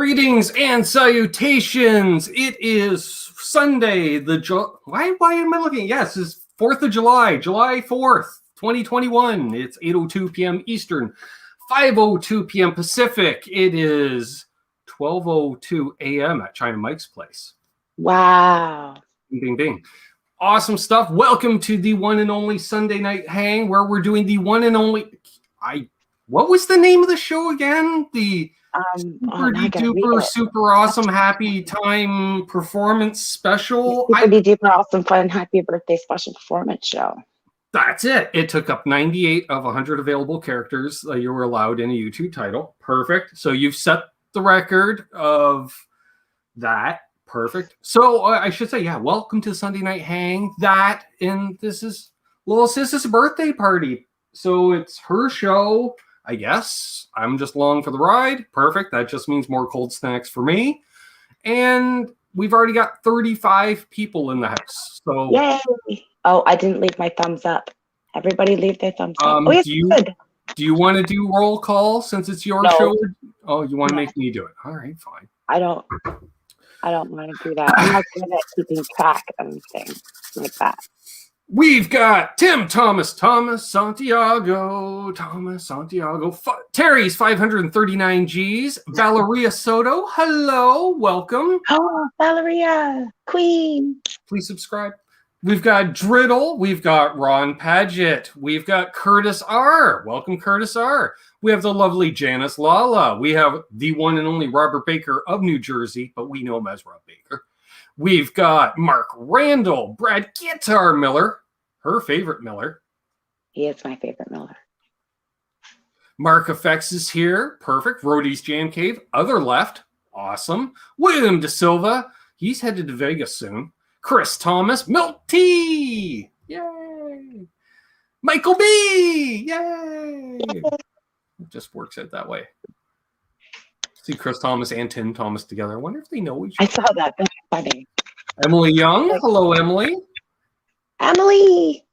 Greetings and salutations. It is Sunday. Why am I looking? Yes, it's 4th of July, July 4th, 2021. It's 8:02 p.m. Eastern, 5:02 p.m. Pacific. It is 12:02 a.m. at China Mike's place. Wow. Bing, bing, bing. Awesome stuff. Welcome to the one and only Sunday Night Hang, where we're doing the one and only... What was the name of the show again? The duper super awesome happy time performance special. Super duper awesome fun happy birthday special performance show. That's it. It took up 98 of 100 available characters you were allowed in a YouTube title. Perfect. So you've set the record of that. Perfect. So I should say, yeah, welcome to the Sunday Night Hang. This is little Sis's birthday party. So it's her show. I guess I'm just along for the ride. Perfect. That just means more cold snacks for me. And we've already got 35 people in the house. So yay! Oh, I didn't leave my thumbs up. Everybody leave their thumbs up. Oh, yes, do you want to do roll call since it's your show? Oh, you want to make me do it? All right, fine. I don't want to do that. I'm not good at keeping track of things like that. We've got Tim, Thomas, Santiago, Terry's 539 G's, Valeria Soto. Hello, welcome. Oh, Valeria, queen. Please subscribe. We've got Driddle. We've got Ron Paget. We've got Curtis R. Welcome, Curtis R. We have the lovely Janice Lala. We have the one and only Robert Baker of New Jersey, but we know him as Rob Baker. We've got Mark Randall, Brad Guitar Miller, her favorite Miller. He is my favorite Miller. Mark Effects is here. Perfect. Rody's Jam Cave. Other left. Awesome. William De Silva. He's headed to Vegas soon. Chris Thomas. Milk Tea. Yay. Michael B. Yay. It just works out that way. See Chris Thomas and Tim Thomas together. I wonder if they know each other. I saw that. That's funny. Emily Young. Hello, Emily. Emily.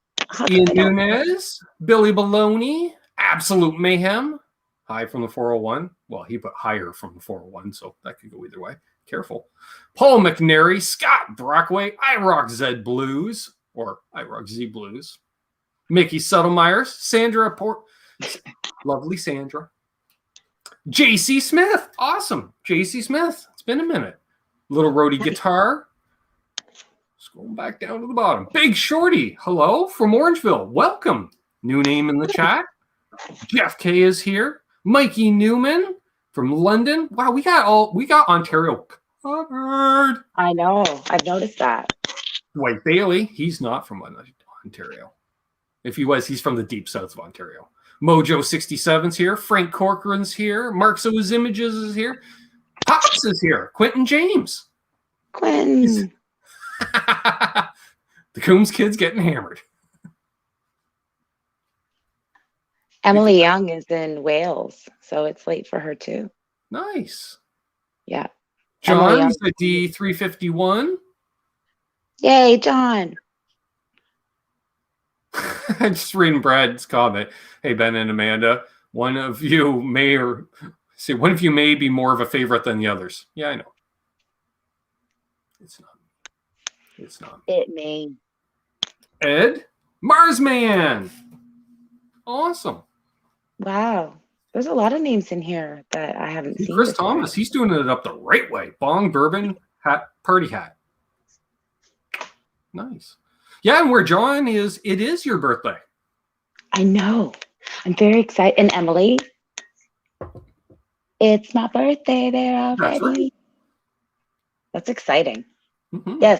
Ian Nunez. Billy Baloney. Absolute Mayhem. Hi from the 401. Well, he put higher from the 401, so that could go either way. Careful. Paul McNary. Scott Brockway. iRock Z Blues. Or iRock Z Blues. Mickey Suttlemeyers. Sandra Port. Lovely Sandra. JC Smith. Awesome. JC Smith. It's been a minute. Little Rody Guitar. Scrolling back down to the bottom. Big Shorty. Hello from Orangeville. Welcome. New name in the chat. Jeff K is here. Mikey Newman from London. Wow, we got Ontario covered. I know. I've noticed that. Dwight Bailey. He's not from Ontario. If he was, he's from the deep south of Ontario. Mojo 67's here. Frank Corcoran's here. Mark So's Images is here. Pops is here. Quentin James. Quentin. The Coombs kids getting hammered. Emily Young is in Wales, so it's late for her too. Nice. Yeah. John's at D351. Yay, John. I'm just reading Brad's comment. Hey, Ben and Amanda, one of you may be more of a favorite than the others. Yeah, I know. It's not. It may. Ed Marsman. Awesome. Wow. There's a lot of names in here that I haven't seen. Chris Thomas, he's doing it up the right way. Bong, bourbon, hat, party hat. Nice. Yeah, and where John is, it is your birthday. I know. I'm very excited. And Emily, it's my birthday there already. That's right. That's exciting. Mm-hmm. Yes,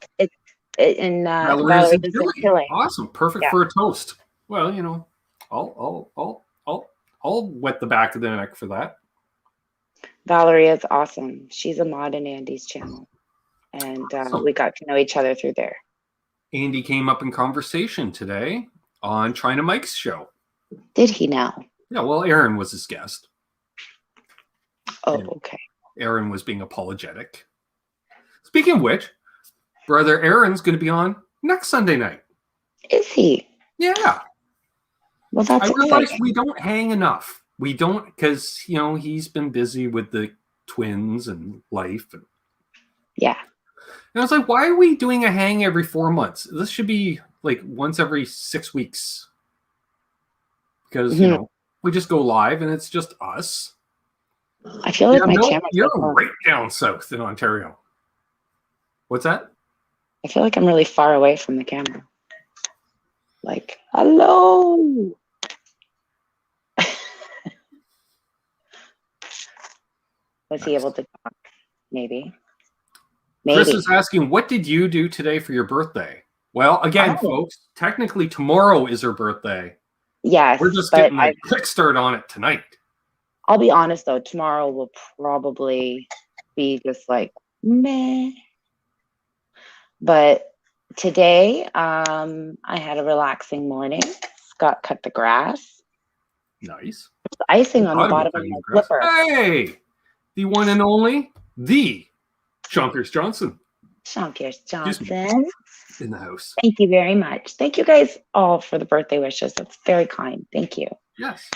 Valerie's in Chile. Awesome, perfect for a toast. Well, you know, I'll wet the back of the neck for that. Valerie is awesome. She's a mod in Andy's channel, and we got to know each other through there. Andy came up in conversation today on China Mike's show. Did he now? Yeah, well, Aaron was his guest. Oh, okay. Aaron was being apologetic. Speaking of which, brother Aaron's going to be on next Sunday night. Is he? Yeah. Well, that's I realize exciting. we don't hang enough. We don't, because, you know, he's been busy with the twins and life. And Yeah. I was like, why are we doing a hang every 4 months? This should be like once every 6 weeks. Because, you know, we just go live and it's just us. I feel like my camera. You're right down south in Ontario. What's that? I feel like I'm really far away from the camera. Like, hello. Was he able to talk? Maybe. Chris is asking, what did you do today for your birthday? Well, again, folks, technically tomorrow is her birthday. Yes. We're just getting a quick start on it tonight. I'll be honest, though. Tomorrow will probably be just like, meh. But today, I had a relaxing morning. Scott cut the grass. Nice. There's icing on the bottom of my flipper. Hey, the one and only, the Shonkers Johnson. Shonkers Johnson. In the house. Thank you very much. Thank you guys all for the birthday wishes. That's very kind. Thank you. Yes.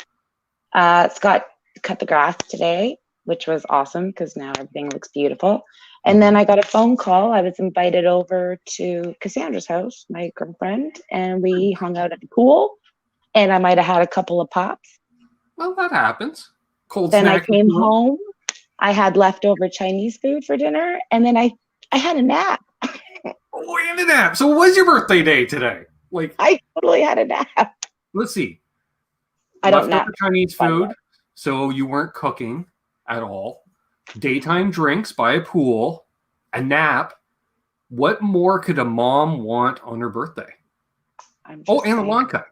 Scott cut the grass today, which was awesome because now everything looks beautiful. And then I got a phone call. I was invited over to Cassandra's house, my girlfriend, and we hung out at the pool. And I might have had a couple of pops. Well, that happens. Cold then snack. I came home. I had leftover Chinese food for dinner, and then I had a nap. Oh, and a nap. So, what was your birthday day today? Like, I totally had a nap. Let's see. I don't nap. Chinese food, so you weren't cooking at all. Daytime drinks by a pool, a nap. What more could a mom want on her birthday? And a lawn cut.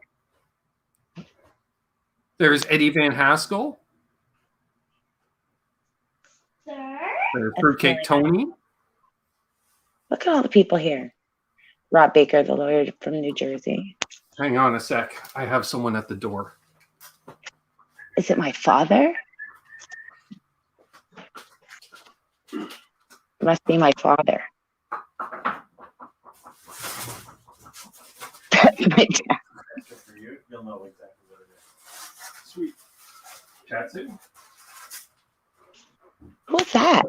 There's Eddie Van Haskell. There's Fruitcake Tony. Look at all the people here. Rob Baker, the lawyer from New Jersey. Hang on a sec. I have someone at the door. Is it my father? It must be my father. That's my dad. For you, you'll know exactly what it is. Sweet. Chat soon. Who's that?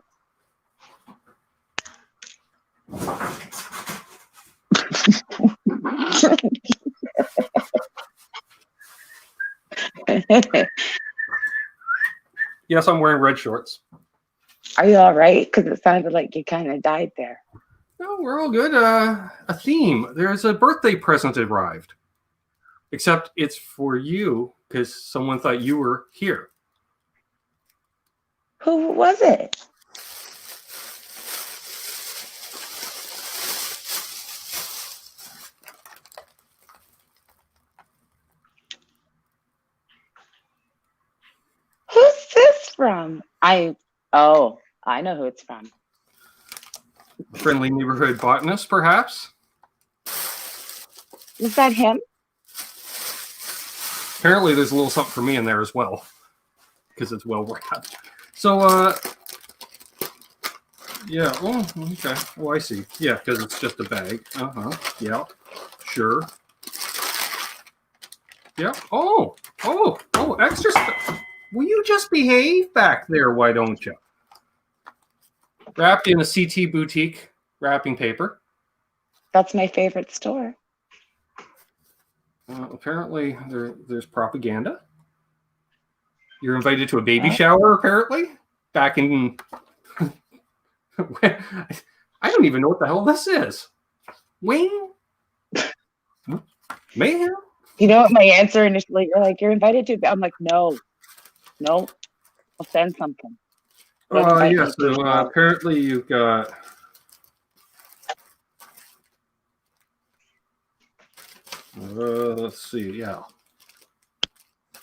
Yes, I'm wearing red shorts. Are you all right? Because it sounded like you kind of died there. No, we're all good. A theme. There's a birthday present arrived. Except it's for you because someone thought you were here. Who was it? Who's this from? I know who it's from. Friendly neighborhood botanist, perhaps? Is that him? Apparently there's a little something for me in there as well. Because it's well wrapped. So, yeah. Oh, okay. Oh, I see. Yeah, because it's just a bag. Uh-huh. Yeah. Sure. Yeah. Oh, extra stuff. Will you just behave back there? Why don't you? Wrapped in a CT boutique wrapping paper. That's my favorite store. Apparently, there's propaganda. You're invited to a baby shower, apparently. Back in... I don't even know what the hell this is. Wayne? Mayhem? You know what my answer initially? You're like, you're invited to... I'm like, no. I'll send something. Yes. So apparently you've got... let's see. Yeah.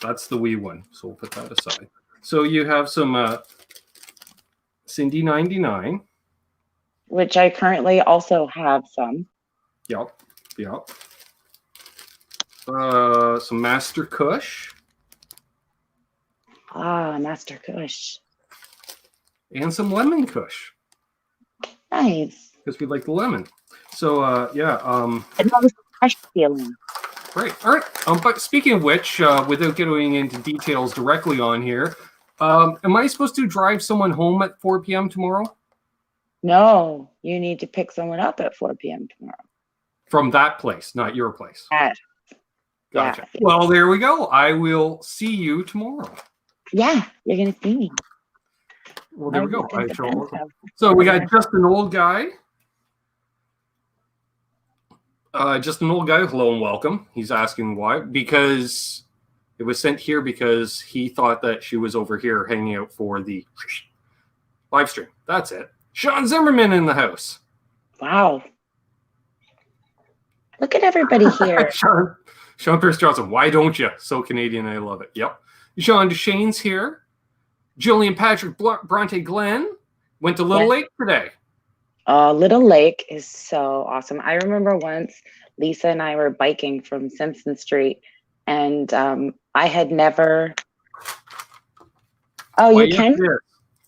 That's the wee one. So we'll put that aside. So you have some Cindy 99. Which I currently also have some. Yep. Some Master Kush. Master Kush. And some Lemon Kush. Nice. Because we like the lemon. So, yeah. It has a fresh feeling. Great. All right. But speaking of which, without getting into details directly on here, Am I supposed to drive someone home at 4 p.m. tomorrow? No, you need to pick someone up at 4 p.m. tomorrow. From that place, not your place. Yes. Gotcha. Yeah. Well, there we go. I will see you tomorrow. Yeah, you're gonna see me. Well, there we go. I shall So we got just an old guy. Just an old guy. Hello and welcome. He's asking why. Because it was sent here because he thought that she was over here hanging out for the live stream. That's it. Sean Zimmerman in the house. Wow. Look at everybody here. Sean Pierce Johnson. Why don't you? So Canadian. I love it. Yep. Jean Deschaines here. Jillian Patrick Bronte Glenn went to Little Lake today. Little Lake is so awesome. I remember once Lisa and I were biking from Simpson Street, and I had never. Oh, well, you can. You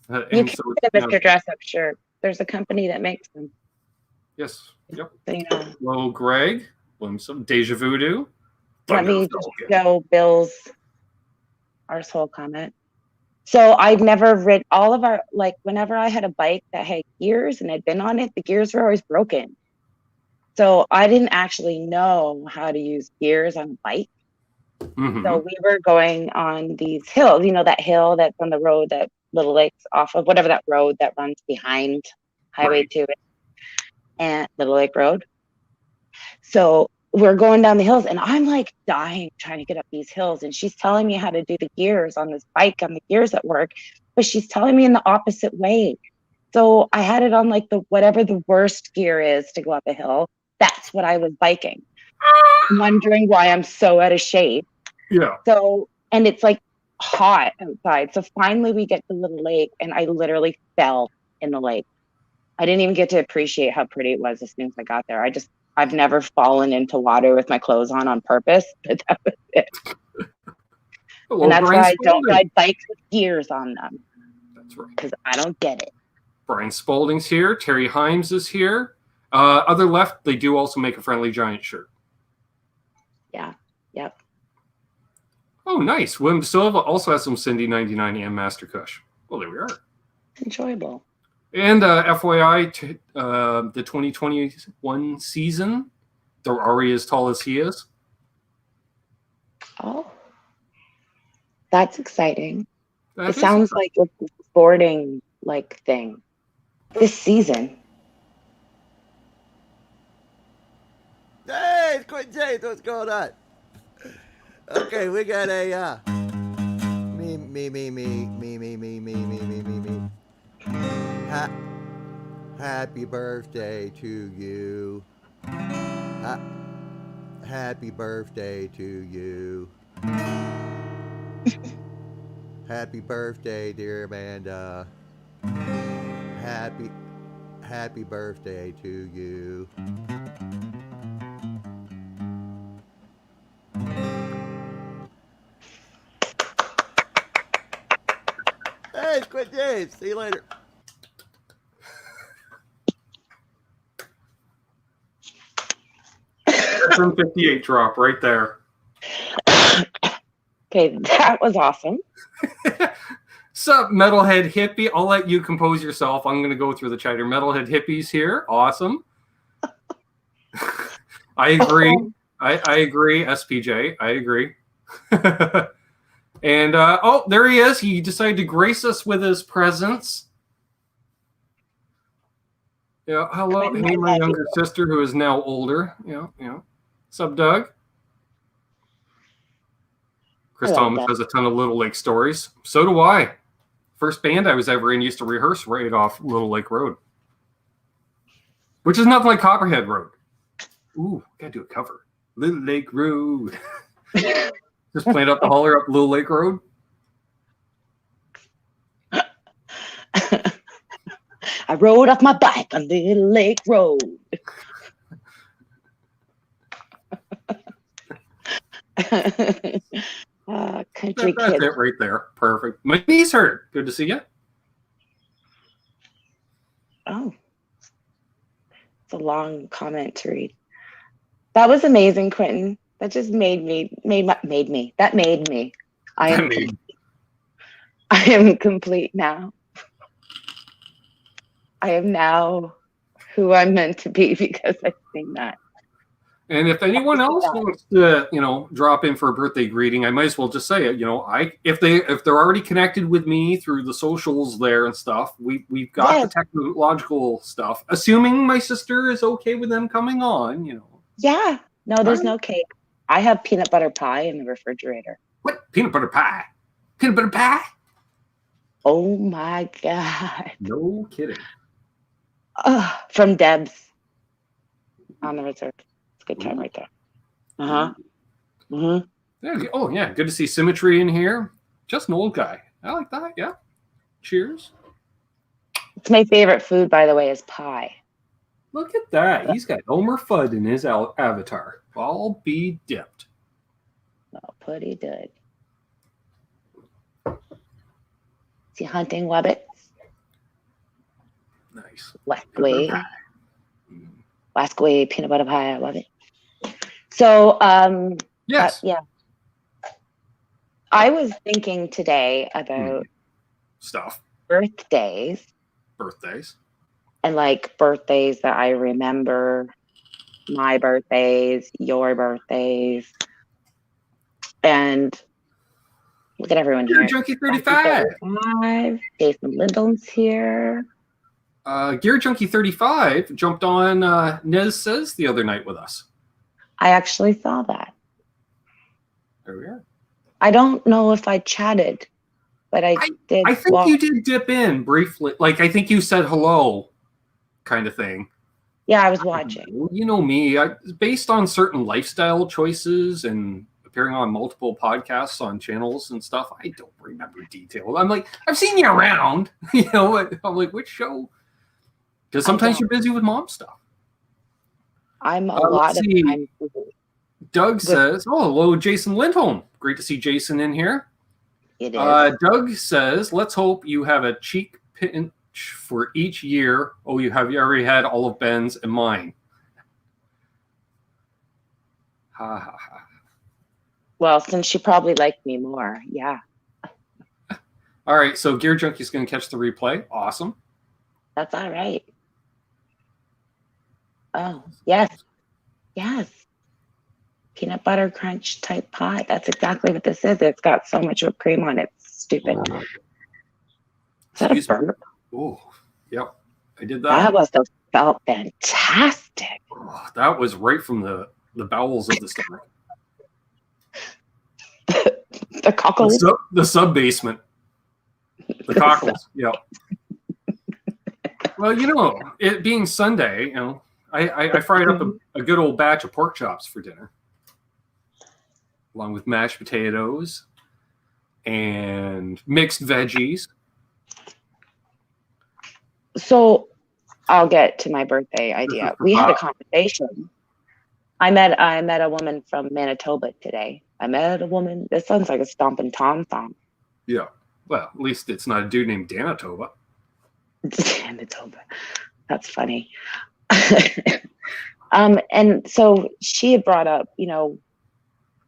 can get a Mr. Dress Up shirt. There's a company that makes them. Yes. Yep. So, you know. Hello, Greg. Williamson. Deja Voodoo. Let me just show Bill's arsehole comment. So I'd never ridden all of our, like, whenever I had a bike that had gears and had been on it, the gears were always broken. So I didn't actually know how to use gears on a bike. Mm-hmm. So we were going on these hills, you know, that hill that's on the road that Little Lake's off of, whatever that road that runs behind Highway 2 and Little Lake Road. So we're going down the hills and I'm like dying trying to get up these hills, and she's telling me how to do the gears on this bike on the gears at work, but she's telling me in the opposite way. So I had it on like the whatever the worst gear is to go up a hill. That's what I was biking, wondering why I'm so out of shape. Yeah. So, and it's like hot outside. So finally we get to Little Lake and I literally fell in the lake. I didn't even get to appreciate how pretty it was as soon as I got there. I've never fallen into water with my clothes on purpose, but that was it. Well, and that's why I don't ride bikes with gears on them. That's right. Because I don't get it. Brian Spaulding's here. Terry Himes is here. Other left, they do also make a Friendly Giant shirt. Yeah. Yep. Oh, nice. William Silva also has some Cindy 99 and Master Kush. Well, there we are. Enjoyable. And FYI, the 2021 season, they're already as tall as he is. Oh, that's exciting. It sounds like a sporting like thing. This season. Hey, it's Quentin James. What's going on? Okay, we got a me. Happy birthday to you. Happy birthday to you. Happy birthday, dear Amanda. Happy birthday to you. Hey, it's Quentin James. See you later. From 58 drop right there. Okay, that was awesome. Sup, Metalhead Hippie? I'll let you compose yourself. I'm going to go through the chat here. Metalhead Hippies here. Awesome. I agree. I agree, SPJ. I agree. And, oh, there he is. He decided to grace us with his presence. Yeah, hello. Hey, my younger sister who is now older. Yeah. Sup, Doug? Chris Thomas has a ton of Little Lake stories. So do I. First band I was ever in used to rehearse right off Little Lake Road, which is nothing like Copperhead Road. Ooh, gotta do a cover. Little Lake Road. Just playing up the holler up Little Lake Road. I rode off my bike on Little Lake Road. Country That's kid. it right there. Perfect. My knees hurt. Good to see you. Oh, it's a long comment to read. That was amazing, Quentin. That just made me. I am. I am complete now. I am now who I'm meant to be because I sing that. And if anyone else wants to, drop in for a birthday greeting, I might as well just say it. If they're already connected with me through the socials there and stuff, we've got the technological stuff. Assuming my sister is okay with them coming on, Yeah. No, there's no cake. I have peanut butter pie in the refrigerator. What? Peanut butter pie? Peanut butter pie? Oh my God. No kidding. From Deb's on the reserve. It's a good time right there. Oh yeah, good to see Symmetry in here. Just an old guy. I like that. Yeah. Cheers. It's my favorite food, by the way, is pie. Look at that. He's got Elmer Fudd in his avatar. I'll be dipped. Oh, pretty good. See, hunting wabbits. Nice. Laskway, peanut butter pie. I love it. So, yes. Yeah. I was thinking today about stuff. Birthdays. And like birthdays that I remember. My birthdays, your birthdays. And look at everyone here. Junkie 35. Jason Lindholm's here. Gear Junkie 35 jumped on Nez Says the other night with us. I actually saw that. There we are. I don't know if I chatted, but I did. I think you did dip in briefly. Like, I think you said hello kind of thing. Yeah, I was watching. You know me. Based on certain lifestyle choices and appearing on multiple podcasts on channels and stuff, I don't remember details. I'm like, I've seen you around. I'm like, which show? Because sometimes you're busy with mom stuff. I'm a lot of time. Doug says, hello, Jason Lindholm. Great to see Jason in here. It is. Doug says, let's hope you have a cheek pinch for each year. Oh, you already had all of Ben's and mine. Ha ha ha. Well, since she probably liked me more, yeah. All right, so Gear Junkie's going to catch the replay. Awesome. That's all right. Oh, yes. Yes. Peanut butter crunch type pie. That's exactly what this is. It's got so much whipped cream on it. It's stupid. Is that a burp? Oh, yep. I did that. That must have felt fantastic. Oh, that was right from the bowels of the stomach. The cockles? The sub-basement. The cockles, yep. Well, it being Sunday, I fried up a good old batch of pork chops for dinner, along with mashed potatoes and mixed veggies. So I'll get to my birthday idea. We had a conversation. I met a woman from Manitoba today. I met a woman. This sounds like a Stompin' Tom song. Yeah. Well, at least it's not a dude named Danitoba. Manitoba. That's funny. And so she had brought up,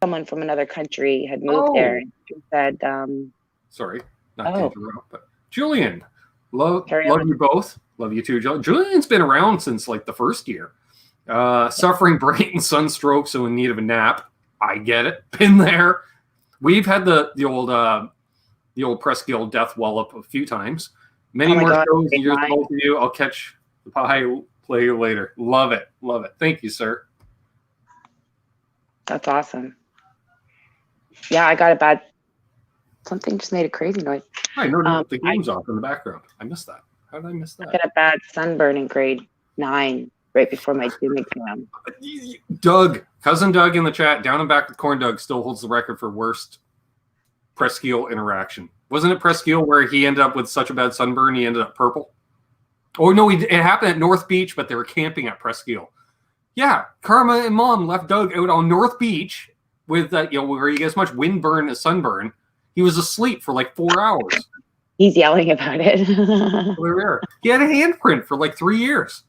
someone from another country had moved there, and she said, sorry, not to interrupt, but Julian, love you both. Love you too, Julian's been around since like the first year. Suffering brain sunstroke, so in need of a nap. I get it. Been there. We've had the old Press Guild death wallop a few times. Many more shows than just both of you. I'll catch the pie play you later. Love it. Love it. Thank you, sir. That's awesome. Yeah, I got a bad. Something just made a crazy noise. I know the game's off in the background. I missed that. How did I miss that? I got a bad sunburn in grade 9 right before my Zoom exam. Cousin Doug in the chat, down and back with Corn Doug still holds the record for worst Presqu'île interaction. Wasn't it Presqu'île where he ended up with such a bad sunburn he ended up purple? Oh no, it happened at North Beach, but they were camping at Presqu'île. Yeah, Karma and Mom left Doug out on North Beach with where he gets much windburn and sunburn. He was asleep for like 4 hours. He's yelling about it. He had a handprint for like 3 years.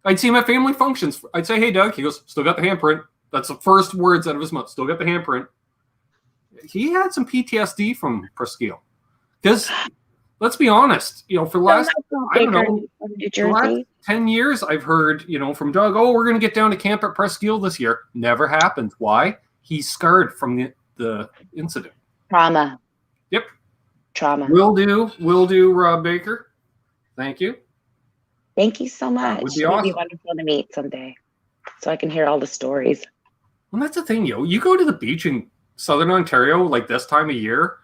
I'd see him at family functions. I'd say, "Hey, Doug." He goes, "Still got the handprint." That's the first words out of his mouth. Still got the handprint. he had some PTSD from Presqu'île. Because let's be honest, for the last, I don't know, New the last Jersey. 10 years, I've heard, from Doug, oh, we're going to get down to camp at Presqu'île this year. Never happened. Why? He's scarred from the incident. Trauma. Yep. Trauma. Will do, Rob Baker. Thank you. Thank you so much. That would be It'd awesome. be wonderful to meet someday, so I can hear all the stories. And that's the thing, you go to the beach in Southern Ontario like this time of year,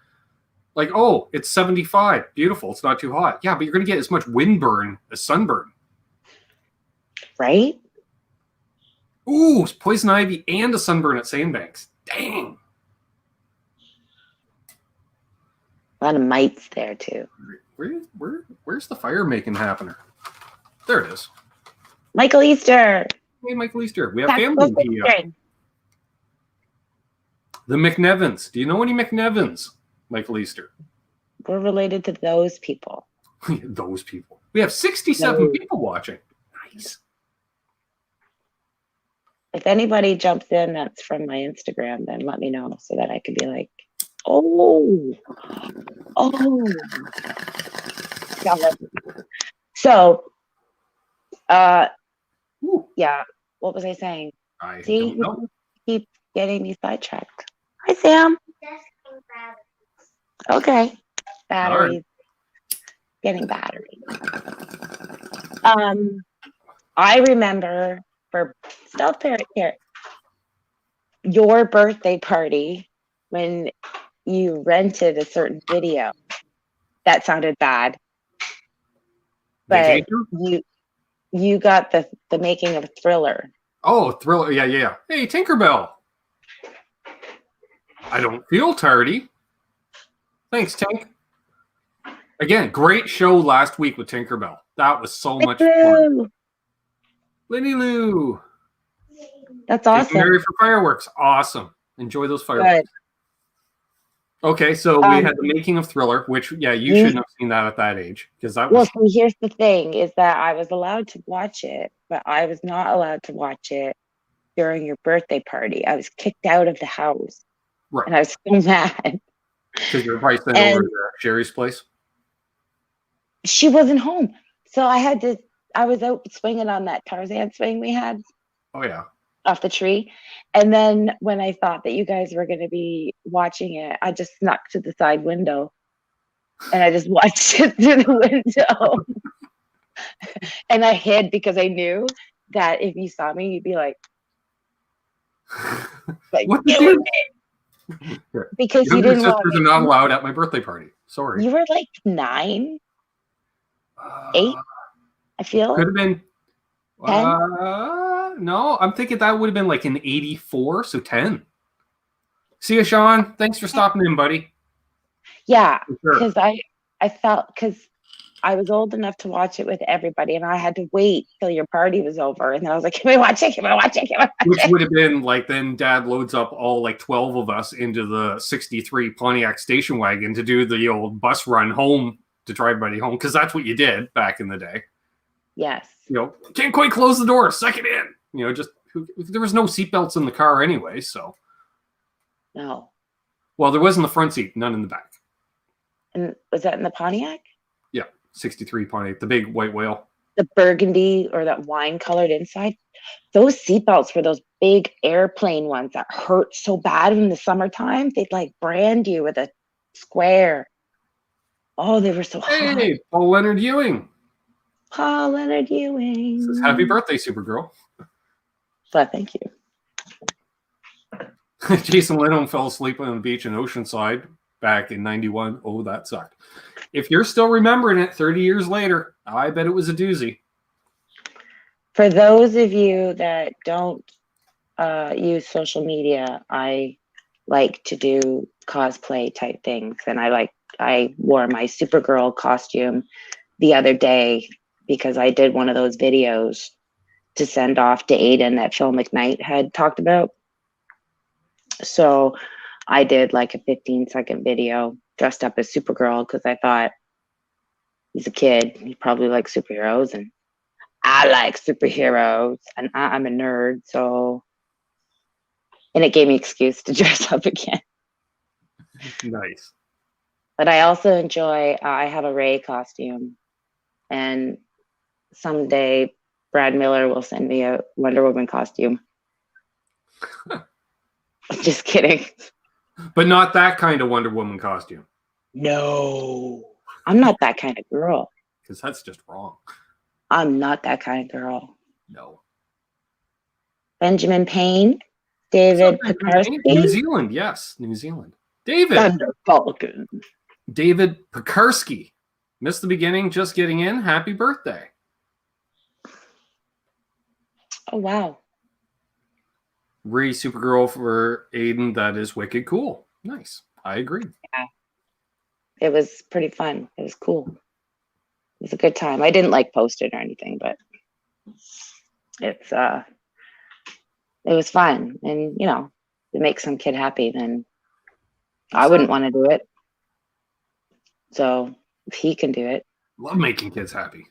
like, oh, it's 75. Beautiful. It's not too hot. Yeah, but you're going to get as much windburn as sunburn. Right? Ooh, poison ivy and a sunburn at Sandbanks. Dang. A lot of mites there too. Where's the fire making happening? There it is. Michael Easter. Hey, Michael Easter. We have That's family so here. interesting. The McNevins. Do you know any McNevins, Michael Easter? We're related to those people. Those people. We have 67 people watching. Nice. If anybody jumps in that's from my Instagram, then let me know so that I could be like, oh. So, yeah, what was I saying? I See, don't know. you keep getting me sidetracked. Hi, Sam. Okay. Batteries. Right. Getting batteries. I remember for Stealth Parrot here, your birthday party when you rented a certain video. That sounded bad. But you got the making of a Thriller. Oh, Thriller. Yeah. Hey, Tinkerbell. I don't feel tardy. Thanks, Tink. Again, great show last week with Tinkerbell. That was so much fun. Lenny Lou. That's awesome. Mary for fireworks. Awesome. Enjoy those fireworks. Good. Okay, so we had the making of Thriller, which, you shouldn't have seen that at that age. Because that was... Well, so here's the thing, is that I was allowed to watch it, but I was not allowed to watch it during your birthday party. I was kicked out of the house. Right. And I was so mad. Because you were probably sent over to Sherry's place? She wasn't home. So I was out swinging on that Tarzan swing we had. Oh, yeah. Off the tree. And then when I thought that you guys were going to be watching it, I just snuck to the side window and I just watched it through the window. And I hid because I knew that if you saw me, you'd be like what did you do? Because you didn't want sisters are not allowed at my birthday party. Sorry. You were like 9, 8, I feel. Could have been 10? No, I'm thinking that would have been like in 84, so 10. See you, Sean. Thanks for stopping in, buddy. Yeah, because I felt, because I was old enough to watch it with everybody, and I had to wait till your party was over, and then I was like, can we watch it? Can we watch it? Can we watch it? Which would have been like, then Dad loads up all like 12 of us into the 63 Pontiac station wagon to do the old bus run home to drive everybody home, because that's what you did back in the day. Yes. Can't quite close the door, suck it in. There was no seatbelts in the car anyway, so. No. Well, there was in the front seat, none in the back. And was that in the Pontiac? Yeah, 63 Pontiac, the big white whale. The burgundy or that wine colored inside. Those seatbelts were those big airplane ones that hurt so bad in the summertime. They'd like brand you with a square. Oh, they were so hot. Hey, Paul Leonard Ewing. Paul Leonard Ewing. Says, happy birthday, Supergirl. Well, thank you. Jason Lindholm fell asleep on the beach in Oceanside back in 91. Oh, that sucked. If you're still remembering it 30 years later, I bet it was a doozy. For those of you that don't use social media, I like to do cosplay type things. And I wore my Supergirl costume the other day because I did one of those videos to send off to Aiden that Phil McKnight had talked about. So I did like a 15-second video dressed up as Supergirl because I thought he's a kid. He probably likes superheroes, and I like superheroes, and I'm a nerd. So, and it gave me an excuse to dress up again. Nice. But I also enjoy, I have a Ray costume. And someday Brad Miller will send me a Wonder Woman costume. Just kidding. But not that kind of Wonder Woman costume. No. I'm not that kind of girl. Because that's just wrong. I'm not that kind of girl. No. Benjamin Payne, David New Pekarsky. Zealand, yes. New Zealand. David. Thunder Falcon. David Pekarsky. Missed the beginning, just getting in. Happy birthday. Oh, wow. Re Supergirl for Aiden. That is wicked cool. Nice. I agree. Yeah. It was pretty fun. It was cool. It was a good time. I didn't like post it or anything, but it was fun. And, you know, to make some kid happy, then I wouldn't want to do it. So if he can do it. Love making kids happy.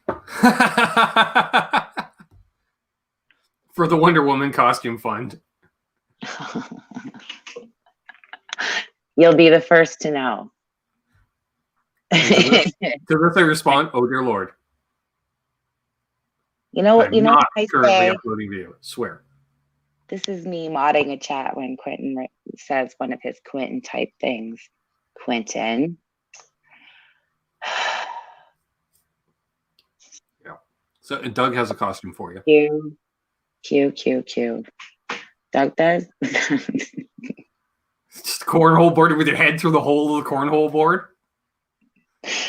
For the Wonder Woman costume fund. You'll be the first to know. To this I respond, oh dear Lord. You know I'm not what I currently say? uploading video. Swear. This is me modding a chat when Quentin says one of his Quentin type things. Quentin. Yeah. So Doug has a costume for you. Q. Doug does. Just a cornhole board with your head through the hole of the cornhole board.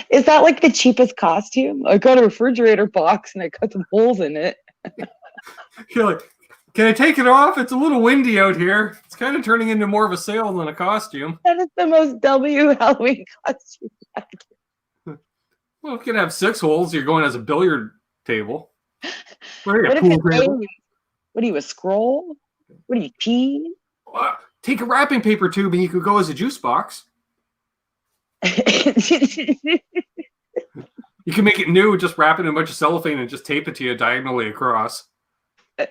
Is that like the cheapest costume? I got a refrigerator box and I cut some holes in it. You're like, can I take it off? It's a little windy out here. It's kind of turning into more of a sail than a costume. That is the most W Halloween costume. Well, if you could have 6 holes, you're going as a billiard table. What are you, What a if pool it's table? aliens? What are you, a scroll? What are you, pee? Take a wrapping paper tube and you could go as a juice box. You can make it new, just wrap it in a bunch of cellophane and just tape it to you diagonally across. So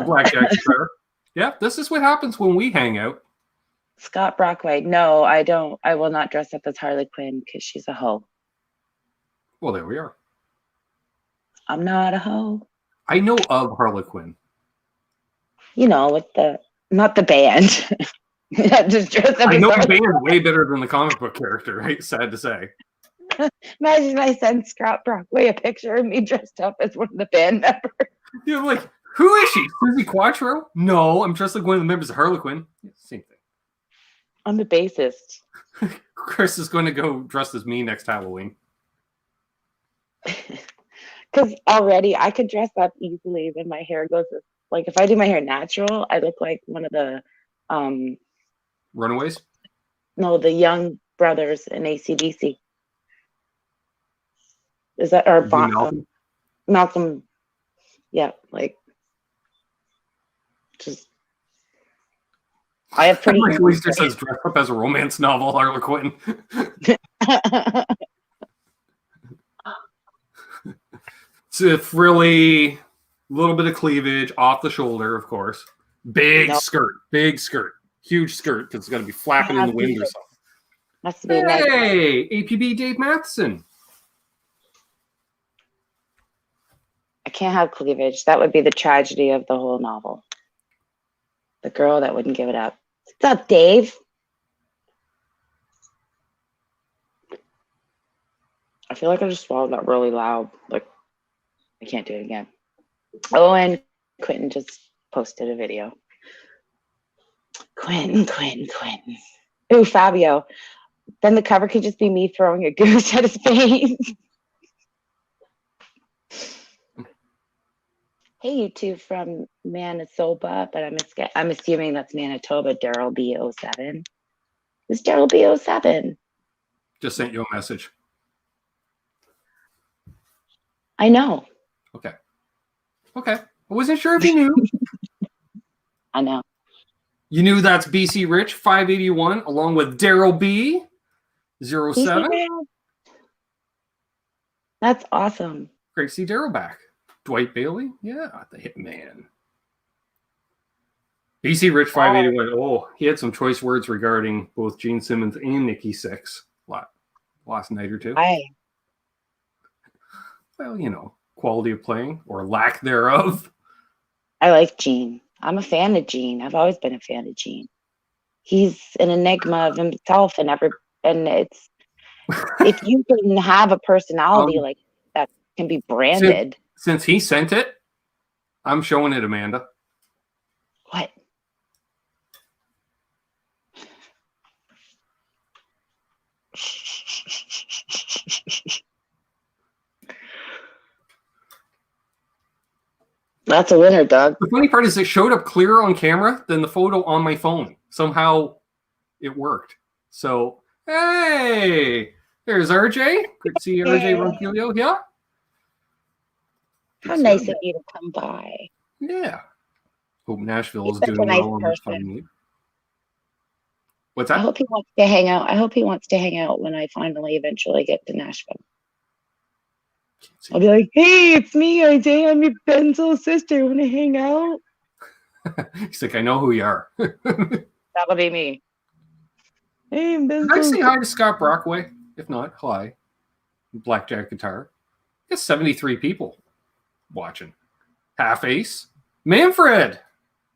blackjack prayer. Yeah, this is what happens when we hang out. Scott Brockway. No, I don't. I will not dress up as Harley Quinn because she's a hoe. Well, there we are. I'm not a hoe. I know of Harlequin. You know, with the not the band. Not just dress up I as know the Harley. band way better than the comic book character, right? Sad to say. Imagine I send Scott Brockway a picture of me dressed up as one of the band members. You're like, who is she? Susie Quattro? No, I'm dressed like one of the members of Harlequin. Yeah, same thing. I'm the bassist. Chris is going to go dressed as me next Halloween. Because already I could dress up easily when my hair goes like if I do my hair natural, I look like one of the Runaways? no, the young brothers in AC/DC. Is that or Malcolm? Malcolm? Yeah, like just I have pretty. Like Lisa says, dress up as a romance novel, Harlequin. So frilly, a little bit of cleavage off the shoulder, of course. Big skirt, huge skirt because it's going to be flapping in the wind or something. Has to be Hey, APB Dave Matheson. I can't have cleavage. That would be the tragedy of the whole novel. The girl that wouldn't give it up. What's up, Dave? I feel like I just swallowed that really loud. Like, I can't do it again. Oh, and Quentin just posted a video. Quentin. Ooh, Fabio. Then the cover could just be me throwing a goose at his face. Hey, you two from Manitoba, but I'm assuming that's Manitoba. Daryl B07. Who's Daryl B07? Just sent you a message. I know. Okay. I wasn't sure if you knew. I know. You knew that's BC Rich 581 along with Daryl B 07. That's awesome. Great to see Daryl back. Dwight Bailey, yeah, the Hitman. BC Rich 581. Oh, he had some choice words regarding both Gene Simmons and Nikki Sixx last night or two. Well, you know, quality of playing or lack thereof. I like Gene. I'm a fan of Gene. I've always been a fan of Gene. He's an enigma of himself, and it's if you can have a personality like that can be branded. Since he sent it, I'm showing it, Amanda. What? That's a winner, Doug. The funny part is it showed up clearer on camera than the photo on my phone. Somehow it worked. So, hey, there's RJ. Good to see RJ Ronquillo here. How nice of you to come by. Yeah. Hope Nashville is He's doing such a well on this nice fun. What's that? I hope he wants to hang out. I hope he wants to hang out when I finally eventually get to Nashville. I'll be like, hey, it's me, RJ. I'm your Benzo's sister. Want to hang out? He's like, I know who you are. That'll be me. Hey, I'm Benzo. Can I say hi to Scott Brockway? If not, hi. Blackjack Guitar. I guess 73 people watching. Half Ace. Manfred.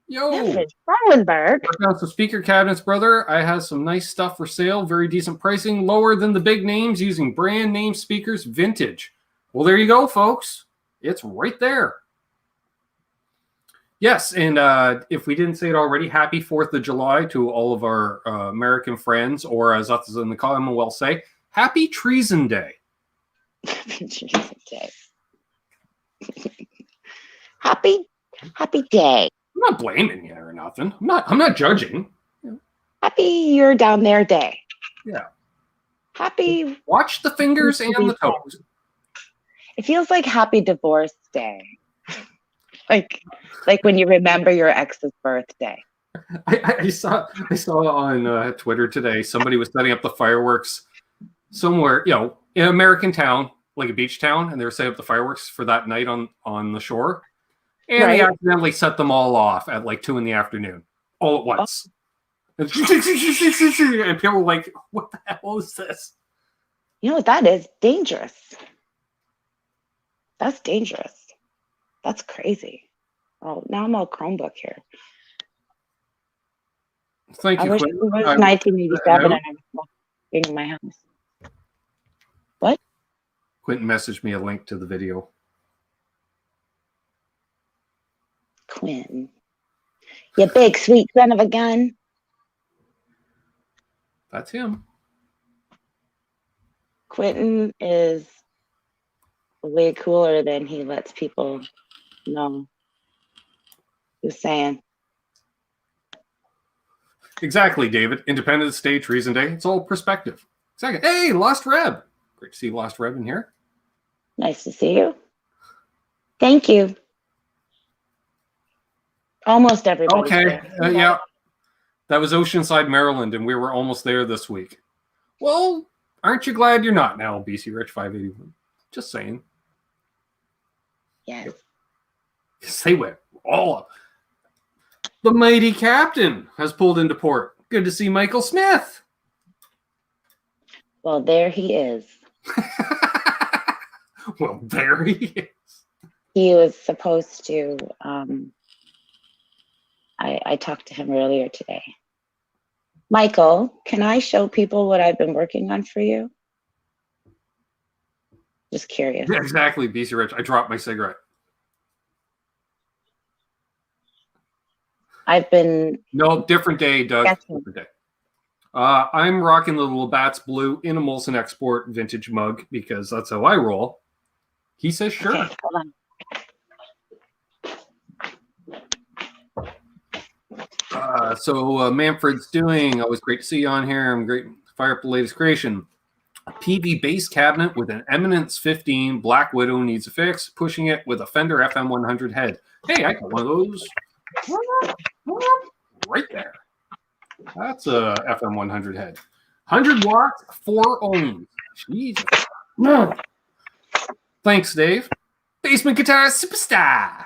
Yo. Manfred Frauenberg. Working on some speaker cabinets, brother. I have some nice stuff for sale. Very decent pricing. Lower than the big names using brand name speakers. Vintage. Well, there you go, folks. It's right there. Yes, and if we didn't say it already, happy 4th of July to all of our American friends, or as us in the Commonwealth say, happy Treason Day. Happy Treason Day. happy day. I'm not blaming you or nothing. I'm not judging. Happy you're down there day. Yeah. Happy. Watch the fingers and the toes. It feels like happy divorce day. like when you remember your ex's birthday. I saw on Twitter today, somebody was setting up the fireworks somewhere, you know, in an American town, like a beach town, and they were setting up the fireworks for that night on the shore. And They accidentally set them all off at like 2 p.m. all at once. And people were like, what the hell is this? You know what that is? Dangerous. That's dangerous. That's crazy. Oh, now I'm all Chromebook here. Thank you. I wish it was 1987 and I was walking in my house. What? Quentin messaged me a link to the video. Quentin. You big sweet son of a gun. That's him. Quentin is way cooler than he lets people know. Just saying. Exactly, David. Independence Day, Treason Day. It's all perspective. Exactly. Hey, Lost Reb. Great to see Lost Reb in here. Nice to see you. Thank you. Almost everybody. Okay. Yeah. That was Oceanside, Maryland, and we were almost there this week. Well, aren't you glad you're not now, BC Rich 581? Just saying. Yes. They went all up. The mighty captain has pulled into port. Good to see Michael Smith. Well, there he is. Well, there he is. He was supposed to, I talked to him earlier today. Michael, can I show people what I've been working on for you? Just curious. Yeah, exactly, BC Rich. I dropped my cigarette. I've been... No, different day, Doug. Guessing. Different day. I'm rocking the Labatt's Blue in a Molson Export vintage mug because that's how I roll. He says sure. Okay, hold on. So Manfred's doing, always great to see you on here. I'm great. Fire up the latest creation. A PV bass cabinet with an Eminence 15 Black Widow needs a fix. Pushing it with a Fender FM100 head. Hey, I got one of those right there. That's a FM100 head. 100 watts, 4 ohms. Jesus. No. Thanks, Dave. Basement Guitar Superstar.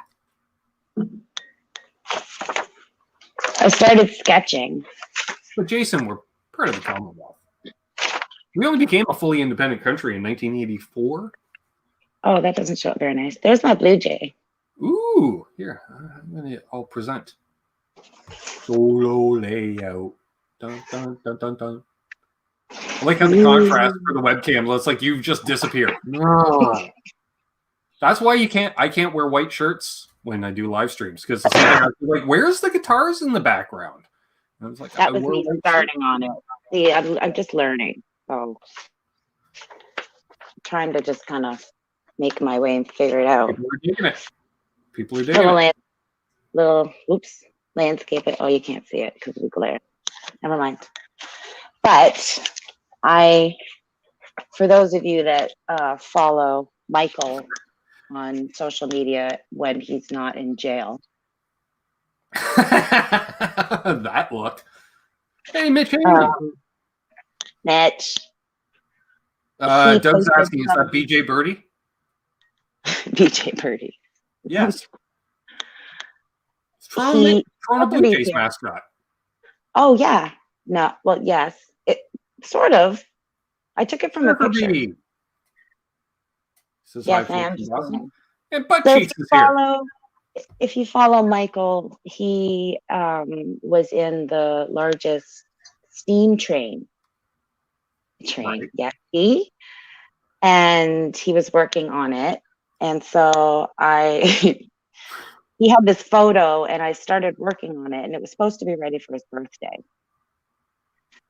I started sketching. But Jason, we're part of the Commonwealth. We only became a fully independent country in 1984. Oh, that doesn't show up very nice. There's my blue jay. Ooh, here, I'll present. Solo layout. Dun, dun, dun, dun, dun. I like how the contrast for the webcam looks like you've just disappeared. That's why I can't wear white shirts when I do live streams, because like, where's the guitars in the background? And I was like, that was me starting on it. See, I'm just learning, so I'm trying to just kind of make my way and figure it out. People are digging it. People are digging it. Little landscape it. Oh, you can't see it because of the glare. Never mind. But for those of you that follow Michael on social media when he's not in jail. That look. Hey, Mitch. Mitch. Doug's asking, is that BJ Birdie? BJ Birdie. Yes. Toronto Blue Jays mascot. Oh, yeah. No, well, yes. It sort of. I took it from a picture. Yes, I understand. And Butt Cheeks is here. If you follow Michael, he was in the largest steam train. Right. Yes, and he was working on it. And so he had this photo and I started working on it and it was supposed to be ready for his birthday.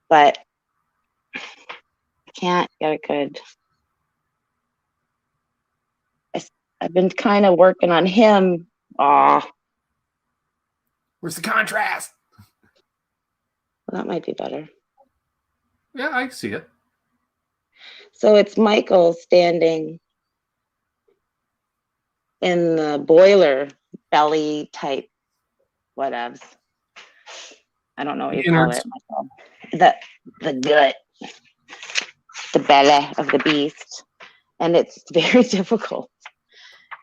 But I can't get it good. I've been kind of working on him. Aw. Where's the contrast? Well, that might be better. Yeah, I see it. So it's Michael standing in the boiler belly type whatevs. I don't know what you call it. The gut, the belly of the beast, and it's very difficult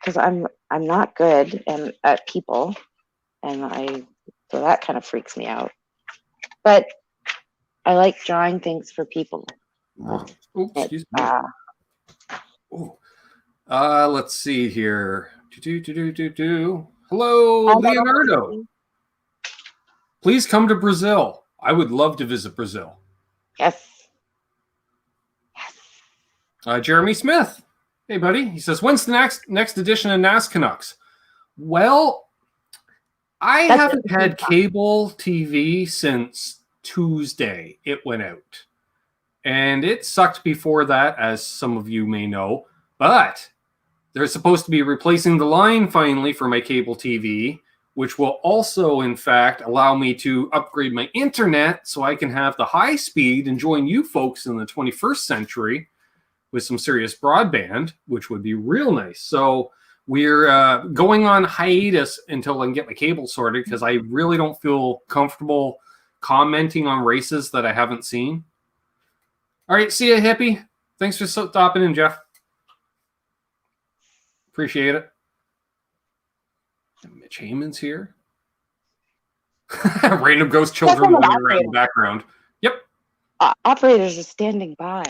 because I'm not good at people, and so that kind of freaks me out. But I like drawing things for people. Oops, excuse me. Let's see here. Hello, Leonardo. Please come to Brazil. I would love to visit Brazil. Yes. Jeremy Smith. Hey, buddy. He says, when's the next edition of NAS Canucks? Well, I haven't had cable TV since Tuesday. It went out. And it sucked before that, as some of you may know. But they're supposed to be replacing the line finally for my cable TV, which will also, in fact, allow me to upgrade my internet so I can have the high speed and join you folks in the 21st century with some serious broadband, which would be real nice. So we're going on hiatus until I can get my cable sorted because I really don't feel comfortable commenting on races that I haven't seen. All right, see ya, hippie. Thanks for stopping in, Jeff. Appreciate it. Mitch Heyman's here. Random ghost children running around in the background. Yep. Operators are standing by.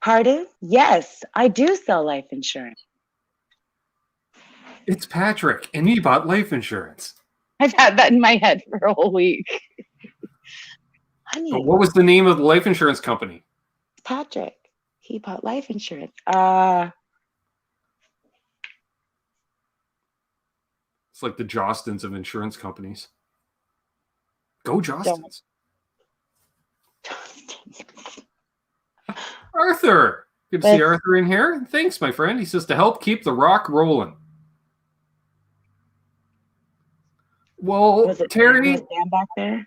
Pardon? Yes, I do sell life insurance. It's Patrick, and he bought life insurance. I've had that in my head for a whole week. Honey. But what was the name of the life insurance company? Patrick. He bought life insurance. It's like the Jostens of insurance companies. Go Jostens. Arthur. Good to see Arthur in here. Thanks, my friend. He says to help keep the rock rolling. Well, Terry, stand back there?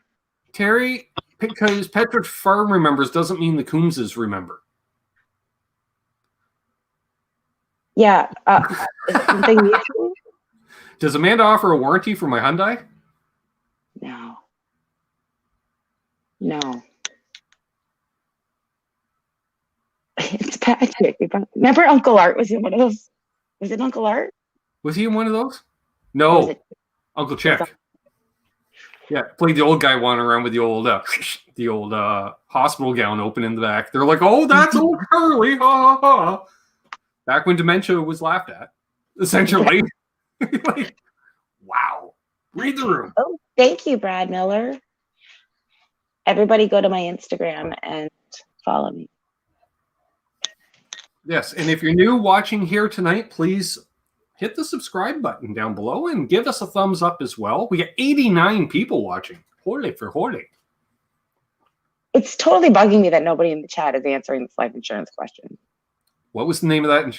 Terry, because Petrick Farm remembers doesn't mean the Coomses remember. Yeah. Is it something mutual? Does Amanda offer a warranty for my Hyundai? No. It's Patrick. Remember Uncle Art was in one of those? Was it Uncle Art? Was he in one of those? No. Uncle Chick. Yeah, played the old guy wandering around with the old hospital gown open in the back. They're like, "Oh, that's old Curly!" Ha ha ha. Back when dementia was laughed at, essentially. Like, wow. Read the room. Oh, thank you, Brad Miller. Everybody go to my Instagram and follow me. Yes, and if you're new watching here tonight, please hit the subscribe button down below and give us a thumbs up as well. We got 89 people watching. Holy for holy. It's totally bugging me that nobody in the chat is answering this life insurance question. What was the name of that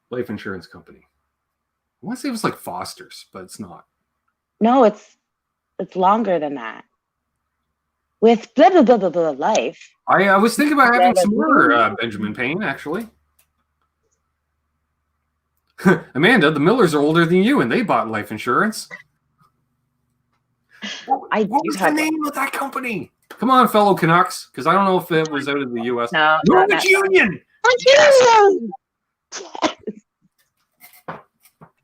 life insurance company? I want to say it was like Foster's, but it's not. No, it's longer than that. With blah blah blah blah blah life. I was thinking about having some more Benjamin Payne, actually. Amanda, the Millers are older than you, and they bought life insurance. What was the name of that company? Come on, fellow Canucks, because I don't know if it was out of the U.S. No, Norwich Union. Yes.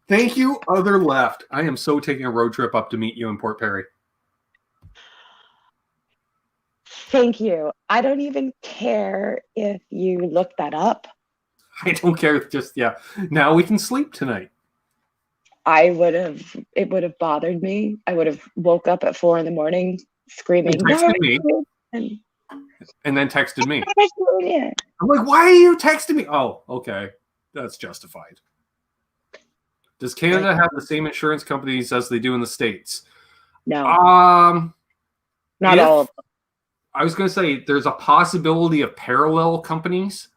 Thank you, other left. I am so taking a road trip up to meet you in Port Perry. Thank you. I don't even care if you look that up. I don't care. Just, yeah. Now we can sleep tonight. It would have bothered me. I would have woke up at 4 a.m. screaming. And then texted me. Yeah. I'm like, why are you texting me? Oh, okay. That's justified. Does Canada have the same insurance companies as they do in the States? No. Not all of them. I was going to say there's a possibility of parallel companies.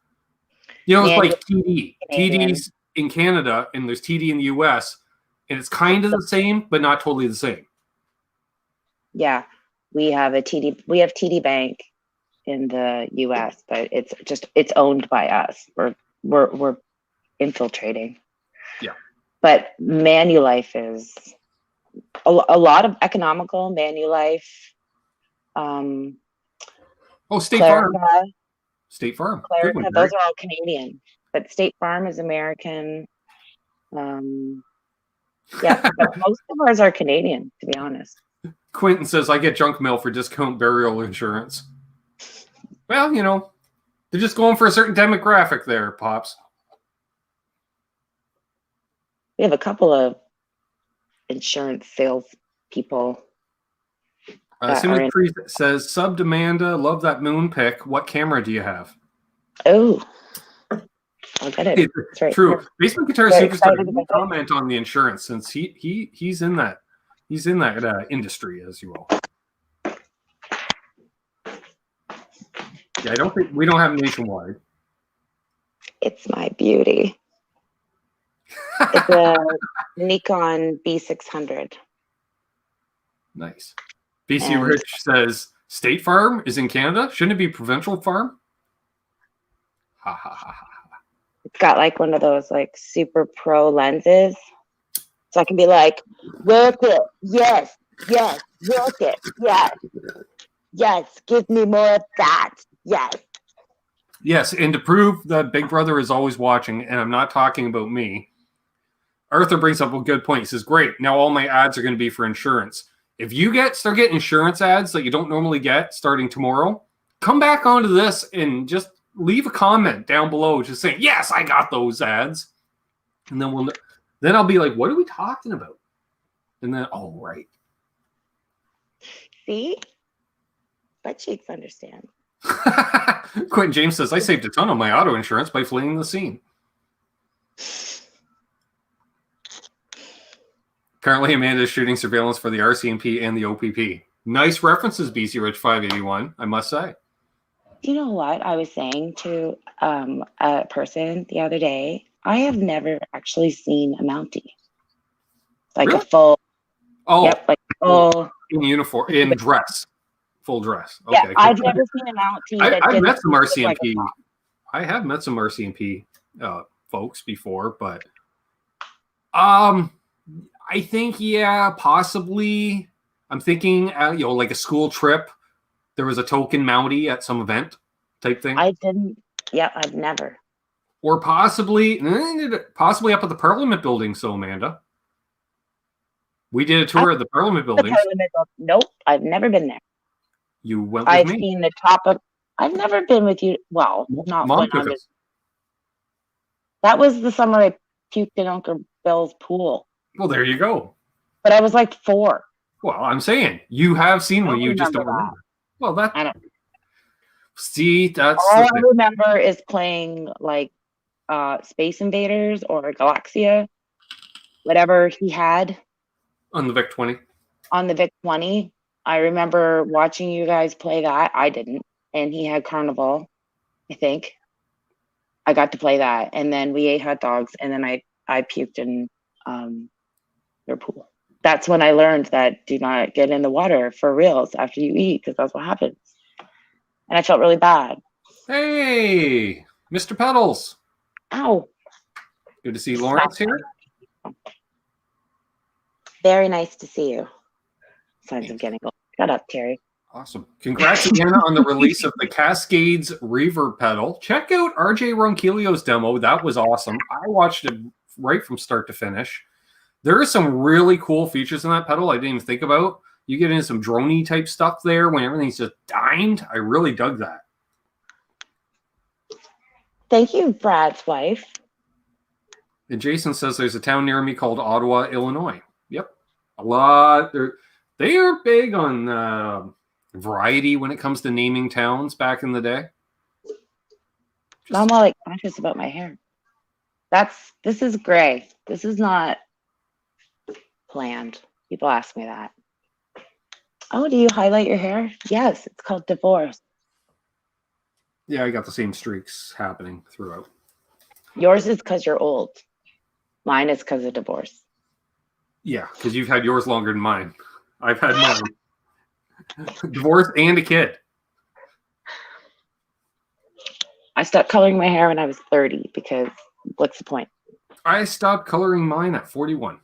You know, it's like TD. TD's in Canada, and there's TD in the US, and it's kind of the same, but not totally the same. Yeah, we have TD Bank in the US, but it's owned by us. We're infiltrating. Yeah. But Manulife is a lot of economical. Manulife. State Clarica, Farm. State Farm. Clarica, those are all Canadian, but State Farm is American. Yeah, but most of ours are Canadian, to be honest. Quentin says, I get junk mail for discount burial insurance. Well, you know, they're just going for a certain demographic there, Pops. We have a couple of insurance sales people. Symmetry says, subbed Amanda, love that moon pic. What camera do you have? Oh, I'll get it. Right. True. Basement Guitar Superstar, comment on the insurance since he's in that industry, as you will. Yeah, I don't think we don't have nationwide. It's my beauty. It's a Nikon B600. Nice. BC Rich says, State Farm is in Canada? Shouldn't it be Provincial Farm? Ha ha ha ha. It's got like one of those like super pro lenses. So I can be like, work it. Yes. Yes. Work it. Yes. Yes. Give me more of that. Yes. Yes. And to prove that Big Brother is always watching, and I'm not talking about me, Arthur brings up a good point. He says, great. Now all my ads are going to be for insurance. If you start getting insurance ads that you don't normally get starting tomorrow, come back onto this and just leave a comment down below just saying, yes, I got those ads. And then I'll be like, what are we talking about? And then, oh, right. See? Butt cheeks understand. Quentin James says, I saved a ton on my auto insurance by fleeing the scene. Currently, Amanda is shooting surveillance for the RCMP and the OPP. Nice references, BC Rich 581, I must say. You know what I was saying to a person the other day? I have never actually seen a Mountie. Like really? A full. Oh, yep, like full. In uniform, in dress. Full dress. Okay. Yeah, I've never seen a Mountie. I've met some RCMP. Like I have met some RCMP folks before, but I think, yeah, possibly. I'm thinking, like a school trip. There was a token Mountie at some event type thing. I didn't. Yeah, I've never. Or possibly up at the Parliament building. So, Amanda. We did a tour of the Parliament buildings. Nope, I've never been there. You went with I've me. seen the top of. I've never been with you. Well, not Mom when I took was. us. That was the summer I puked in Uncle Bill's pool. Well, there you go. But I was like 4. Well, I'm saying you have seen I one. don't You just don't remember that. remember. Well, that. I don't. See, that's All the I thing. remember is playing like Space Invaders or Galaxia, whatever he had On the Vic 20. on the Vic 20. I remember watching you guys play that. I didn't. And he had Carnival, I think. I got to play that. And then we ate hot dogs. And then I puked in their pool. That's when I learned that do not get in the water for reals after you eat, because that's what happens. And I felt really bad. Hey, Mr. Pedals. Ow. Good to see Lawrence here. Very nice to see you. Signs of getting old. Shut up, Terry. Awesome. Congrats again on the release of the Cascades Reverb pedal. Check out RJ Ronquillo's demo. That was awesome. I watched it right from start to finish. There are some really cool features in that pedal I didn't even think about. You get into some droney type stuff there when everything's just dimed. I really dug that. Thank you, Brad's wife. And Jason says there's a town near me called Ottawa, Illinois. Yep. A lot. They are big on variety when it comes to naming towns back in the day. I'm all like conscious about my hair. This is gray. This is not planned. People ask me that. Oh, do you highlight your hair? Yes, it's called divorce. Yeah, I got the same streaks happening throughout. Yours is because you're old. Mine is because of divorce. Yeah, because you've had yours longer than mine. I've had mine. Divorce and a kid. I stopped coloring my hair when I was 30 because what's the point? I stopped coloring mine at 41.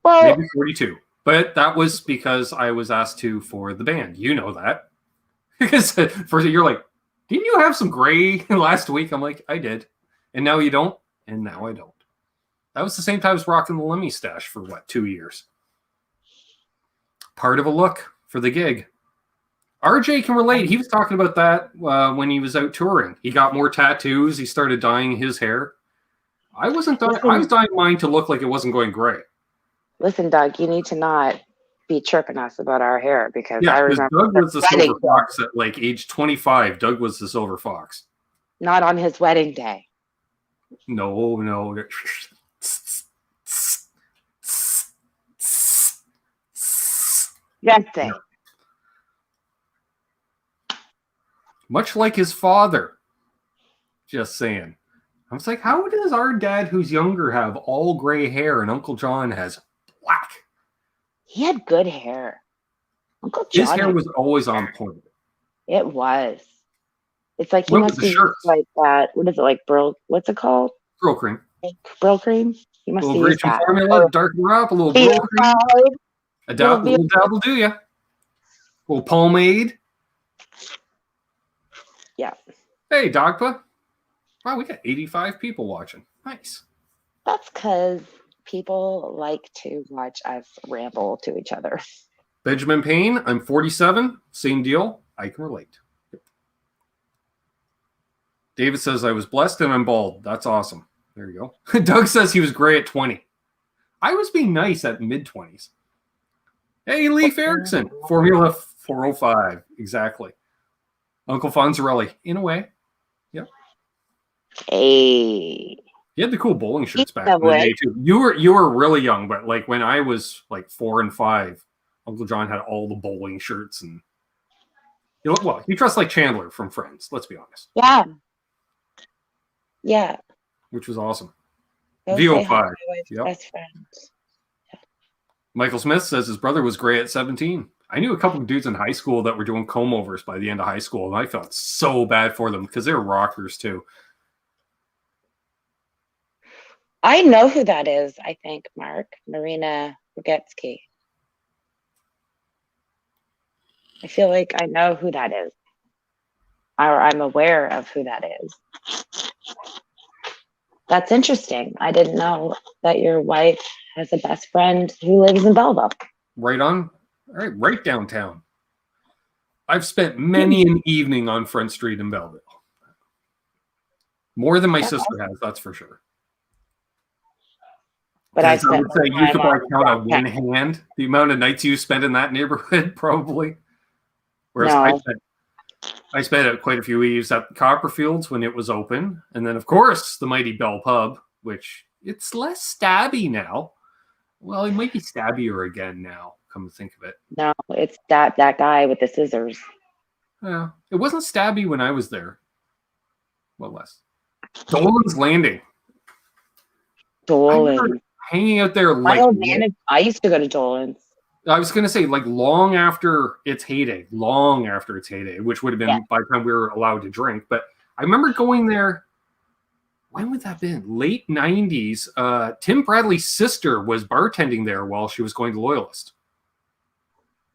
Well, Maybe 42. But that was because I was asked to for the band. You know that. Because first you're like, didn't you have some gray last week? I'm like, I did. And now you don't. And now I don't. That was the same time as rocking the Lemmy stash for 2 years. Part of a look for the gig. RJ can relate. He was talking about that when he was out touring. He got more tattoos. He started dyeing his hair. I wasn't dyeing. I was dyeing mine to look like it wasn't going gray. Listen, Doug, you need to not be chirping us about our hair because I remember Doug was the silver fox at like age 25. Doug was the silver fox. Not on his wedding day. No. Yes, thing. No. Much like his father. Just saying. I was like, how does our dad, who's younger, have all gray hair and Uncle John has black? He had good hair. Uncle John. His hair was always on point. It was. It's like he What must was the be shirts? like that. What is it like, bro? What's it called? Brill cream. Brill cream. He A must little use Gretchen that. formula, darken her up, a little brill cream. A little dabble do ya. A little pomade. Yeah. Hey, Dogpa. Wow, we got 85 people watching. Nice. That's because people like to watch us ramble to each other. Benjamin Payne, I'm 47. Same deal. I can relate. Yep. David says, I was blessed and I'm bald. That's awesome. There you go. Doug says he was gray at 20. I was being nice at mid-20s. Hey, Leif Erickson. Formula 405. Exactly. Uncle Fonzarelli. In a way. Yep. Hey. He had the cool bowling shirts back in the day, too. You were really young, but like when I was like 4 and 5, Uncle John had all the bowling shirts and well, he dressed like Chandler from Friends, let's be honest. Yeah. Yeah. Which was awesome. Go VO5. Yep. Best friends. Yeah. Michael Smith says his brother was gray at 17. I knew a couple of dudes in high school that were doing comb overs by the end of high school, and I felt so bad for them because they were rockers too. I know who that is, I think, Mark. Marina Rogetsky. I feel like I know who that is. Or I'm aware of who that is. That's interesting. I didn't know that your wife has a best friend who lives in Belleville. Right on. All right, right downtown. I've spent many an evening on Front Street in Belleville. More than my sister has, that's for sure. But I would say you could probably count on one hand the amount of nights you spent in that neighborhood, probably. Whereas I spent quite a few eves at Copperfields when it was open. And then, of course, the Mighty Bell Pub, which it's less stabby now. Well, it might be stabbier again now, come to think of it. No, it's that guy with the scissors. Yeah, it wasn't stabby when I was there. Well, less. Dolan's Landing. Dolan. Hanging out there like I used to go to Dolan's. I was going to say like long after its heyday, which would have been by the time we were allowed to drink. But I remember going there. When would that have been? Late 90s. Tim Bradley's sister was bartending there while she was going to Loyalist.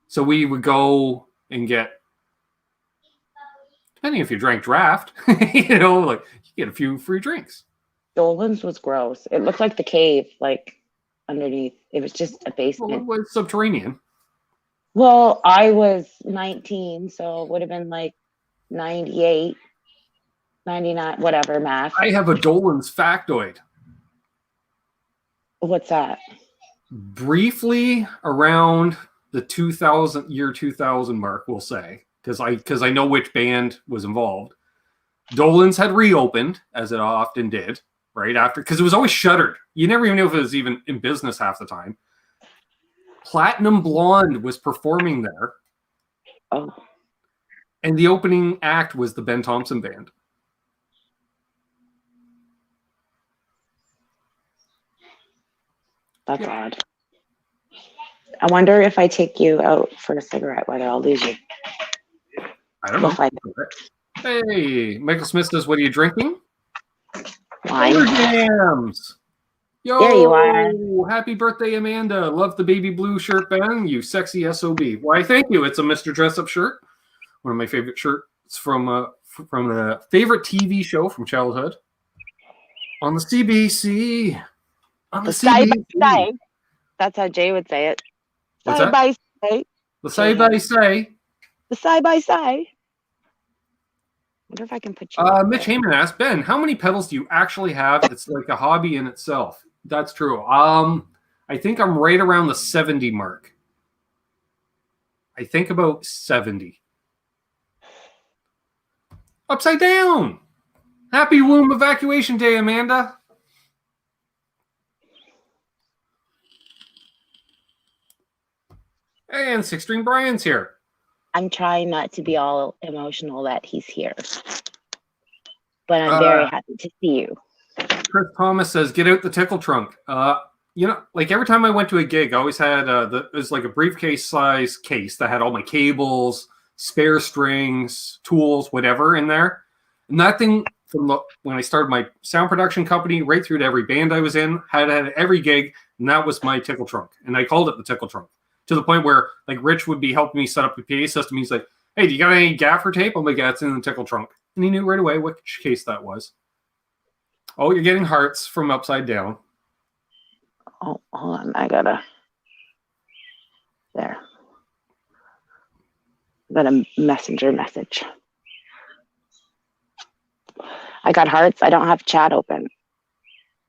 So we would go and get, depending if you drank draft, like you get a few free drinks. Dolan's was gross. It looked like the cave, like underneath. It was just a basement. Well, it was subterranean. Well, I was 19, so it would have been like 98, 99, whatever, math. I have a Dolan's factoid. What's that? Briefly around the 2000 mark, we'll say, because I know which band was involved. Dolan's had reopened, as it often did, right after, because it was always shuttered. You never even knew if it was even in business half the time. Platinum Blonde was performing there. Oh. And the opening act was the Ben Thompson Band. That's odd. I wonder if I take you out for a cigarette, whether I'll lose you. I don't know. Hey, Michael Smith says, what are you drinking? Wine. Jams. Yo, there you are. Happy birthday, Amanda. Love the baby blue shirt, Ben. You sexy SOB. Why, thank you. It's a Mr. Dress-Up shirt. One of my favorite shirts from the favorite TV show from childhood. On the CBC. On the side CBC. by side. That's how Jay would say it. What's side that? by side. The side by side. The side by side. Wonder if I can put you. Mitch Heyman asked, Ben, how many pedals do you actually have? It's like a hobby in itself. That's true. I think I'm right around the 70 mark. I think about 70. Upside down. Happy womb evacuation day, Amanda. And Six String Brian's here. I'm trying not to be all emotional that he's here. But I'm very happy to see you. Chris Thomas says, get out the tickle trunk. Like every time I went to a gig, I always had it was like a briefcase size case that had all my cables, spare strings, tools, whatever in there. And that thing, from when I started my sound production company, right through to every band I was in, had every gig, and that was my tickle trunk. And I called it the tickle trunk. To the point where, like, Rich would be helping me set up the PA system. He's like, hey, do you got any gaffer tape? I'm like, yeah, it's in the tickle trunk. And he knew right away which case that was. Oh, you're getting hearts from upside down. Oh, hold on. I gotta. There. I got a messenger message. I got hearts. I don't have chat open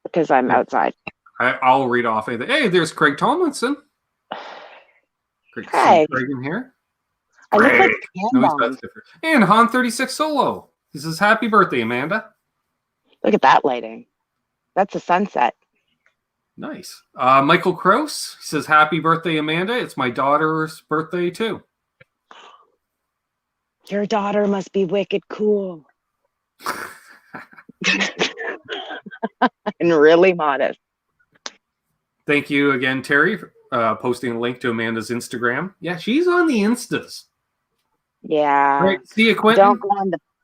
because I'm outside. I'll read off anything. Hey, there's Craig Tomlinson. Great to see Craig in here. I look like no, and Han 36 Solo. He says, happy birthday, Amanda. Look at that lighting. That's a sunset. Nice. Michael Kraus says, happy birthday, Amanda. It's my daughter's birthday, too. Your daughter must be wicked cool. And really modest. Thank you again, Terry, for posting a link to Amanda's Instagram. Yeah, she's on the Instas. Yeah. Right. See you, Quentin.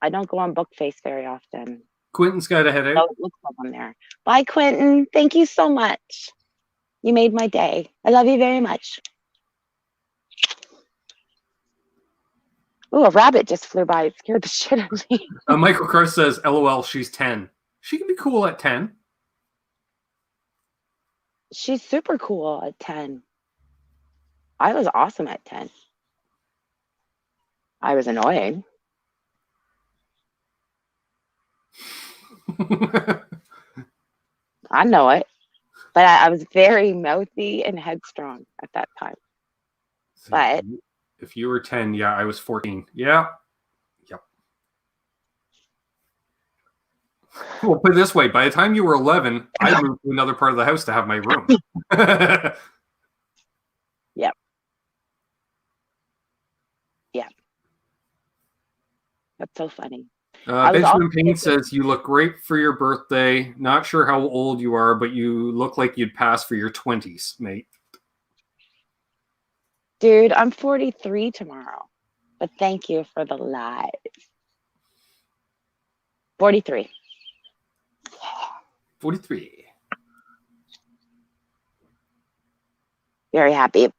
I don't go on Bookface very often. Quentin's got to head out. Oh, it looks like I'm there. Bye, Quentin. Thank you so much. You made my day. I love you very much. Ooh, a rabbit just flew by. It scared the shit out of me. Michael Cross says, LOL, she's 10. She can be cool at 10. She's super cool at 10. I was awesome at 10. I was annoying. I know it. But I was very mouthy and headstrong at that time. But if you were 10, yeah, I was 14. Yeah. Yep. Well, put it this way, by the time you were 11, I moved to another part of the house to have my room. Yep. Yeah. That's so funny. Benjamin Payne says, you look great for your birthday. Not sure how old you are, but you look like you'd pass for your 20s, mate. Dude, I'm 43 tomorrow. But thank you for the live. 43. 43. Very happy.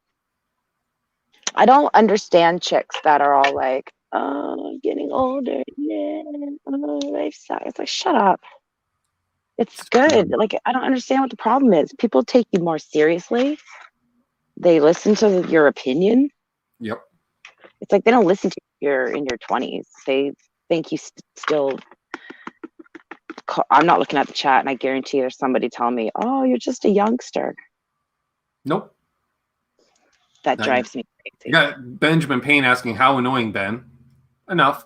I don't understand chicks that are all like, oh, I'm getting older. Yeah. Oh, life sucks. It's like, shut up. It's good. Like, I don't understand what the problem is. People take you more seriously. They listen to your opinion. Yep. It's like they don't listen to you if you're in your 20s. They think you still. I'm not looking at the chat, and I guarantee there's somebody telling me, oh, you're just a youngster. Nope. That drives me crazy. You got Benjamin Payne asking, how annoying, Ben? Enough.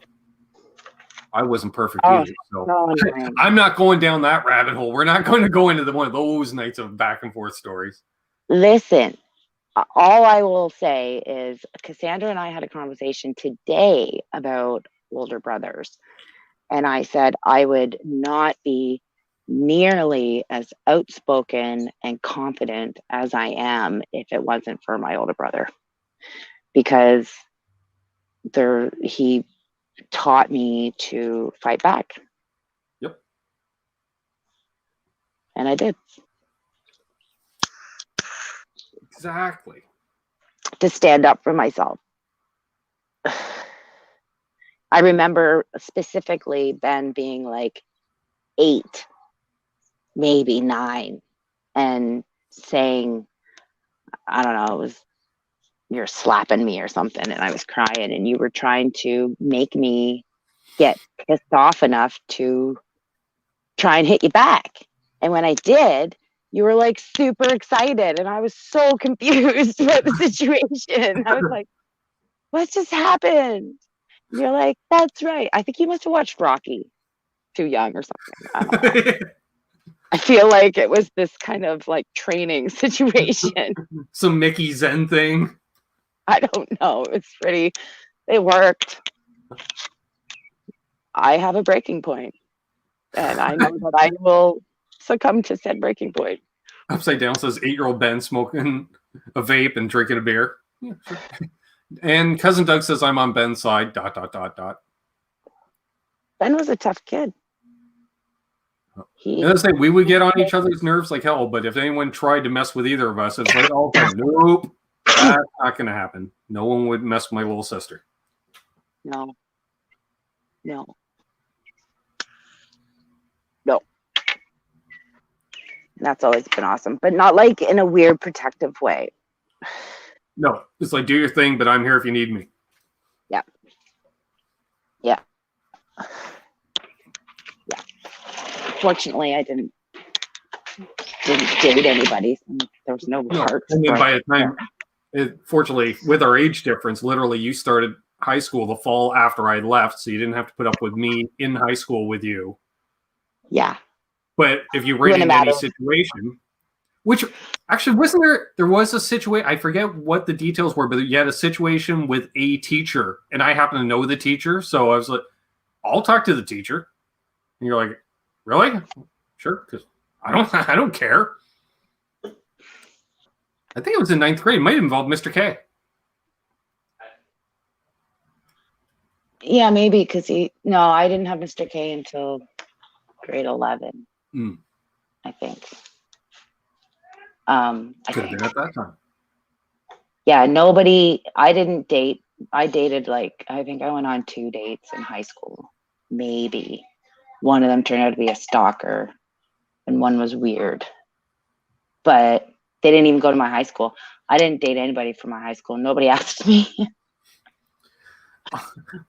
I wasn't perfect either. So no. I'm not going down that rabbit hole. We're not going to go into one of those nights of back and forth stories. Listen, all I will say is Cassandra and I had a conversation today about older brothers. And I said I would not be nearly as outspoken and confident as I am if it wasn't for my older brother. Because he taught me to fight back. Yep. And I did. Exactly. To stand up for myself. I remember specifically Ben being like 8, maybe 9, and saying, I don't know, it was, you're slapping me or something, and I was crying, and you were trying to make me get pissed off enough to try and hit you back. And when I did, you were like super excited, and I was so confused about the situation. I was like, what just happened? And you're like, that's right. I think you must have watched Rocky too young or something. I don't know. I feel like it was this kind of like training situation. Some Mickey Zen thing. I don't know. It worked. I have a breaking point, and I know that I will succumb to said breaking point. Upside Down says 8-year-old Ben smoking a vape and drinking a beer. Yeah, sure. And Cousin Doug says, I'm on Ben's side, ... Ben was a tough kid. And I say we would get on each other's nerves like hell, but if anyone tried to mess with either of us, it's like, oh, nope, that's not going to happen. No one would mess with my little sister. No. That's always been awesome, but not like in a weird protective way. No, it's like, do your thing, but I'm here if you need me. Yeah. Fortunately, I didn't date anybody. There was no heart. I mean, by the time, fortunately, with our age difference, literally you started high school the fall after I left, so you didn't have to put up with me in high school with you. Yeah. But if you ran into any situation, which actually there was a situation, I forget what the details were, but you had a situation with a teacher, and I happen to know the teacher, so I was like, I'll talk to the teacher. And you're like, really? Sure, because I don't care. I think it was in 9th grade. It might involve Mr. K. Yeah, maybe because I didn't have Mr. K until grade 11. I think. Could have been at that time. Yeah, I didn't date. I dated I think I went on 2 dates in high school. Maybe. One of them turned out to be a stalker and one was weird. But They didn't even go to my high school. I didn't date anybody from my high school. Nobody asked me.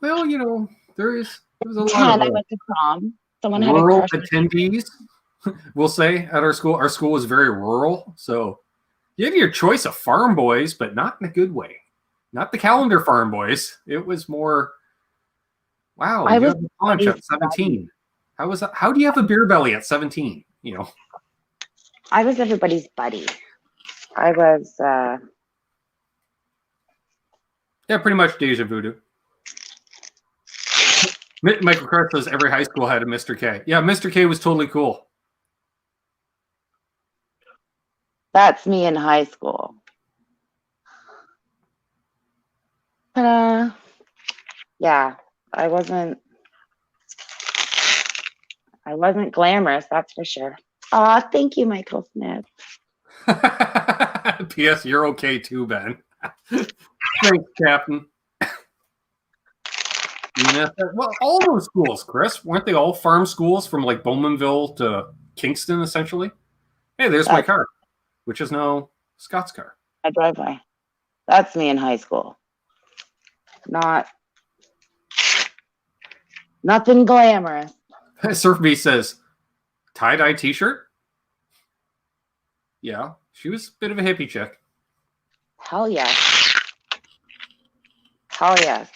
Well, you know, there's a lot 10, I of went to prom. Someone had a rural crush on me. attendees. We'll say at our school. Our school was very rural, so you had your choice of farm boys, but not in a good way. Not the calendar farm boys. It was more, wow, I you was have a punch at 17. How was that? How do you have a beer belly at 17? You know, I was everybody's buddy. I was yeah, pretty much deja voodoo. Michael Carr says every high school had a Mr. K. Yeah, Mr. K was totally cool. that's me in high school. Yeah, I wasn't glamorous, that's for sure. Aw, thank you, Michael Smith. P.S. You're okay too, Ben. Thanks, Captain. Yeah, well, all those schools, Chris, weren't they all farm schools from like Bowmanville to Kingston, essentially? Hey, there's my car, which is now Scott's car. I drive by. That's me in high school. Nothing glamorous. Surf B says, tie-dye t-shirt? Yeah, she was a bit of a hippie chick. Hell yes. Hell yes.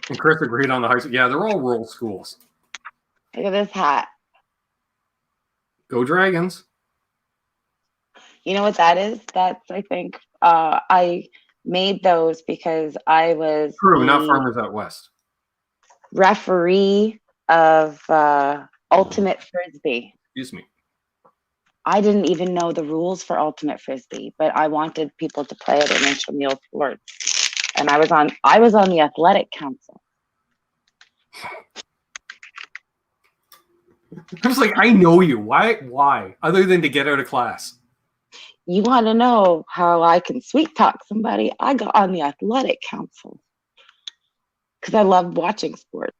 And Chris agreed on the high school. Yeah, they're all rural schools. Look at this hat. Go Dragons. You know what that is? That's, I think, I made those because I was True, not Farmers Out West. referee of Ultimate Frisbee. Excuse me. I didn't even know the rules for Ultimate Frisbee, but I wanted people to play it in intramural sports. And I was on the athletic council. I was like, I know you. Why? Other than to get out of class. You want to know how I can sweet talk somebody? I got on the athletic council because I loved watching sports.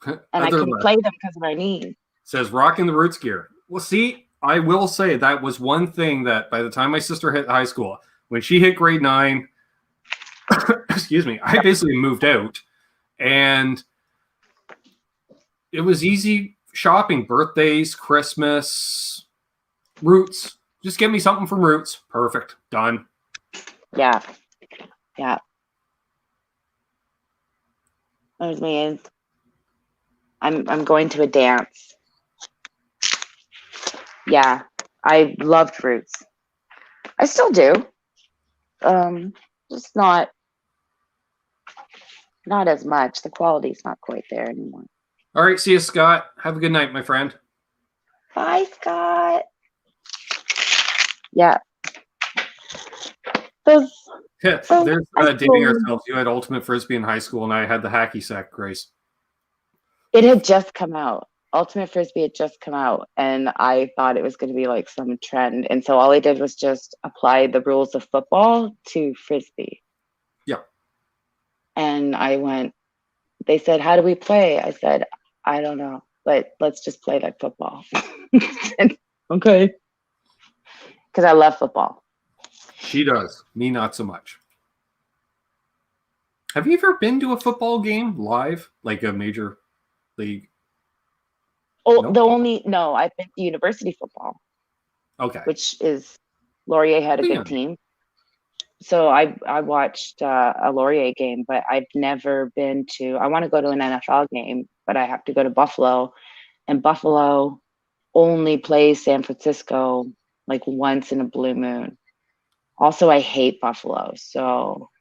And I couldn't play them because of my knees. Says rocking the roots gear. Well, see, I will say that was one thing that by the time my sister hit high school, when she hit grade 9, excuse me, I basically moved out. And it was easy shopping, birthdays, Christmas, Roots. Just give me something from Roots. Perfect. Done. Yeah. Yeah. There's me. I'm going to a dance. Yeah. I loved Roots. I still do. Just not as much. The quality's not quite there anymore. All right. See you, Scott. Have a good night, my friend. Bye, Scott. Yeah. There's dating ourselves. You had Ultimate Frisbee in high school, and I had the hacky sack, Grace. It had just come out. Ultimate Frisbee had just come out, and I thought it was going to be like some trend. And so all I did was just apply the rules of football to Frisbee. Yeah. And they said, how do we play? I said, I don't know, but let's just play like football. Okay. Because I love football. She does. Me, not so much. Have you ever been to a football game live, like a major league? Oh, Nope. I've been to university football. Okay. Which is, Laurier had a good team. So I watched a Laurier game, but I've never been to, I want to go to an NFL game, but I have to go to Buffalo. And Buffalo only plays San Francisco like once in a blue moon. Also, I hate Buffalo, so.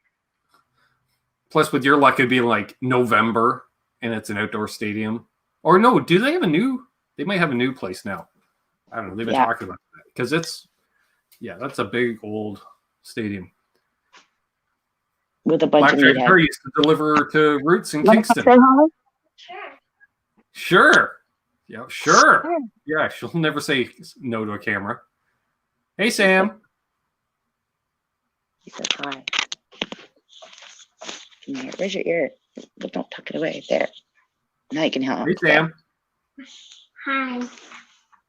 Plus, with your luck, it'd be like November, and it's an outdoor stadium. Or no, do they have they might have a new place now. I don't know. They've been talking about that. Because that's a big old stadium. With a bunch of Blackjack Curry used to deliver to Roots in Kingston. Sure. Yeah, sure. Yeah, she'll never say no to a camera. Hey, Sam. He said hi. Where's your ear? But don't tuck it away. There. Now you can help. Hey, Sam. Hi.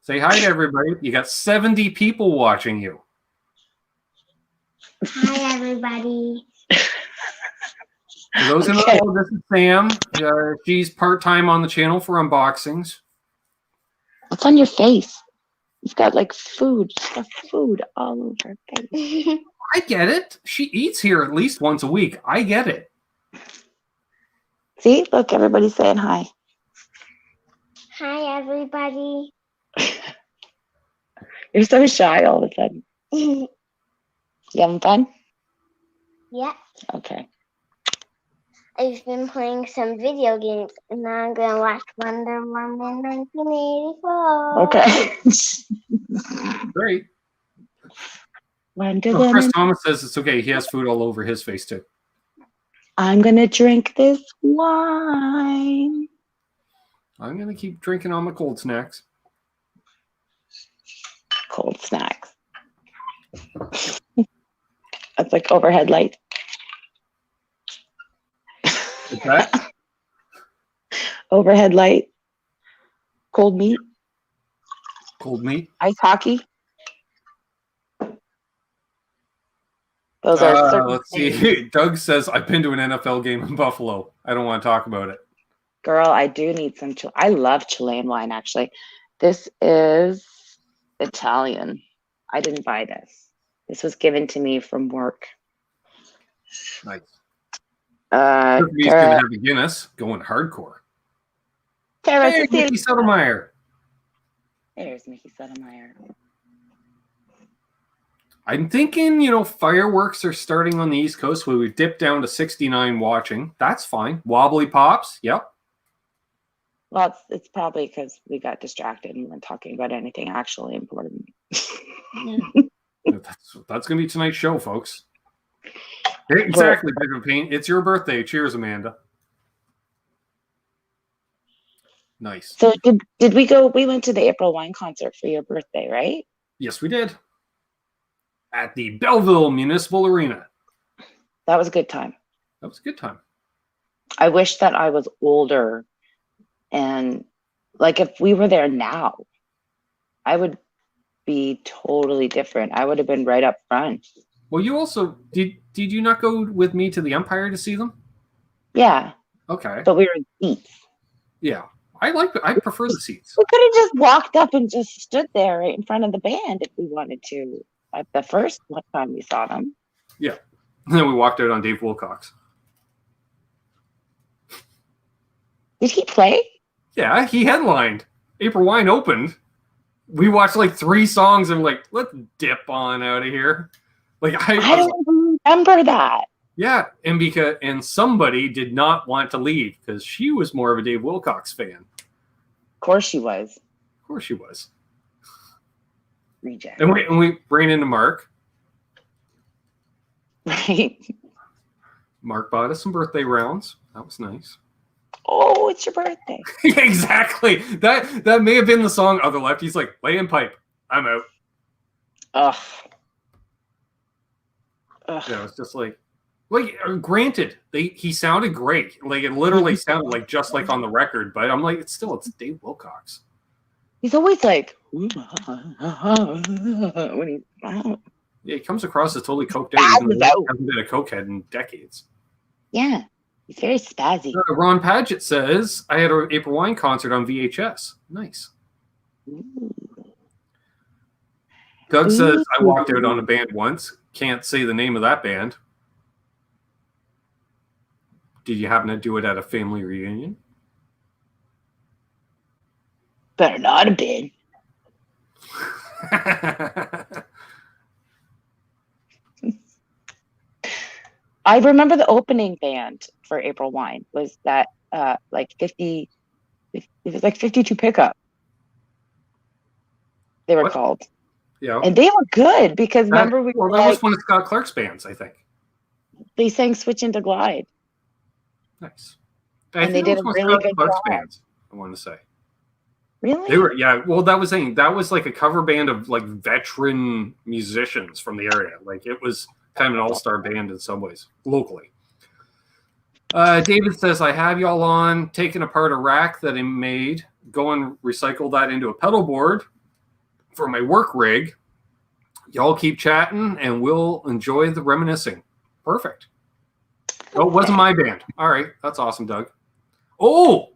Say hi to everybody. You got 70 people watching you. Hi, everybody. For those who don't Okay. know, this is Sam. She's part-time on the channel for unboxings. What's on your face? You've got like food. She's got food all over her face. I get it. She eats here at least once a week. I get it. See, look, everybody's saying hi. Hi, everybody. You're so shy all of a sudden. You having fun? Yeah, Okay. I've been playing some video games, and now I'm gonna watch Wonder Woman 1984. Okay. Great. Wonder Oh, Chris Woman. Thomas says it's okay. He has food all over his face too. I'm gonna drink this wine. I'm gonna keep drinking on my cold snacks. Cold snacks. That's like overhead light. Is that? Overhead light. Cold meat. Cold meat. Ice hockey. Those are certain Let's things. see. Doug says, I've been to an NFL game in Buffalo. I don't want to talk about it. Girl, I do need some. I love Chilean wine, actually. This is Italian. I didn't buy this. This was given to me from work. Nice. Cara, He's going to have a Guinness going hardcore. Cara Hey, Cecilia. Mickey Sotomayor. There's Mickey Sotomayor. I'm thinking, fireworks are starting on the East Coast where we've dipped down to 69 watching. That's fine. Wobbly pops. Yep. Well, it's probably because we got distracted and weren't talking about anything actually important. That's going to be tonight's show, folks. Exactly, Big Pain. It's your birthday. Cheers, Amanda. Nice. So did we go? We went to the April Wine concert for your birthday, right? Yes, we did. At the Belleville Municipal Arena. That was a good time. That was a good time. I wish that I was older, and like if we were there now, I would be totally different. I would have been right up front. Well, you also did you not go with me to the Empire to see them? Yeah, Okay. but we were in seats. Yeah. I prefer the seats. We could have just walked up and just stood there right in front of the band if we wanted to. At the first time we saw them. Yeah. And then we walked out on Dave Wilcox. Did he play? Yeah, he headlined. April Wine opened. We watched like 3 songs and like, let's dip on out of here. Like I don't remember that. Yeah, and somebody did not want to leave because she was more of a Dave Wilcox fan. Of course she was. Of course she was. Reject. And we ran into Mark. Right. Mark bought us some birthday rounds. That was nice. Oh, it's your birthday. Yeah, exactly. That may have been the song. Other left. He's like, lay in pipe. I'm out. Ugh. Yeah, it's just like granted, he sounded great. Like it literally sounded like just like on the record, but I'm like, it's Dave Wilcox. He's always like when he Yeah, he comes across as totally coked out. Even though he hasn't been a cokehead in decades. yeah, he's very spazzy. Ron Padgett says, I had an April Wine concert on VHS. Nice. Ooh. Doug says, I walked out on a band once. Can't say the name of that band. Did you happen to do it at a family reunion? Better not have been. I remember the opening band for April Wine was that like 50. It was like 52 Pickup. They were What? called. Yeah. And they were good because remember that was one of Scott Clark's bands, I think. they sang Switch into Glide. Nice. And they did a really good job. Bands, I want to say. Really? They were, yeah. Well, that was like a cover band of like veteran musicians from the area. Like it was kind of an all-star band in some ways, locally. David says, I have y'all on taking apart a rack that I made. Go and recycle that into a pedal board for my work rig. Y'all keep chatting, and we'll enjoy the reminiscing. Perfect. Oh, it wasn't my band. All right. That's awesome, Doug. Oh!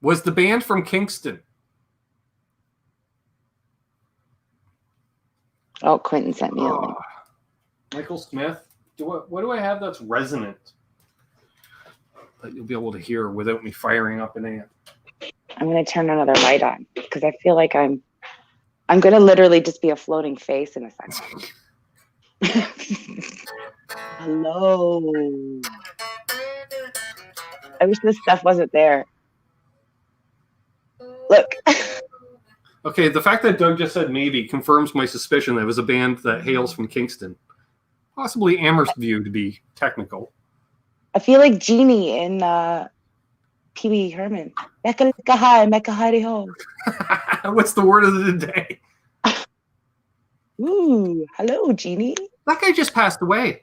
Was the band from Kingston? Oh, Quentin sent me a link. Michael Smith. What do I have that's resonant that you'll be able to hear without me firing up an amp? I'm going to turn another light on because I feel like I'm going to literally just be a floating face in a second. Hello. I wish this stuff wasn't there. Look. Okay, the fact that Doug just said maybe confirms my suspicion that it was a band that hails from Kingston. Possibly Amherst View, to be technical. I feel like Jeannie in Pee Wee Herman. Mecca hi, Mecca hidey ho. What's the word of the day? Ooh, hello, Jeannie. That guy just passed away.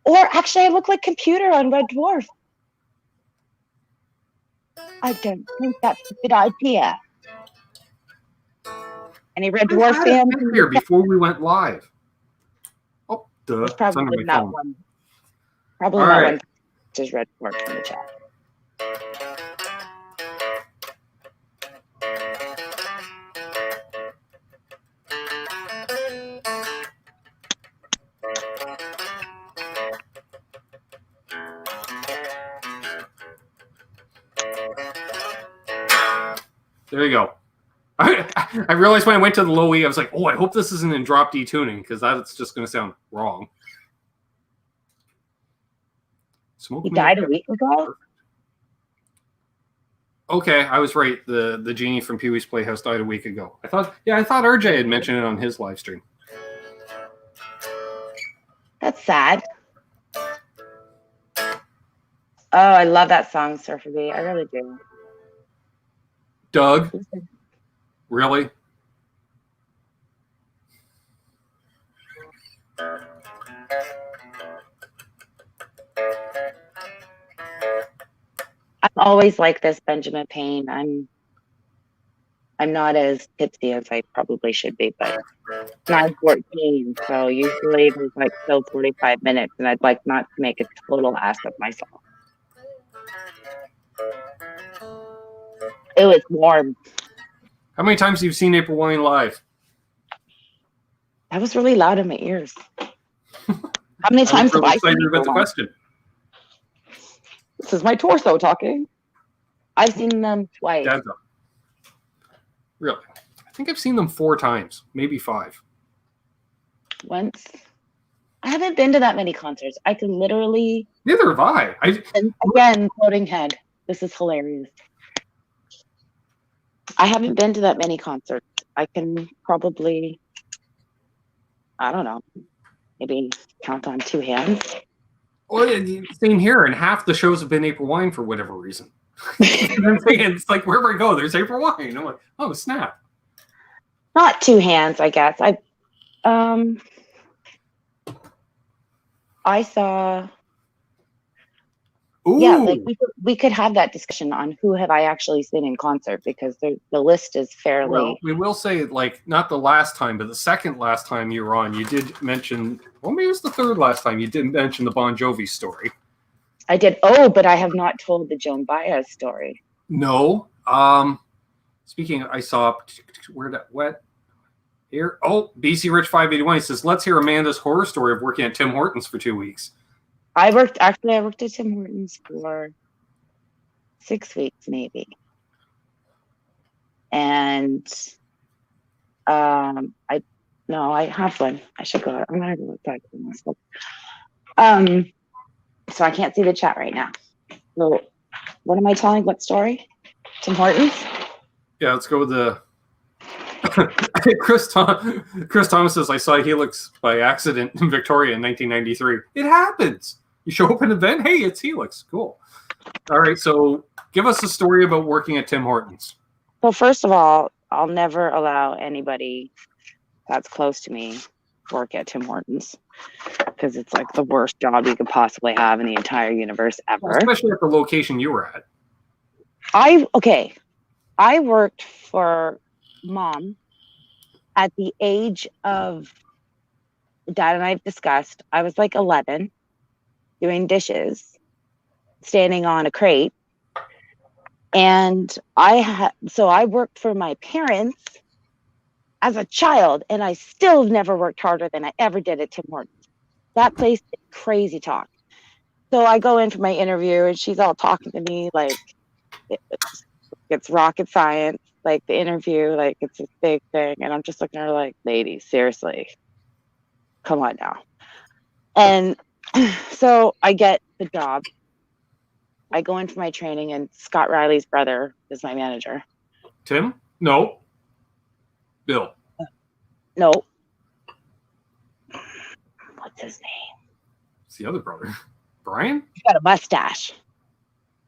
Or actually, I look like Computer on Red Dwarf. I don't think that's a good idea. Any Red Dwarf fans here before we went live? Oh, duh. It's probably It's on my not phone. one. Probably All not right. one. Just Red Dwarf in the chat. There you go. I realized when I went to the low E, I was like, oh, I hope this isn't in drop D tuning because that's just going to sound wrong. Smoke He died a week ago? Okay, I was right. The genie from Pee Wee's Playhouse died a week ago. I thought RJ had mentioned it on his live stream. That's sad. Oh, I love that song, Surfer Bee. I really do. Doug? Really? I'm always like this, Benjamin Payne. I'm not as tipsy as I probably should be, but it's 9:14, so usually there's like still 45 minutes, and I'd like not to make a total ass of myself. Ew, it's warm. How many times have you seen April Wine live? That was really loud in my ears. How many times have I seen excited about the April Wine? question. This is my torso talking. I've seen them twice. Dad's up. Really? I think I've seen them 4 times, maybe 5. Once. I haven't been to that many concerts. I could literally. Neither have I. And again, floating head. This is hilarious. I haven't been to that many concerts. I can probably, I don't know, maybe count on 2 hands. Well, same here, and half the shows have been April Wine for whatever reason. I'm saying, it's like wherever I go, there's April Wine. I'm like, oh snap! Not 2 hands, I guess. I saw. Ooh. Yeah, like we could have that discussion on who have I actually seen in concert, because the list is fairly. Well, we will say, like, not the last time, but the second last time you were on, you did mention. Well, maybe it was the third last time you did mention the Bon Jovi story. I did. Oh, but I have not told the Joan Baez story. No. Speaking, I saw where that wet here. Oh, BC Rich 581. He says, "Let's hear Amanda's horror story of working at Tim Hortons for 2 weeks." I worked at Tim Hortons for 6 weeks, maybe. And I have one. I should go. I'm gonna go look back at myself. So I can't see the chat right now. So what am I telling? What story? Tim Hortons? Yeah, let's go with the. Chris Thomas says, "I saw Helix by accident in Victoria in 1993. It happens. You show up at an event. Hey, it's Helix. Cool. All right. So give us a story about working at Tim Hortons." Well, first of all, I'll never allow anybody that's close to me work at Tim Hortons, because it's like the worst job you could possibly have in the entire universe ever. Especially at the location you were at. I worked for Mom at the age of Dad and I discussed. I was like 11, doing dishes, standing on a crate. And I worked for my parents as a child, and I still never worked harder than I ever did at Tim Hortons. That place is crazy talk. So I go in for my interview, and she's all talking to me like it's rocket science, like the interview, like it's this big thing. And I'm just looking at her like, lady, seriously, come on now. And so I get the job. I go in for my training, and Scott Riley's brother is my manager. Tim? No. Bill. No. What's his name? It's the other brother. Brian? He's got a mustache.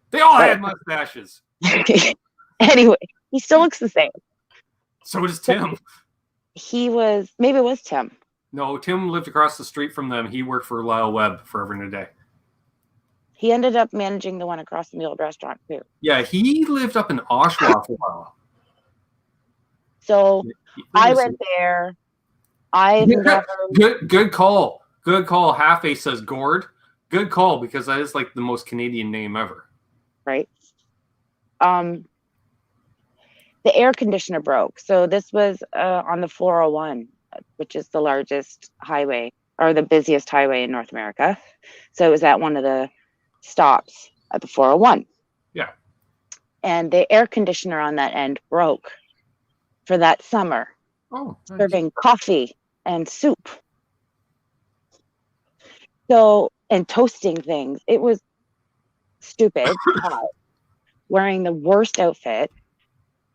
They all had mustaches. Anyway, he still looks the same. So does Tim. Maybe it was Tim. No, Tim lived across the street from them. He worked for Lyle Webb forever and a day. He ended up managing the one across from the old restaurant too. Yeah, he lived up in Oshawa for a while. So I went there. I've never. Good call. Good call. Half Ace says Gord. Good call, because that is like the most Canadian name ever. Right. The air conditioner broke. So this was on the 401, which is the largest highway or the busiest highway in North America. So it was at one of the stops at the 401. Yeah. And the air conditioner on that end broke for that summer. Oh, nice. Serving coffee and soup. So, and toasting things. It was stupid. Wearing the worst outfit.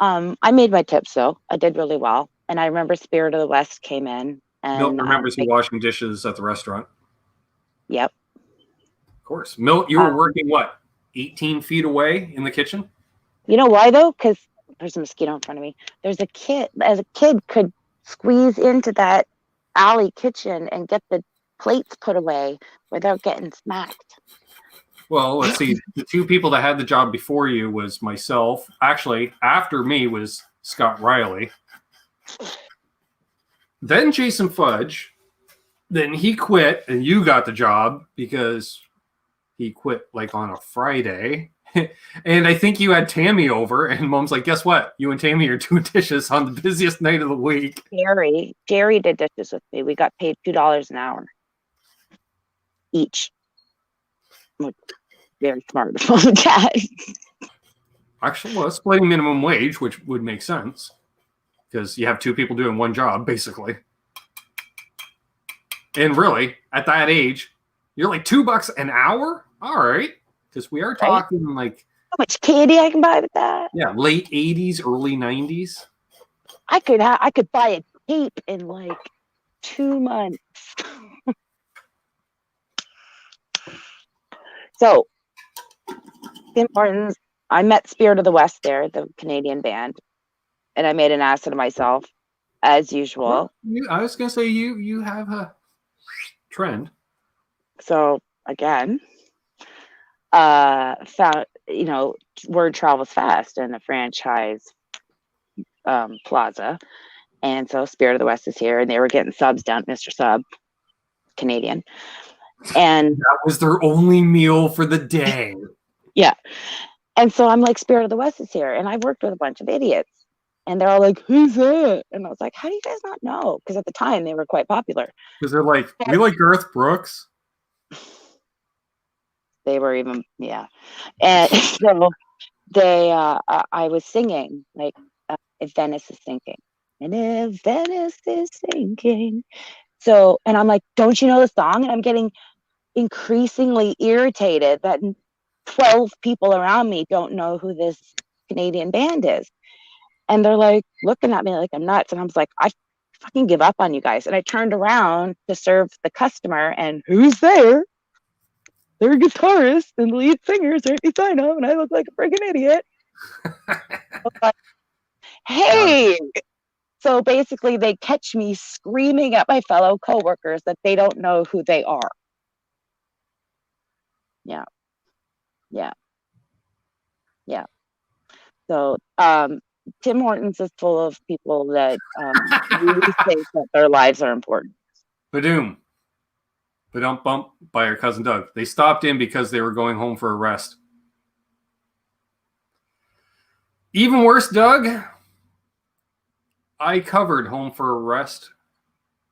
I made my tips though. I did really well. And I remember Spirit of the West came in. And Milt remembers you washing dishes at the restaurant. Yep. Of course. Milt, you were working what? 18 feet away in the kitchen? You know why though? Because there's a mosquito in front of me. There's a kid, as a kid, could squeeze into that alley kitchen and get the plates put away without getting smacked. Well, let's see. The two people that had the job before you was myself. Actually, after me was Scott Riley. Then Jason Fudge. Then he quit and you got the job because he quit like on a Friday. And I think you had Tammy over, and Mom's like, guess what? You and Tammy are doing dishes on the busiest night of the week. Jerry did dishes with me. We got paid $2 an hour each. Very smart of the guys. Actually, well, splitting minimum wage, which would make sense because you have two people doing one job, basically. And really, at that age, you're like $2 an hour? All right. Because we are talking like how much candy I can buy with that? Yeah, late 80s, early 90s. I could buy a tape in like 2 months. So, Tim Hortons, I met Spirit of the West there, the Canadian band, and I made an ass of myself, as usual. Well, I was gonna say you have a trend. So again, found word travels fast in a franchise plaza, and so Spirit of the West is here, and they were getting subs down, Mr. Sub, Canadian. And that was their only meal for the day. Yeah. And so I'm like, Spirit of the West is here. And I worked with a bunch of idiots. And they're all like, who's that? And I was like, how do you guys not know? Because at the time they were quite popular. Because they're like, we like Garth Brooks. They were even, yeah. And so I was singing, like, If Venice is Sinking. And if Venice is sinking. So, and I'm like, don't you know the song? And I'm getting increasingly irritated that 12 people around me don't know who this Canadian band is. And they're like looking at me like I'm nuts. And I was like, I fucking give up on you guys. And I turned around to serve the customer, and who's there? Their guitarist and lead singer, Certainly Sino, and I look like a freaking idiot. Like, hey! So basically, they catch me screaming at my fellow coworkers that they don't know who they are. Yeah. So Tim Hortons is full of people that really think that their lives are important. Badoom. Badump bump by our cousin Doug. They stopped in because they were going home for a rest. Even worse, Doug. I covered Home for a Rest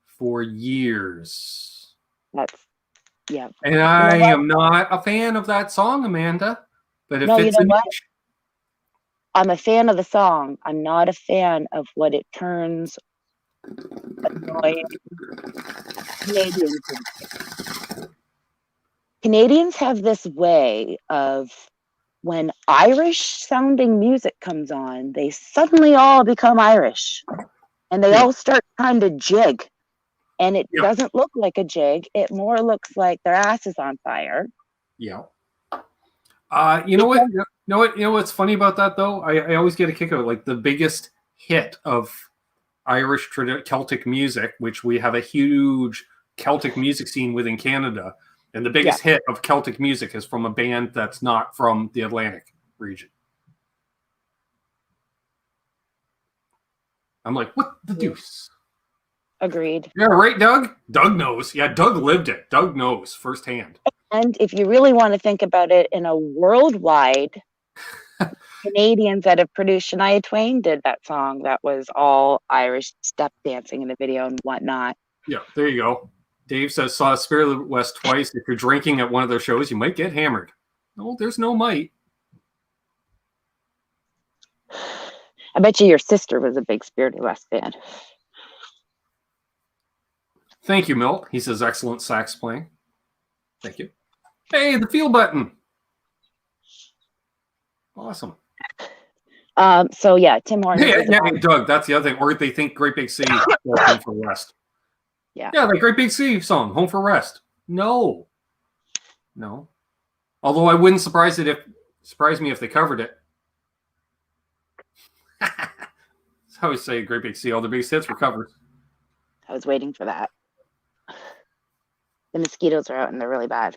for years. Yeah. And I am not a fan of that song, Amanda. But if it's what? I'm a fan of the song. I'm not a fan of what it turns annoying Canadians into. Canadians have this way of when Irish sounding music comes on, they suddenly all become Irish and they all start trying to jig. And it doesn't look like a jig. It more looks like their ass is on fire. Yeah. You know what? You know what's funny about that though? I always get a kick out of like the biggest hit of Irish Celtic music, which we have a huge Celtic music scene within Canada. And the biggest hit of Celtic music is from a band that's not from the Atlantic region. I'm like, what the deuce? Agreed. Yeah, right, Doug? Doug knows. Yeah, Doug lived it. Doug knows firsthand. And if you really want to think about it in a worldwide, Canadians that have produced Shania Twain did that song that was all Irish step dancing in the video and whatnot. Yeah, there you go. Dave says, saw Spirit of the West twice. If you're drinking at one of their shows, you might get hammered. No, there's no might. I bet you your sister was a big Spirit of the West fan. Thank you, Milt. He says, excellent sax playing. Thank you. Hey, the feel button. Awesome. So yeah, Tim Hortons. Yeah, Doug, that's the other thing. Or they think Great Big City Home for Rest. Yeah, like Great Big Sea song, Home for Rest. No. Although I wouldn't surprise me if they covered it. That's how I say Great Big Sea. All the biggest hits were covers. I was waiting for that. The mosquitoes are out and they're really bad.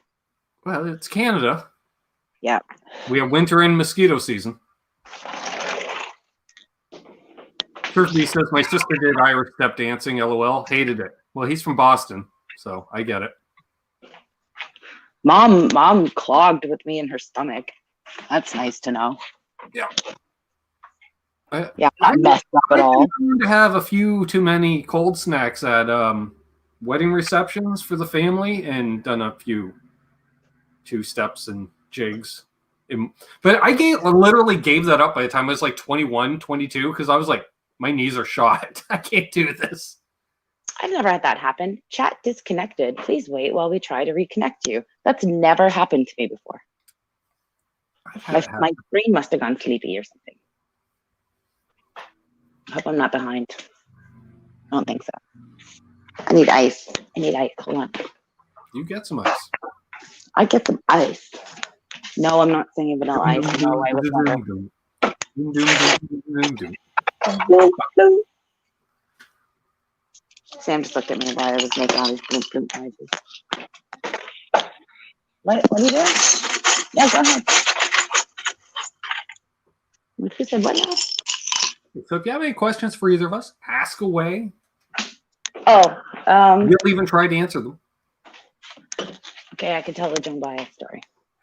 Well, it's Canada. Yeah. We have winter and mosquito season. Kirby says, my sister did Irish step dancing, LOL. Hated it. Well, he's from Boston, so I get it. Mom clogged with me in her stomach. That's nice to know. Yeah. I messed up at all. To have a few too many cold snacks at wedding receptions for the family and done a few 2 steps and jigs. But I literally gave that up by the time I was like 21, 22, because I was like, my knees are shot. I can't do this. I've never had that happen. Chat disconnected. Please wait while we try to reconnect you. That's never happened to me before. My brain must have gone sleepy or something. I hope I'm not behind. I don't think so. I need ice. Hold on. You get some ice. I get some ice. No, I'm not singing Vanilla Ice. No, I was never. Sam just looked at me while I was making all these bloop bloop noises. What are you doing? Yeah, go ahead. Who said what now? So if you have any questions for either of us, ask away. Oh, we'll even try to answer them. Okay, I can tell the Joan Baez story.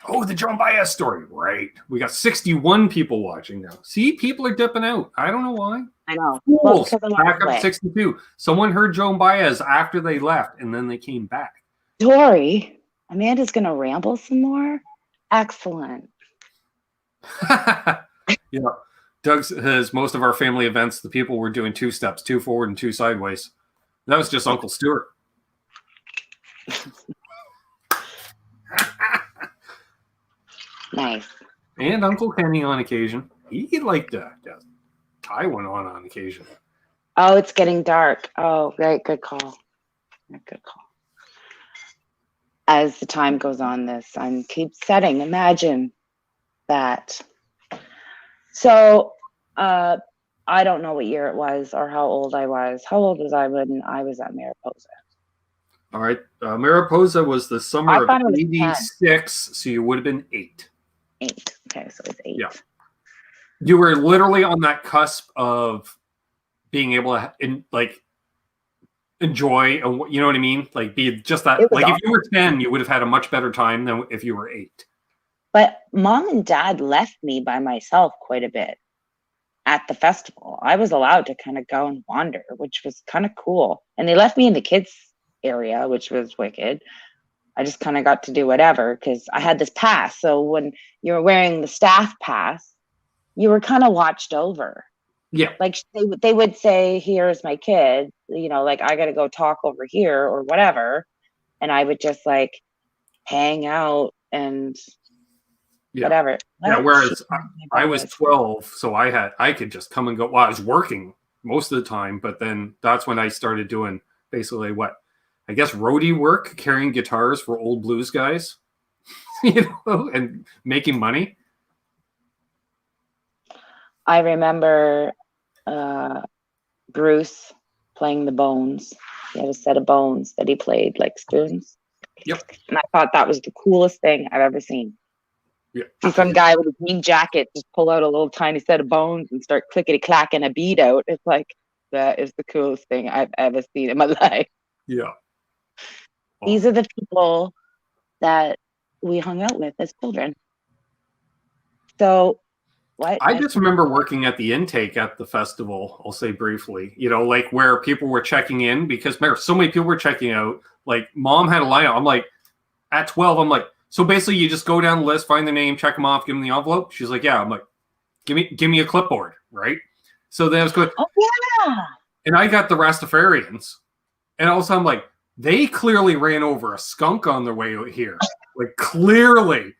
Oh, the Joan Baez story. Right. We got 61 people watching now. See, people are dipping out. I don't know why. I know. Fools. Back up to 62. Someone heard Joan Baez after they left, and then they came back. Dory, Amanda's going to ramble some more? Excellent. Yeah. Doug has most of our family events, the people were doing 2 steps, 2 forward and 2 sideways. That was just Uncle Stuart. Nice. And Uncle Kenny on occasion. He'd like to tie one on occasion. Oh, it's getting dark. Oh, right. Good call. Good call. As the time goes on this, I keep setting. Imagine that. So, I don't know what year it was or how old I was. How old was I when I was at Mariposa? All right. Mariposa was the summer of 86, so you would have been 8. 8. Okay, so it's 8. Yeah. You were literally on that cusp of being able to, enjoy, you know what I mean? Like be just that. It was Like if you were awesome. 10, you would have had a much better time than if you were 8. But mom and dad left me by myself quite a bit at the festival. I was allowed to kind of go and wander, which was kind of cool. And they left me in the kids area, which was wicked. I just kind of got to do whatever because I had this pass. So when you were wearing the staff pass, you were kind of watched over. Yeah. Like they would say, here's my kid, you know, like I got to go talk over here or whatever. And I would just like hang out and whatever. Yeah. Whereas I was 12, so I could just come and go. Well, I was working most of the time, but then that's when I started doing basically what I guess roadie work, carrying guitars for old blues guys, you know, and making money. I remember Bruce playing the bones. He had a set of bones that he played like spoons. Yep. And I thought that was the coolest thing I've ever seen. Yeah. See some guy with a jean jacket just pull out a little tiny set of bones and start clickety clacking a beat out. It's like, that is the coolest thing I've ever seen in my life. Yeah. These are the people that we hung out with as children. So what? I just remember working at the intake at the festival, I'll say briefly, you know, like where people were checking in because so many people were checking out. Like mom had a lineup. I'm like, at 12, I'm like, so basically you just go down the list, find the name, check them off, give them the envelope. She's like, yeah. I'm like, give me a clipboard, right? So then I was going, oh yeah. And I got the Rastafarians. And all of a sudden I'm like, they clearly ran over a skunk on their way out here. Like clearly.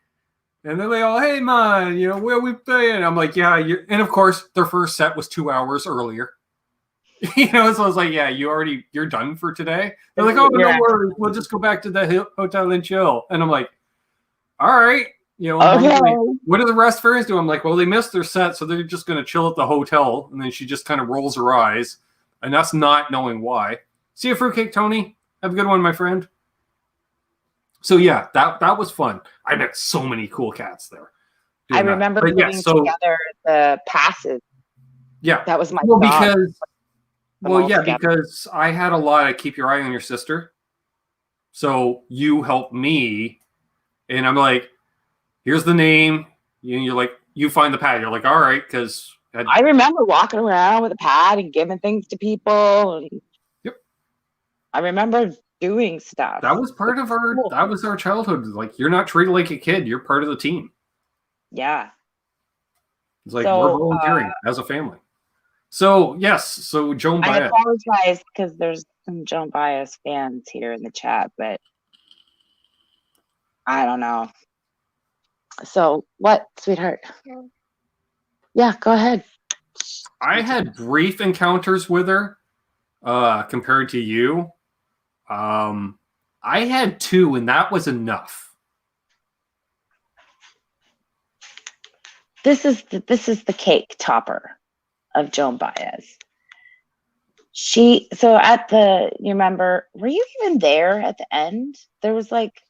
And then they all, hey man, you know, where we playing? I'm like, yeah, and of course their first set was 2 hours earlier. You know, so I was like, yeah, you're done for today. They're like, oh, no worries, we'll just go back to the hotel and chill. And I'm like, all right, you know, okay. Like, what do the rest fairies do? I'm like, well, they missed their set, so they're just gonna chill at the hotel. And then she just kind of rolls her eyes, and that's not knowing why. See you, Fruitcake Tony. Have a good one, my friend. So yeah, that was fun. I met so many cool cats there. I remember putting together the passes. Yeah, that was my job. Because I had a lot of keep your eye on your sister. So you helped me, and I'm like, here's the name. You're like, you find the pad. You're like, all right, because I remember walking around with a pad and giving things to people, and yep, I remember doing stuff. That was part of our cool. That was our childhood. Like, you're not treated like a kid, you're part of the team. Yeah. It's like we're volunteering as a family. So yes, so Joan Baez. I apologize because there's some Joan Baez fans here in the chat, but I don't know. So what, sweetheart? Yeah, go ahead. I had brief encounters with her compared to you. I had 2, and that was enough. This is the cake topper of Joan Baez. You remember, were you even there at the end? There was like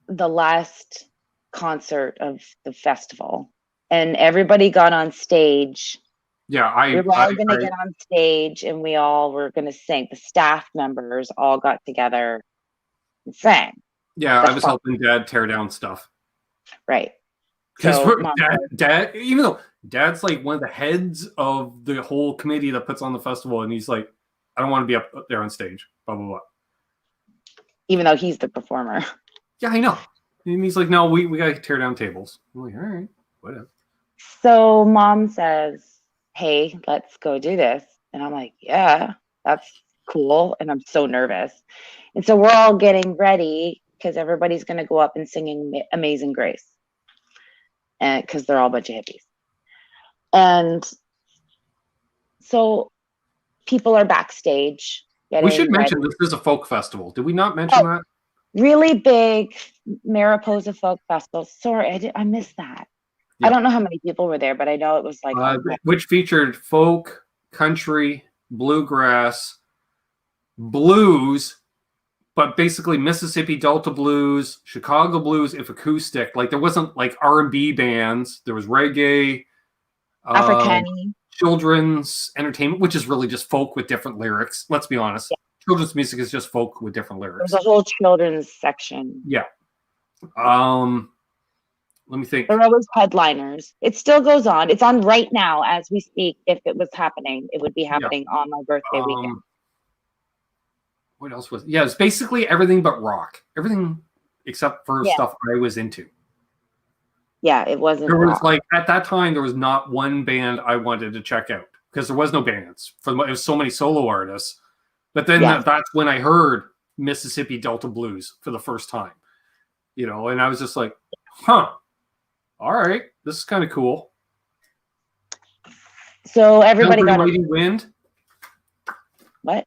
the last concert of the festival, and everybody got on stage. Yeah, we were all going to get on stage, and we all were going to sing. The staff members all got together and sang. Yeah, I was helping Dad tear down stuff. Right. Because Dad, even though Dad's like one of the heads of the whole committee that puts on the festival, and he's like, I don't want to be up there on stage, blah, blah, blah. Even though he's the performer. Yeah, I know. And he's like, no, we got to tear down tables. I'm like, all right, whatever. So Mom says, hey, let's go do this. And I'm like, yeah, that's cool. And I'm so nervous. And so we're all getting ready because everybody's going to go up and singing Amazing Grace. And because they're all a bunch of hippies. And so people are backstage. We should mention this is a folk festival. Did we not mention that? Really big Mariposa Folk Festival. Sorry, I missed that. Yeah. I don't know how many people were there, but I know it was like which featured folk, country, bluegrass, blues, but basically Mississippi Delta blues, Chicago blues, if acoustic. Like there wasn't like R&B bands. There was reggae, African, children's entertainment, which is really just folk with different lyrics. Let's be honest. Yeah. children's music is just folk with different lyrics. There's a whole children's section. Yeah. Let me think. There are always headliners. It still goes on. It's on right now as we speak. If it was happening, it would be happening on my birthday weekend. What else was? Yeah, it's basically everything but rock. Everything except for stuff I was into. Yeah, it wasn't. There was rock. like at that time there was not one band I wanted to check out because there was no bands. It was so many solo artists. But then that's when I heard Mississippi Delta Blues for the first time. You know, and I was just like, huh. All right, this is kind of cool. So everybody got Mighty Wind. What?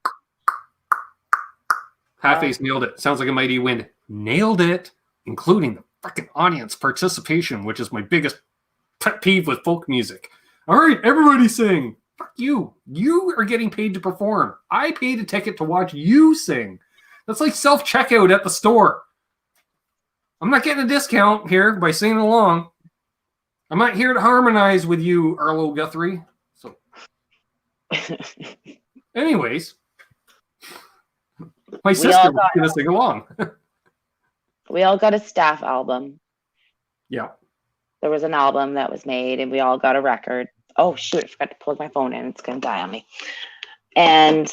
Half-Ace nailed it. Sounds like a Mighty Wind. Nailed it, including the fucking audience participation, which is my biggest pet peeve with folk music. All right, everybody sing. Fuck you. You are getting paid to perform. I paid a ticket to watch you sing. That's like self-checkout at the store. I'm not getting a discount here by singing along. I'm not here to harmonize with you, Arlo Guthrie. So, anyways, my sister was going to sing along. We all got a staff album. Yeah. There was an album that was made, and we all got a record. Oh, shoot, I forgot to plug my phone in. It's going to die on me. And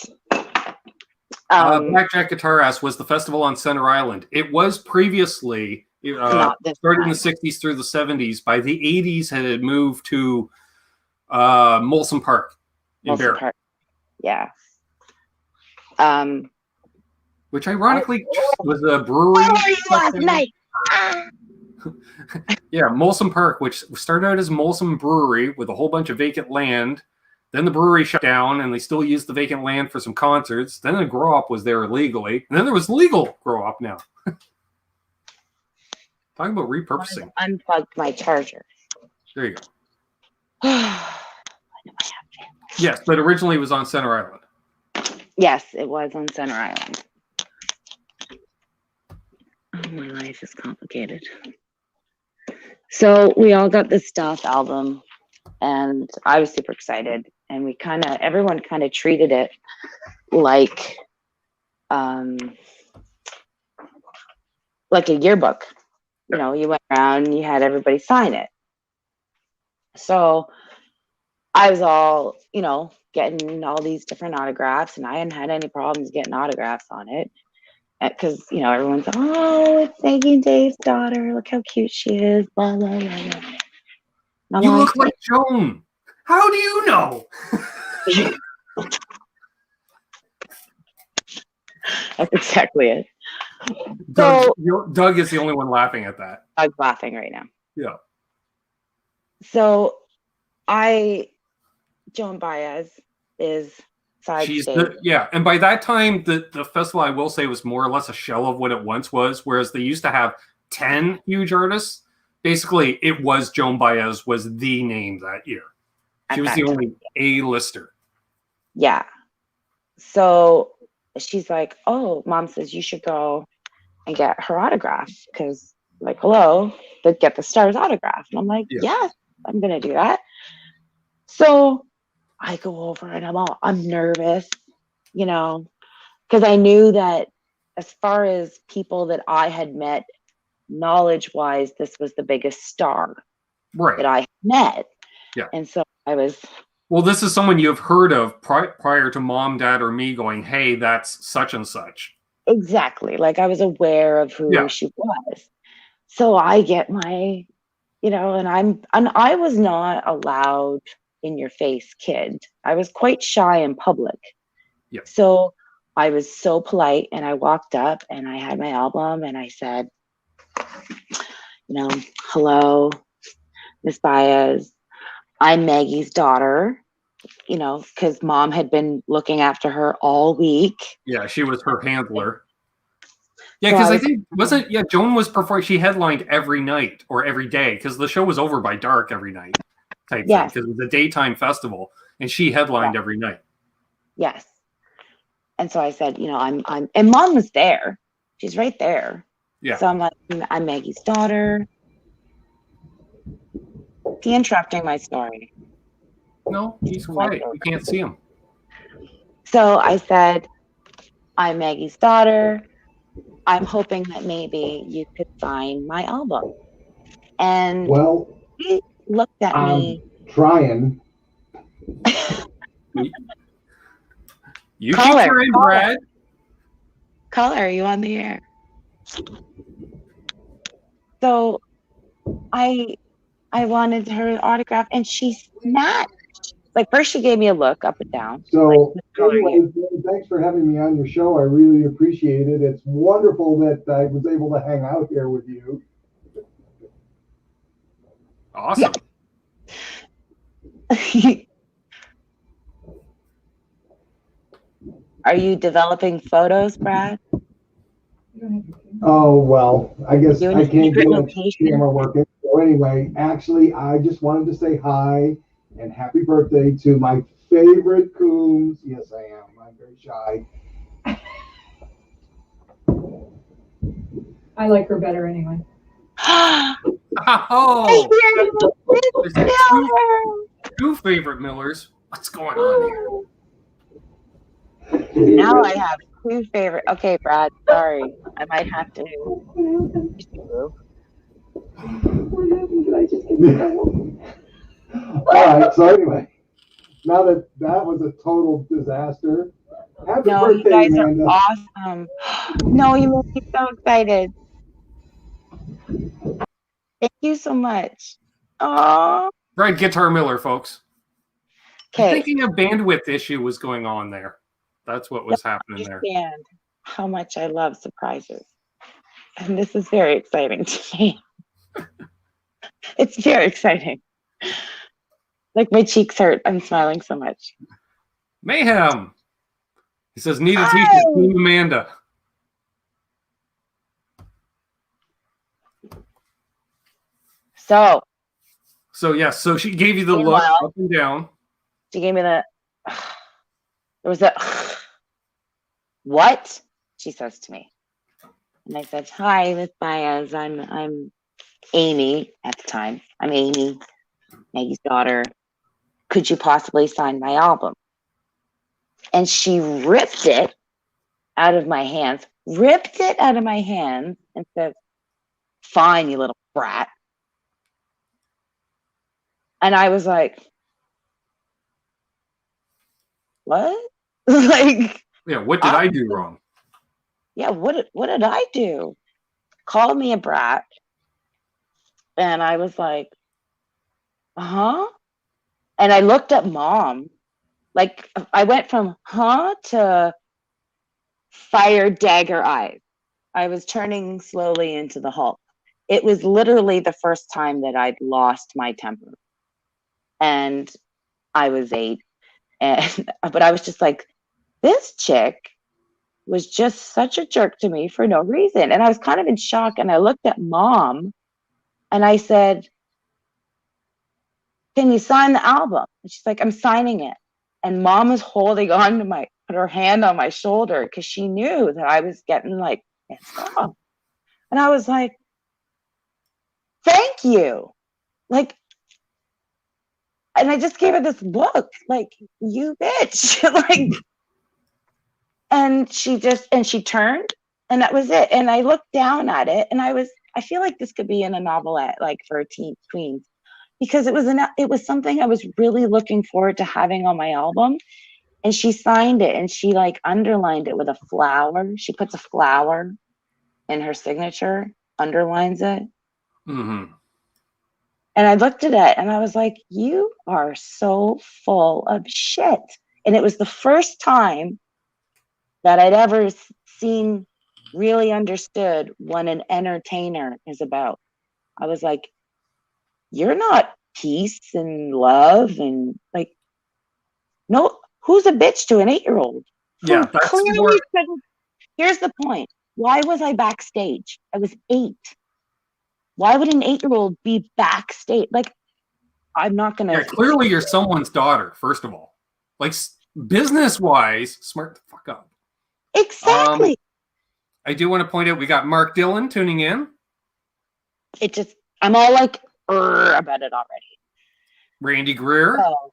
Blackjack Guitar Ass was the festival on Center Island. It was previously... started in the 60s through the 70s. By the 80s, it had moved to Molson Park in Barrie. Park. Yeah. Which ironically was a brewery. Where were you last night? Yeah, Molson Park, which started out as Molson Brewery with a whole bunch of vacant land. Then the brewery shut down, and they still used the vacant land for some concerts. Then the Grow Up was there illegally. And then there was legal Grow Up now. Talking about repurposing. I unplugged my charger. There you go. Yes, but originally it was on Center Island. Yes, it was on Center Island. Oh, my life is complicated. So we all got this Stuff album, and I was super excited. And everyone kind of treated it like a yearbook. You know, you went around and you had everybody sign it. So I was all, getting all these different autographs, and I hadn't had any problems getting autographs on it. Because, everyone's, oh, it's Maggie and Dave's daughter. Look how cute she is. Blah, blah, blah, blah. You look like Joan. How do you know? That's exactly it. Doug is the only one laughing at that. Doug's laughing right now. Yeah. So Joan Baez is side stage. And by that time, the festival, I will say, was more or less a shell of what it once was, whereas they used to have 10 huge artists. Basically, it was Joan Baez was the name that year. She was the only A-lister. Yeah. So she's like, oh, Mom says you should go and get her autograph because, like, hello, but get the star's autograph. And I'm like, yeah, I'm going to do that. So I go over and I'm nervous, because I knew that as far as people that I had met, knowledge-wise, this was the biggest star that I had met. Yeah. And so I was... Well, this is someone you've heard of prior to Mom, Dad, or me going, hey, that's such and such. Exactly. Like, I was aware of who she was. So I get my, and I was not a loud, in-your-face kid. I was quite shy in public. Yeah. So I was so polite, and I walked up, and I had my album, and I said, hello, Miss Baez. I'm Maggie's daughter, because Mom had been looking after her all week. Yeah, she was her handler. Yeah, because I think, Joan was performing, she headlined every night or every day, because the show was over by dark every night type thing, because it was a daytime festival, and she headlined every night. Yes. And so I said, and Mom was there. She's right there. Yeah. So I'm like, I'm Maggie's daughter. Is he interrupting my story? No, he's quiet. You can't see him. So I said, I'm Maggie's daughter. I'm hoping that maybe you could sign my album. And Well, he looked at I'm me. trying. You Call keep her, trying, call her. Brad. Call her, are you on the air? So I wanted her autograph, and she snatched. Like, first she gave me a look up and down. So, Like, "What color are you?" anyways, thanks for having me on your show. I really appreciate it. It's wonderful that I was able to hang out here with you. Awesome. Are you developing photos, Brad? Oh, well, I guess You in I a can't secret get a location? camera working. So anyway, actually, I just wanted to say hi and happy birthday to my favorite Coombs. Yes, I am. I'm very shy. I like her better anyway. Oh, there's Miller! two favorite Millers. What's going on here? Now I have two favorite. Okay, Brad, sorry. I might have to. What happened? Did I just get in trouble? All right. So anyway, now that was a total disaster. Happy No, you birthday, guys Amanda. are awesome. No, you make me so excited. Thank you so much. Oh, Brad Guitar Miller, folks. I'm okay. thinking a bandwidth issue was going on there. That's what was happening there. Understand how much I love surprises, and this is very exciting to me. It's very exciting. Like, my cheeks hurt. I'm smiling so much. Mayhem. He says, need a Hi. t-shirt. Team Amanda. So yes, so she gave you the look Meanwhile- up and down. she gave me the. There was a. What? She says to me, and I said, "Hi, Miss Baez. I'm Amy at the time. I'm Amy, Maggie's daughter. Could you possibly sign my album?" And she ripped it out of my hands, and said, "Fine, you little brat." And I was like, "What?" Like, Yeah, what did I do wrong? yeah, what did I do? Called me a brat. And I was like, huh? And I looked at Mom. Like, I went from huh to fire dagger eyes. I was turning slowly into the Hulk. It was literally the first time that I'd lost my temper. And I was 8. But I was just like, this chick was just such a jerk to me for no reason. And I was kind of in shock. And I looked at Mom and I said, "Can you sign the album?" And she's like, "I'm signing it." And Mom was holding on to put her hand on my shoulder because she knew that I was getting like pissed off. And I was like, "Thank you." Like, and I just gave her this look, like, "You bitch." Like, and she turned, and that was it. And I looked down at it, and I feel like this could be in a novelette, like, for a tweens, because it was something I was really looking forward to having on my album. And she signed it, and she like underlined it with a flower. She puts a flower in her signature, underlines it. Mm-hmm. And I looked at it and I was like, you are so full of shit. And it was the first time that I'd ever really understood what an entertainer is about. I was like, you're not peace and love and like, no, who's a bitch to an 8-year-old? Yeah, that's Clearly more. Here's the point. Why was I backstage? I was 8. Why would an 8-year-old be backstage? Like, I'm not gonna. Yeah, clearly you're someone's daughter. First of all, like business-wise, smart the fuck up. Exactly. I do want to point out we got Mark Dillon tuning in. I'm all like about it already. Randy Greer, Oh.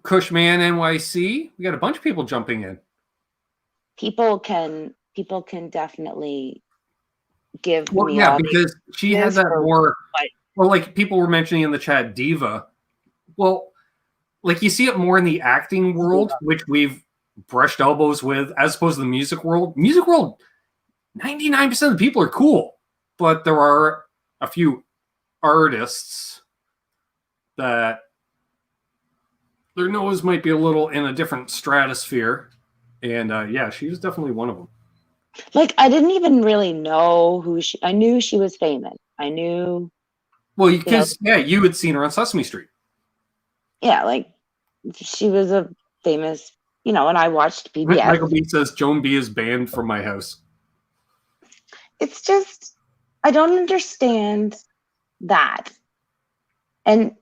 Cushman NYC. We got a bunch of people jumping in. people can definitely give Well, me yeah, all because she had this that for more. what- Well, like people were mentioning in the chat, diva. Well, like you see it more in the acting world, which we've brushed elbows with, as opposed to the music world. Music world, 99% of the people are cool, but there are a few artists that their nose might be a little in a different stratosphere. And yeah, she was definitely one of them. like I didn't even really know who she. I knew she was famous. I knew. Well, because yeah, you had seen her on Sesame Street. Yeah, like she was a famous, and I watched PBS. Michael B says Joan B is banned from my house. It's just, I don't understand that. And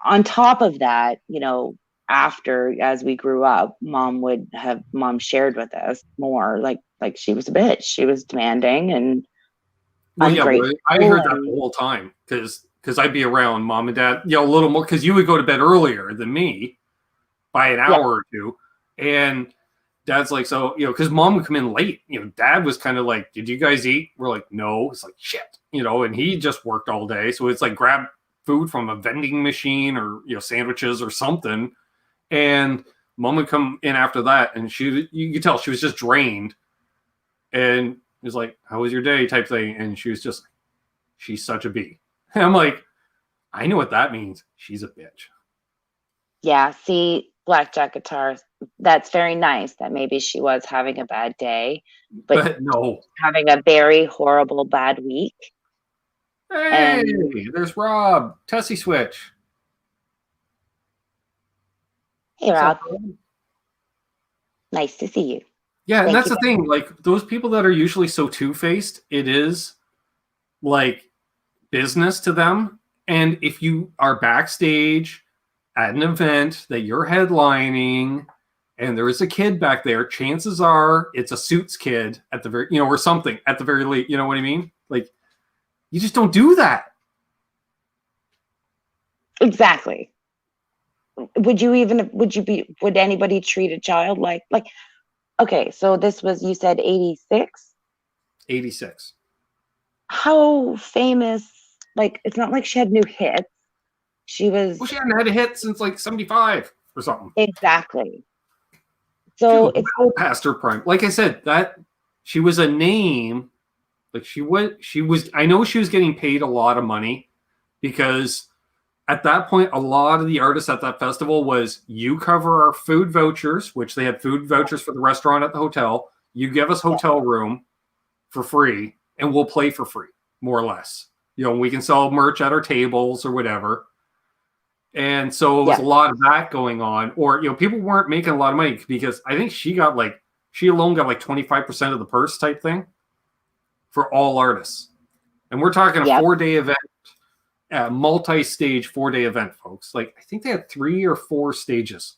on top of that, after as we grew up, mom shared with us more like she was a bitch. She was demanding and well, yeah, ungrateful. I heard that the whole time because I'd be around mom and dad, a little more because you would go to bed earlier than me by an hour or two, and dad's like, so because mom would come in late. Dad was kind of like, did you guys eat? We're like, no. It's like shit, and he just worked all day, so it's like grab food from a vending machine or sandwiches or something, and mom would come in after that, and you could tell she was just drained, and it was like, how was your day type thing, and she was just, she's such a bee. And I'm like, I know what that means. She's a bitch. Yeah, see, Blackjack Guitars, that's very nice that maybe she was having a bad day, but no, having a very horrible bad week. Hey, there's Rob. Tesi Switch. Hey, Rob. Nice to see you. Yeah, and that's the thing. Like, those people that are usually so two-faced, it is, like, business to them. And if you are backstage at an event that you're headlining and there is a kid back there, chances are it's a Suits kid at the very, or something at the very least. You know what I mean? Like, you just don't do that. Exactly. Would anybody treat a child like, okay, so this was, you said 86? 86. How famous, it's not like she had new hits. She was... Well, she hadn't had a hit since, 75 or something. Exactly. So it's... well past her prime. Like I said, that she was a name... she was, I know she was getting paid a lot of money because at that point, a lot of the artists at that festival was, you cover our food vouchers, which they had food vouchers for the restaurant at the hotel. You give us hotel room for free and we'll play for free, more or less. We can sell merch at our tables or whatever. And so it was a lot of that going on. Or, people weren't making a lot of money because I think she alone got 25% of the purse type thing. For all artists. And we're talking a 4-day event, multi-stage 4-day event, folks. I think they had 3 or 4 stages.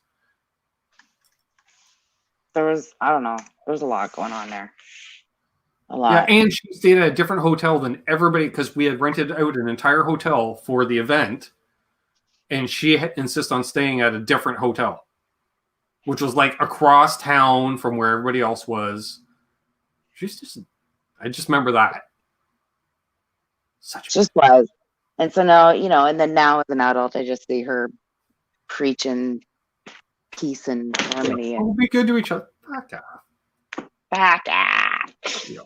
There was, I don't know, there was a lot going on there. A lot. Yeah, and she stayed at a different hotel than everybody because we had rented out an entire hotel for the event. And she insisted on staying at a different hotel, which was across town from where everybody else was. She's just... I just remember that. Just was. And so now, and then now as an adult, I just see her preaching peace and harmony. We'll be good to each other. Back off. Yeah.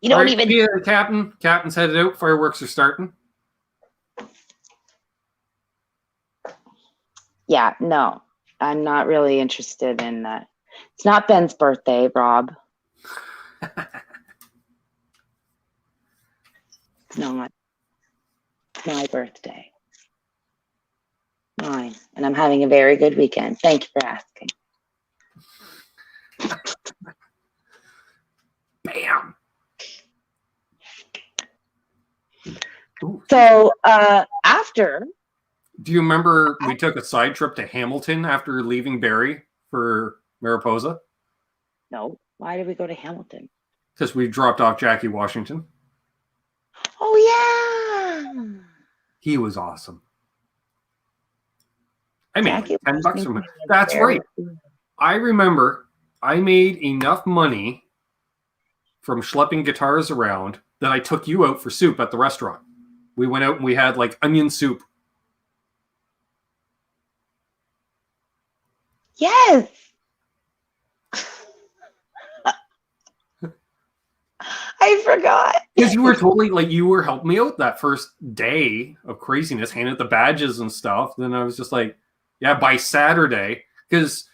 You don't even... Yeah, Captain's headed out. Fireworks are starting. Yeah, no. I'm not really interested in that. It's not Ben's birthday, Rob. Not my birthday. Mine. And I'm having a very good weekend. Thank you for asking. Bam. So after... Do you remember we took a side trip to Hamilton after leaving Barrie for Mariposa? No. Why did we go to Hamilton? Because we dropped off Jackie Washington. Oh, yeah. He was awesome. I mean, Jackie $10 from him. That's right. I remember I made enough money from schlepping guitars around that I took you out for soup at the restaurant. We went out and we had like onion soup. Yes. I forgot. Because you were totally like, you were helping me out that first day of craziness, handing out the badges and stuff. Then I was just like, yeah, by Saturday, because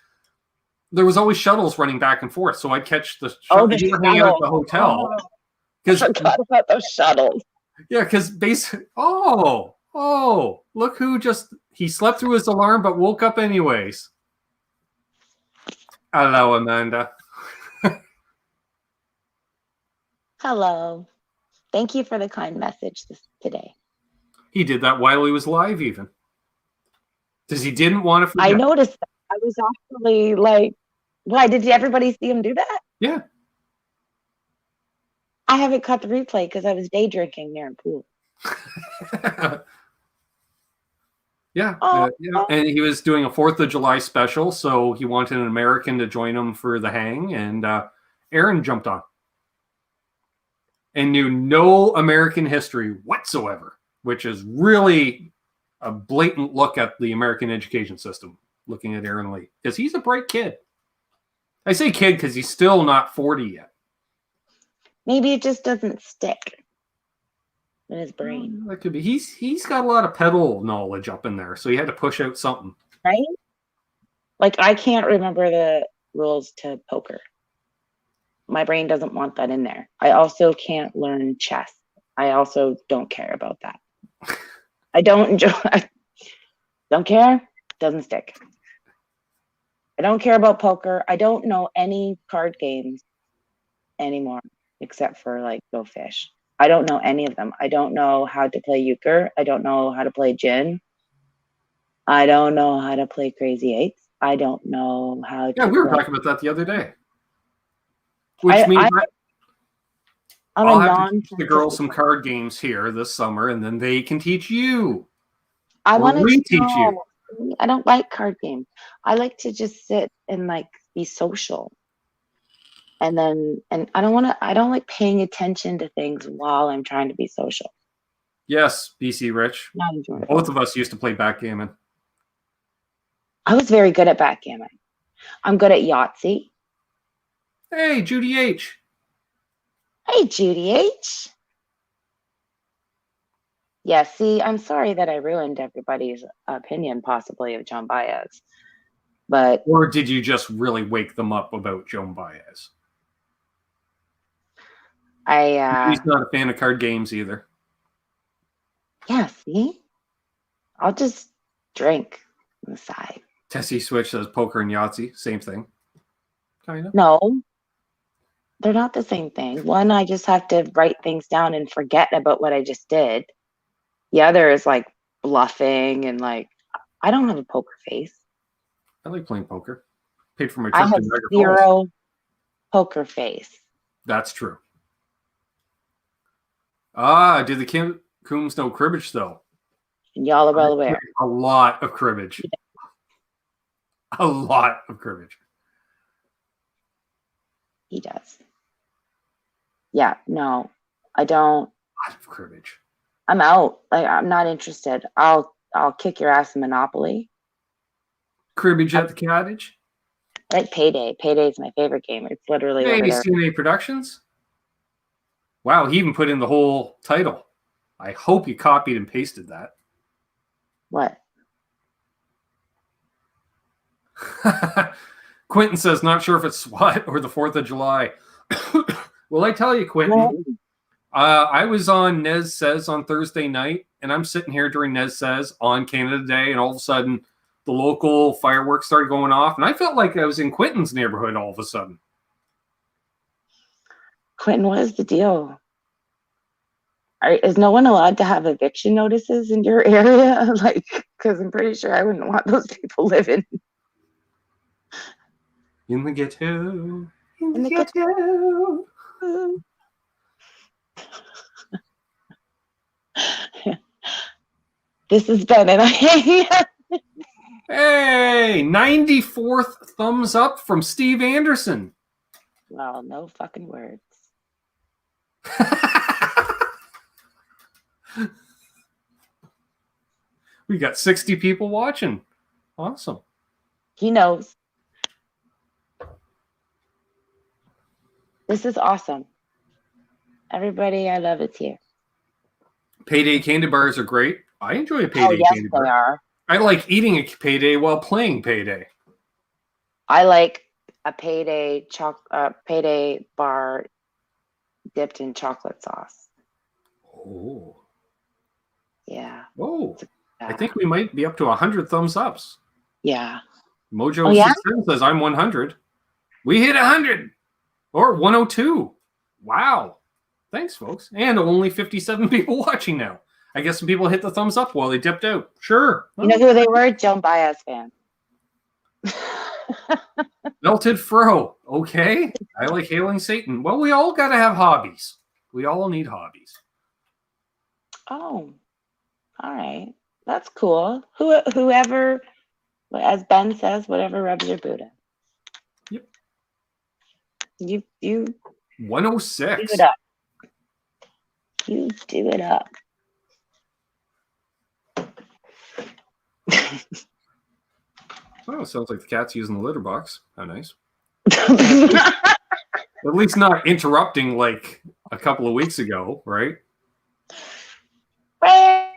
there was always shuttles running back and forth. So I'd catch the shuttle. You were hanging out at the hotel. I forgot about those shuttles. Yeah, because basically, look who he slept through his alarm but woke up anyways. Hello, Amanda. Hello. Thank you for the kind message today. He did that while he was live, even. Because he didn't want to forget. I noticed that. I was actually like, why? Did everybody see him do that? Yeah. I haven't caught the replay because I was day drinking near a pool. Yeah. And he was doing a 4th of July special, so he wanted an American to join him for the hang, and Aaron jumped on. And knew no American history whatsoever, which is really a blatant look at the American education system, looking at Aaron Lee. Because he's a bright kid. I say kid because he's still not 40 yet. Maybe it just doesn't stick in his brain. That could be. He's got a lot of pedal knowledge up in there, so he had to push out something. Right? Like, I can't remember the rules to poker. My brain doesn't want that in there. I also can't learn chess. I also don't care about that. I don't enjoy. Don't care. Doesn't stick. I don't care about poker. I don't know any card games anymore, except for like Go Fish. I don't know any of them. I don't know how to play euchre. I don't know how to play gin. I don't know how to play Crazy Eights. I don't know how to. Yeah, we were talking about that the other day. Which means I'll have to teach the girls some card games here this summer, and then they can teach you. I want to reteach you. I don't like card games. I like to just sit and like be social. And I don't like paying attention to things while I'm trying to be social. Yes, BC Rich. Not enjoyable. Both of us used to play backgammon. I was very good at backgammon. I'm good at Yahtzee. Hey, Judy H. Hey, Judy H. Yeah, see, I'm sorry that I ruined everybody's opinion, possibly, of Joan Baez. But or did you just really wake them up about Joan Baez? He's not a fan of card games either. Yeah, see? I'll just drink on the side. Tesi Switch says poker and Yahtzee, same thing. Kind of. No, they're not the same thing. One, I just have to write things down and forget about what I just did. The other is like bluffing and like, I don't have a poker face. I like playing poker. Paid for my I trip have to Niagara zero Falls. poker face. That's true. Did the Coombs know cribbage though? And y'all are well aware. A lot of cribbage. A lot of cribbage. He does. Yeah, no, I don't. A lot of cribbage. I'm out. Like, I'm not interested. I'll kick your ass in Monopoly. Cribbage at the cottage. I like Payday. Payday is my favorite game. It's literally Hey, over there. CNA Productions. Wow, he even put in the whole title. I hope you copied and pasted that. What? Quentin says, not sure if it's SWAT or the 4th of July. Well, I tell you, Quentin, I was on Nez Says on Thursday night, and I'm sitting here during Nez Says on Canada Day, and all of a sudden, the local fireworks started going off, and I felt like I was in Quentin's neighborhood all of a sudden. Quentin, what is the deal? Is no one allowed to have eviction notices in your area? Like, because I'm pretty sure I wouldn't want those people living in the ghetto. In the ghetto. This has been, and I Hey, 94th thumbs up from Steve Anderson. Well, no fucking words. We got 60 people watching. Awesome. He knows. This is awesome. Everybody, I love it here. Payday candy bars are great. I enjoy a Oh, payday yes, candy they bar. are. I like eating a payday while playing payday. I like a payday bar dipped in chocolate sauce. Oh. Yeah. Oh. I think we might be up to 100 thumbs ups. Yeah. Mojo Oh, yeah? 67 says I'm 100. We hit 100 or 102. Wow. Thanks, folks. And only 57 people watching now. I guess some people hit the thumbs up while they dipped out. Sure. You know who they were? Joan Baez fans. Melted Fro. Okay. I like hailing Satan. Well, we all got to have hobbies. We all need hobbies. Oh, all right. That's cool. Whoever, as Ben says, whatever rubs your Buddha. Yep. You 106. do it up. You do it up. Oh, sounds like the cat's using the litter box. How nice. At least not interrupting like a couple of weeks ago, right? All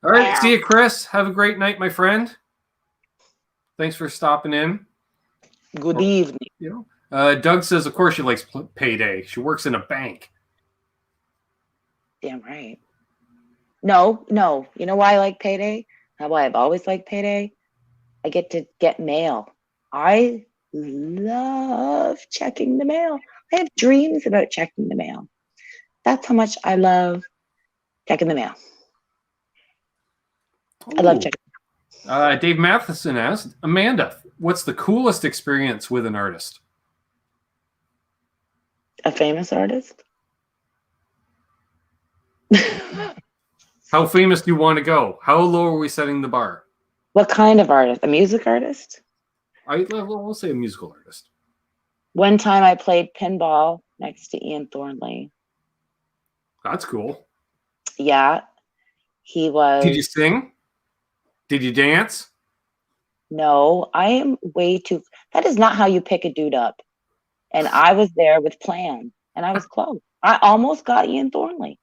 right. See you, Chris. Have a great night, my friend. Thanks for stopping in. Good evening. You know, Doug says, of course, she likes payday. She works in a bank. Damn right. No. You know why I like payday? Why I've always liked payday? I get to get mail. I love checking the mail. I have dreams about checking the mail. That's how much I love checking the mail. I love checking. Dave Matheson asked, Amanda, what's the coolest experience with an artist? A famous artist? How famous do you want to go? How low are we setting the bar? What kind of artist? A music artist? I'll say a musical artist. One time I played pinball next to Ian Thornley. That's cool. Yeah. He was. Did you sing? Did you dance? No, I am way too. That is not how you pick a dude up. And I was there with plans, and I was close. I almost got Ian Thornley.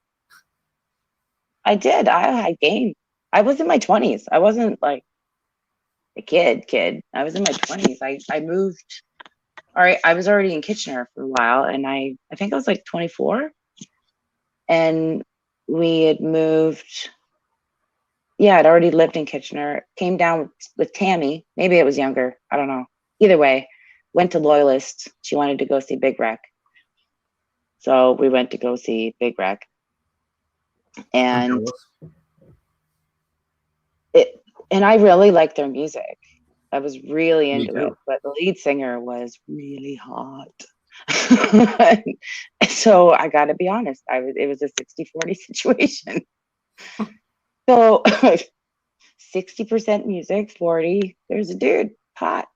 I did. I had game. I was in my 20s. I wasn't like a kid. I was in my 20s. I moved. All right, I was already in Kitchener for a while, and I think I was like 24, and we had moved. Yeah, I'd already lived in Kitchener. Came down with Tammy. Maybe it was younger. I don't know. Either way, went to Loyalist. She wanted to go see Big Wreck. So we went to go see Big Wreck. And I really liked their music. I was really into it, but the lead singer was really hot. So I got to be honest, it was a 60-40 situation. So 60% music, 40, there's a dude, hot.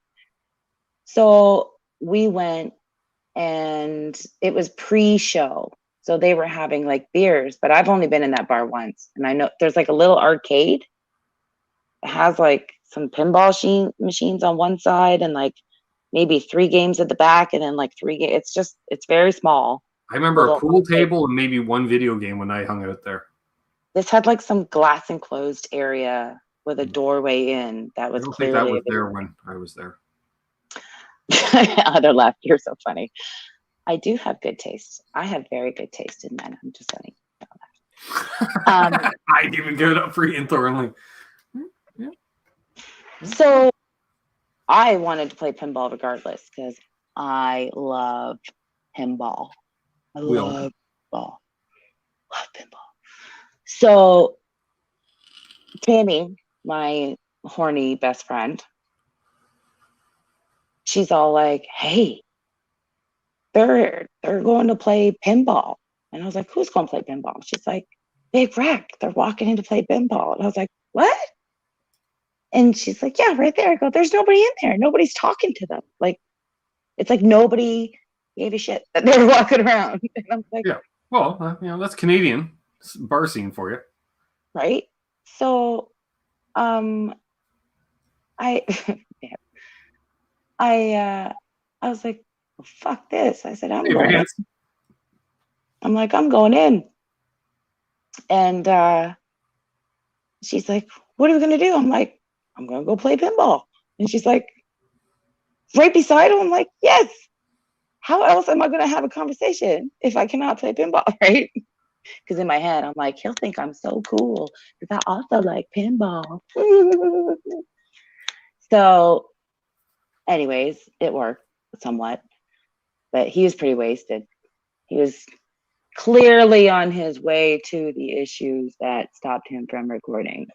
So we went, and it was pre-show. So they were having like beers, but I've only been in that bar once. And I know there's like a little arcade. It has like some pinball machines on one side and like maybe 3 games at the back, and then like 3 games. It's very small. I remember a pool table and maybe 1 video game when I hung out there. This had like some glass enclosed area with a doorway in that was clearly. I don't think that was there when I was there. Other left. You're so funny. I do have good taste. I have very good taste in men. I'm just letting you know that. I'd even give it up for Ian Thornley. Yeah. So I wanted to play pinball regardless because I love pinball. I love pinball. Love pinball. So Tammy, my horny best friend, she's all like, hey, they're going to play pinball. And I was like, who's going to play pinball? She's like, big wreck. They're walking in to play pinball. And I was like, what? And she's like, yeah, right there. I go, there's nobody in there. Nobody's talking to them. Like, it's like nobody gave a shit that they were walking around. And I'm like, Yeah. Well, that's Canadian bar scene for you. right? So, I, I was like, well, fuck this. I said, I'm going in. And she's like, what are we going to do? I'm like, I'm going to go play pinball. And she's like, right beside him. I'm like, yes. How else am I going to have a conversation if I cannot play pinball, right? Because in my head, I'm like, he'll think I'm so cool because I also like pinball. So anyways, it worked somewhat, but he was pretty wasted. He was clearly on his way to the issues that stopped him from recording.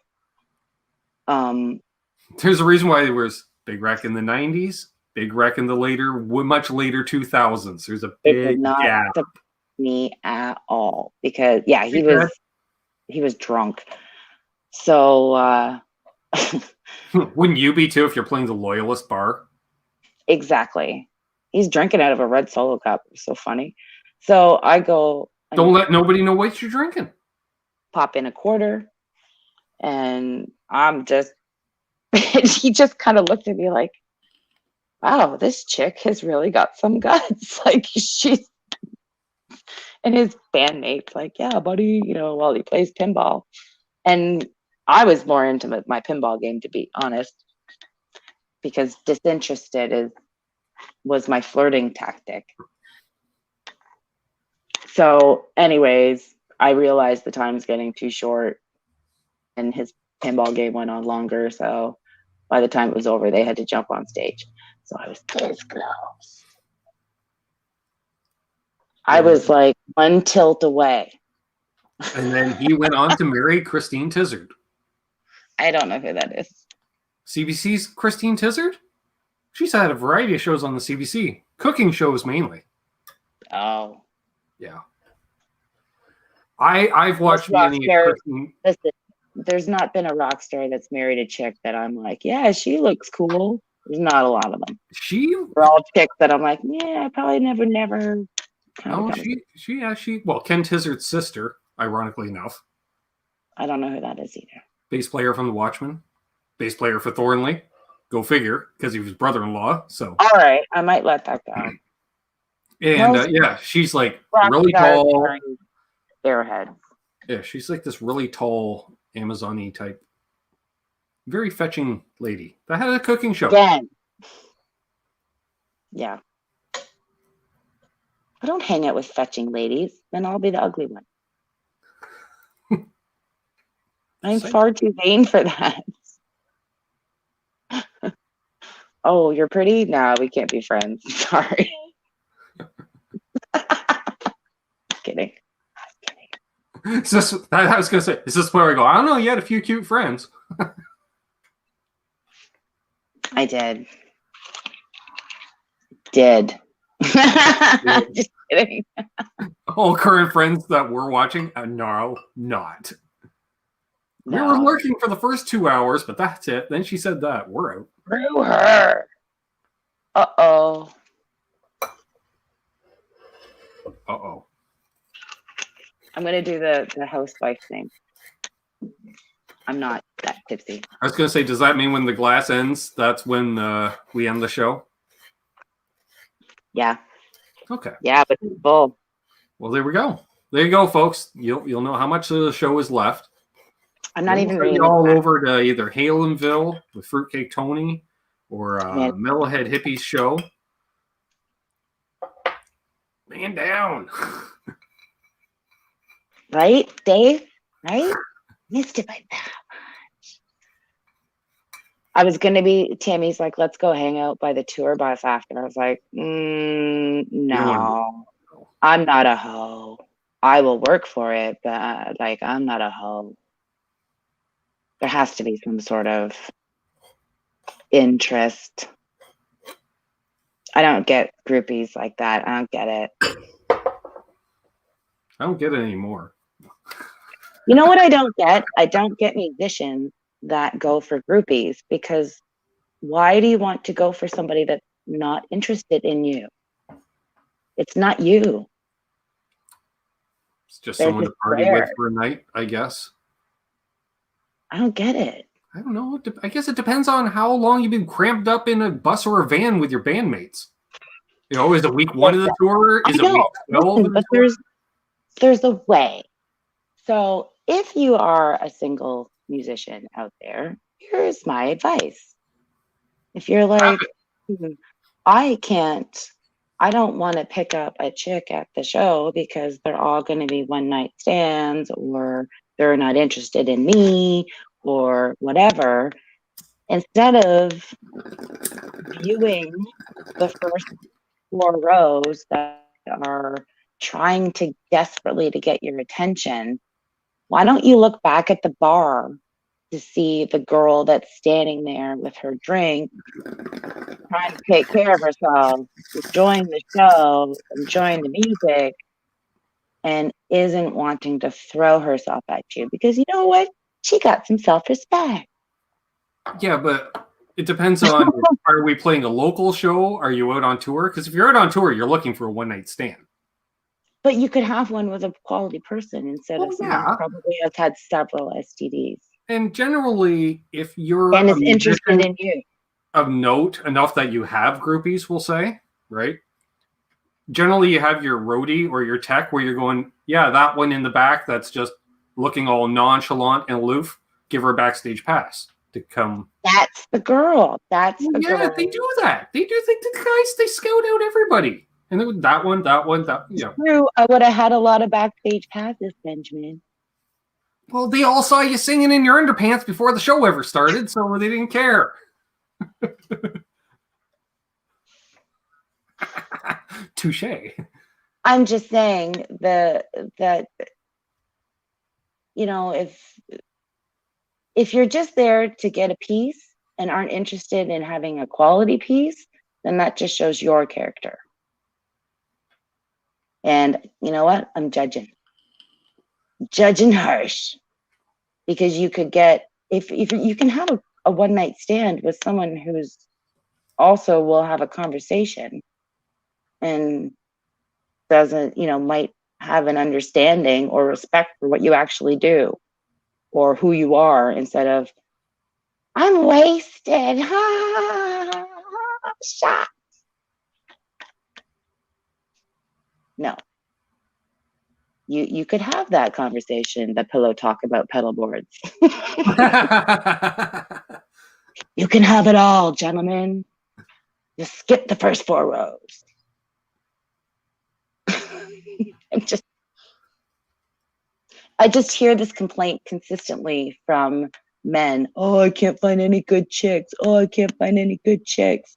There's a reason why there was big wreck in the 90s, big wreck in the much later 2000s. There's a big gap. Me at all, because he was drunk. So wouldn't you be too if you're playing the Loyalist bar? Exactly. He's drinking out of a red Solo cup. It's so funny. So I go, don't let nobody know what you're drinking. Pop in a quarter, and I'm just he just kind of looked at me like, wow, this chick has really got some guts. Like, she's, and his bandmates like, yeah, buddy, while he plays pinball. And I was more into my pinball game, to be honest, because disinterested was my flirting tactic. So anyways, I realized the time's getting too short and his pinball game went on longer. So by the time it was over, they had to jump on stage. So I was this close. I was like one tilt away. And then he went on to marry Christine Tizard. I don't know who that is. CBC's Christine Tizard? She's had a variety of shows on the CBC. Cooking shows mainly. Oh. Yeah. I've watched many. Listen, there's not been a rock star that's married a chick that I'm like, yeah, she looks cool. There's not a lot of them. They're all chicks that I'm like, yeah, I probably never. Oh, well, Ken Tizard's sister, ironically enough. I don't know who that is either. Bass player from The Watchmen. Bass player for Thornley. Go figure, because he was brother-in-law. So. All right, I might let that go. And she's like really tall. Airhead. Yeah, she's like this really tall Amazon-y type, very fetching lady that had a cooking show. Again. Yeah. I don't hang out with fetching ladies, then I'll be the ugly one. I'm far too vain for that. Oh, you're pretty? No, we can't be friends. Sorry. Kidding. Is this, I was going to say, is this where I go, I don't know, you had a few cute friends. I did. Just kidding. All current friends that were watching? No, not. We were lurking for the first 2 hours, but that's it. Then she said that. We're out. Screw her. Uh-oh. Uh-oh. I'm going to do the housewife thing. I'm not that tipsy. I was going to say, does that mean when the glass ends, that's when we end the show? Yeah. Okay. Yeah, but it's full. Well, there we go. There you go, folks. You'll know how much of the show is left. I'm not even reading all over to either Halenville with Fruitcake Tony or Metalhead Hippies show. Man down. Right, Dave? Right? Missed it by that much. I was going to be, Tammy's like, let's go hang out by the tour bus after. I was like, no, I'm not a hoe. I will work for it, but I'm not a hoe. There has to be some sort of interest. I don't get groupies like that. I don't get it. I don't get it anymore. You know what I don't get? I don't get musicians that go for groupies, because why do you want to go for somebody that's not interested in you? It's not you. It's just They're someone to just party there. with for a night, I guess. I don't get it. I don't know. I guess it depends on how long you've been cramped up in a bus or a van with your bandmates. You know, is it week 1 of the tour? Is I it week know. 12 Listen, of the but tour? there's a way. So if you are a single musician out there, here's my advice. If you're like, I don't want to pick up a chick at the show because they're all going to be one night stands, or they're not interested in me, or whatever. Instead of viewing the first 4 rows that are trying to desperately to get your attention, why don't you look back at the bar to see the girl that's standing there with her drink, trying to take care of herself, enjoying the show, enjoying the music, and isn't wanting to throw herself at you, because you know what? She got some self-respect. Yeah, but it depends on, are we playing a local show? Are you out on tour? Because if you're out on tour, you're looking for a one-night stand. But you could have one with a quality person instead of someone who probably has had several STDs. And generally, if you're and a is interested musician in you. of note enough that you have groupies, we'll say, right? Generally, you have your roadie or your tech where you're going, yeah, that one in the back that's just looking all nonchalant and aloof, give her a backstage pass to come. That's the girl. That's the girl. Yeah, they do that. They do think the guys, they scout out everybody. And then that one, you know. True, I would have had a lot of backstage passes, Benjamin. Well, they all saw you singing in your underpants before the show ever started, so they didn't care. Touche. I'm just saying that you know, if you're just there to get a piece and aren't interested in having a quality piece, then that just shows your character. And you know what? I'm judging harsh, because you could get, if you can have a one night stand with someone who's also will have a conversation and doesn't, you know, might have an understanding or respect for what you actually do or who you are, instead of, I'm wasted. Shot. No. You could have that conversation, the pillow talk about pedal boards. You can have it all, gentlemen. Just skip the first 4 rows. I just hear this complaint consistently from men. Oh, I can't find any good chicks. Oh, I can't find any good chicks.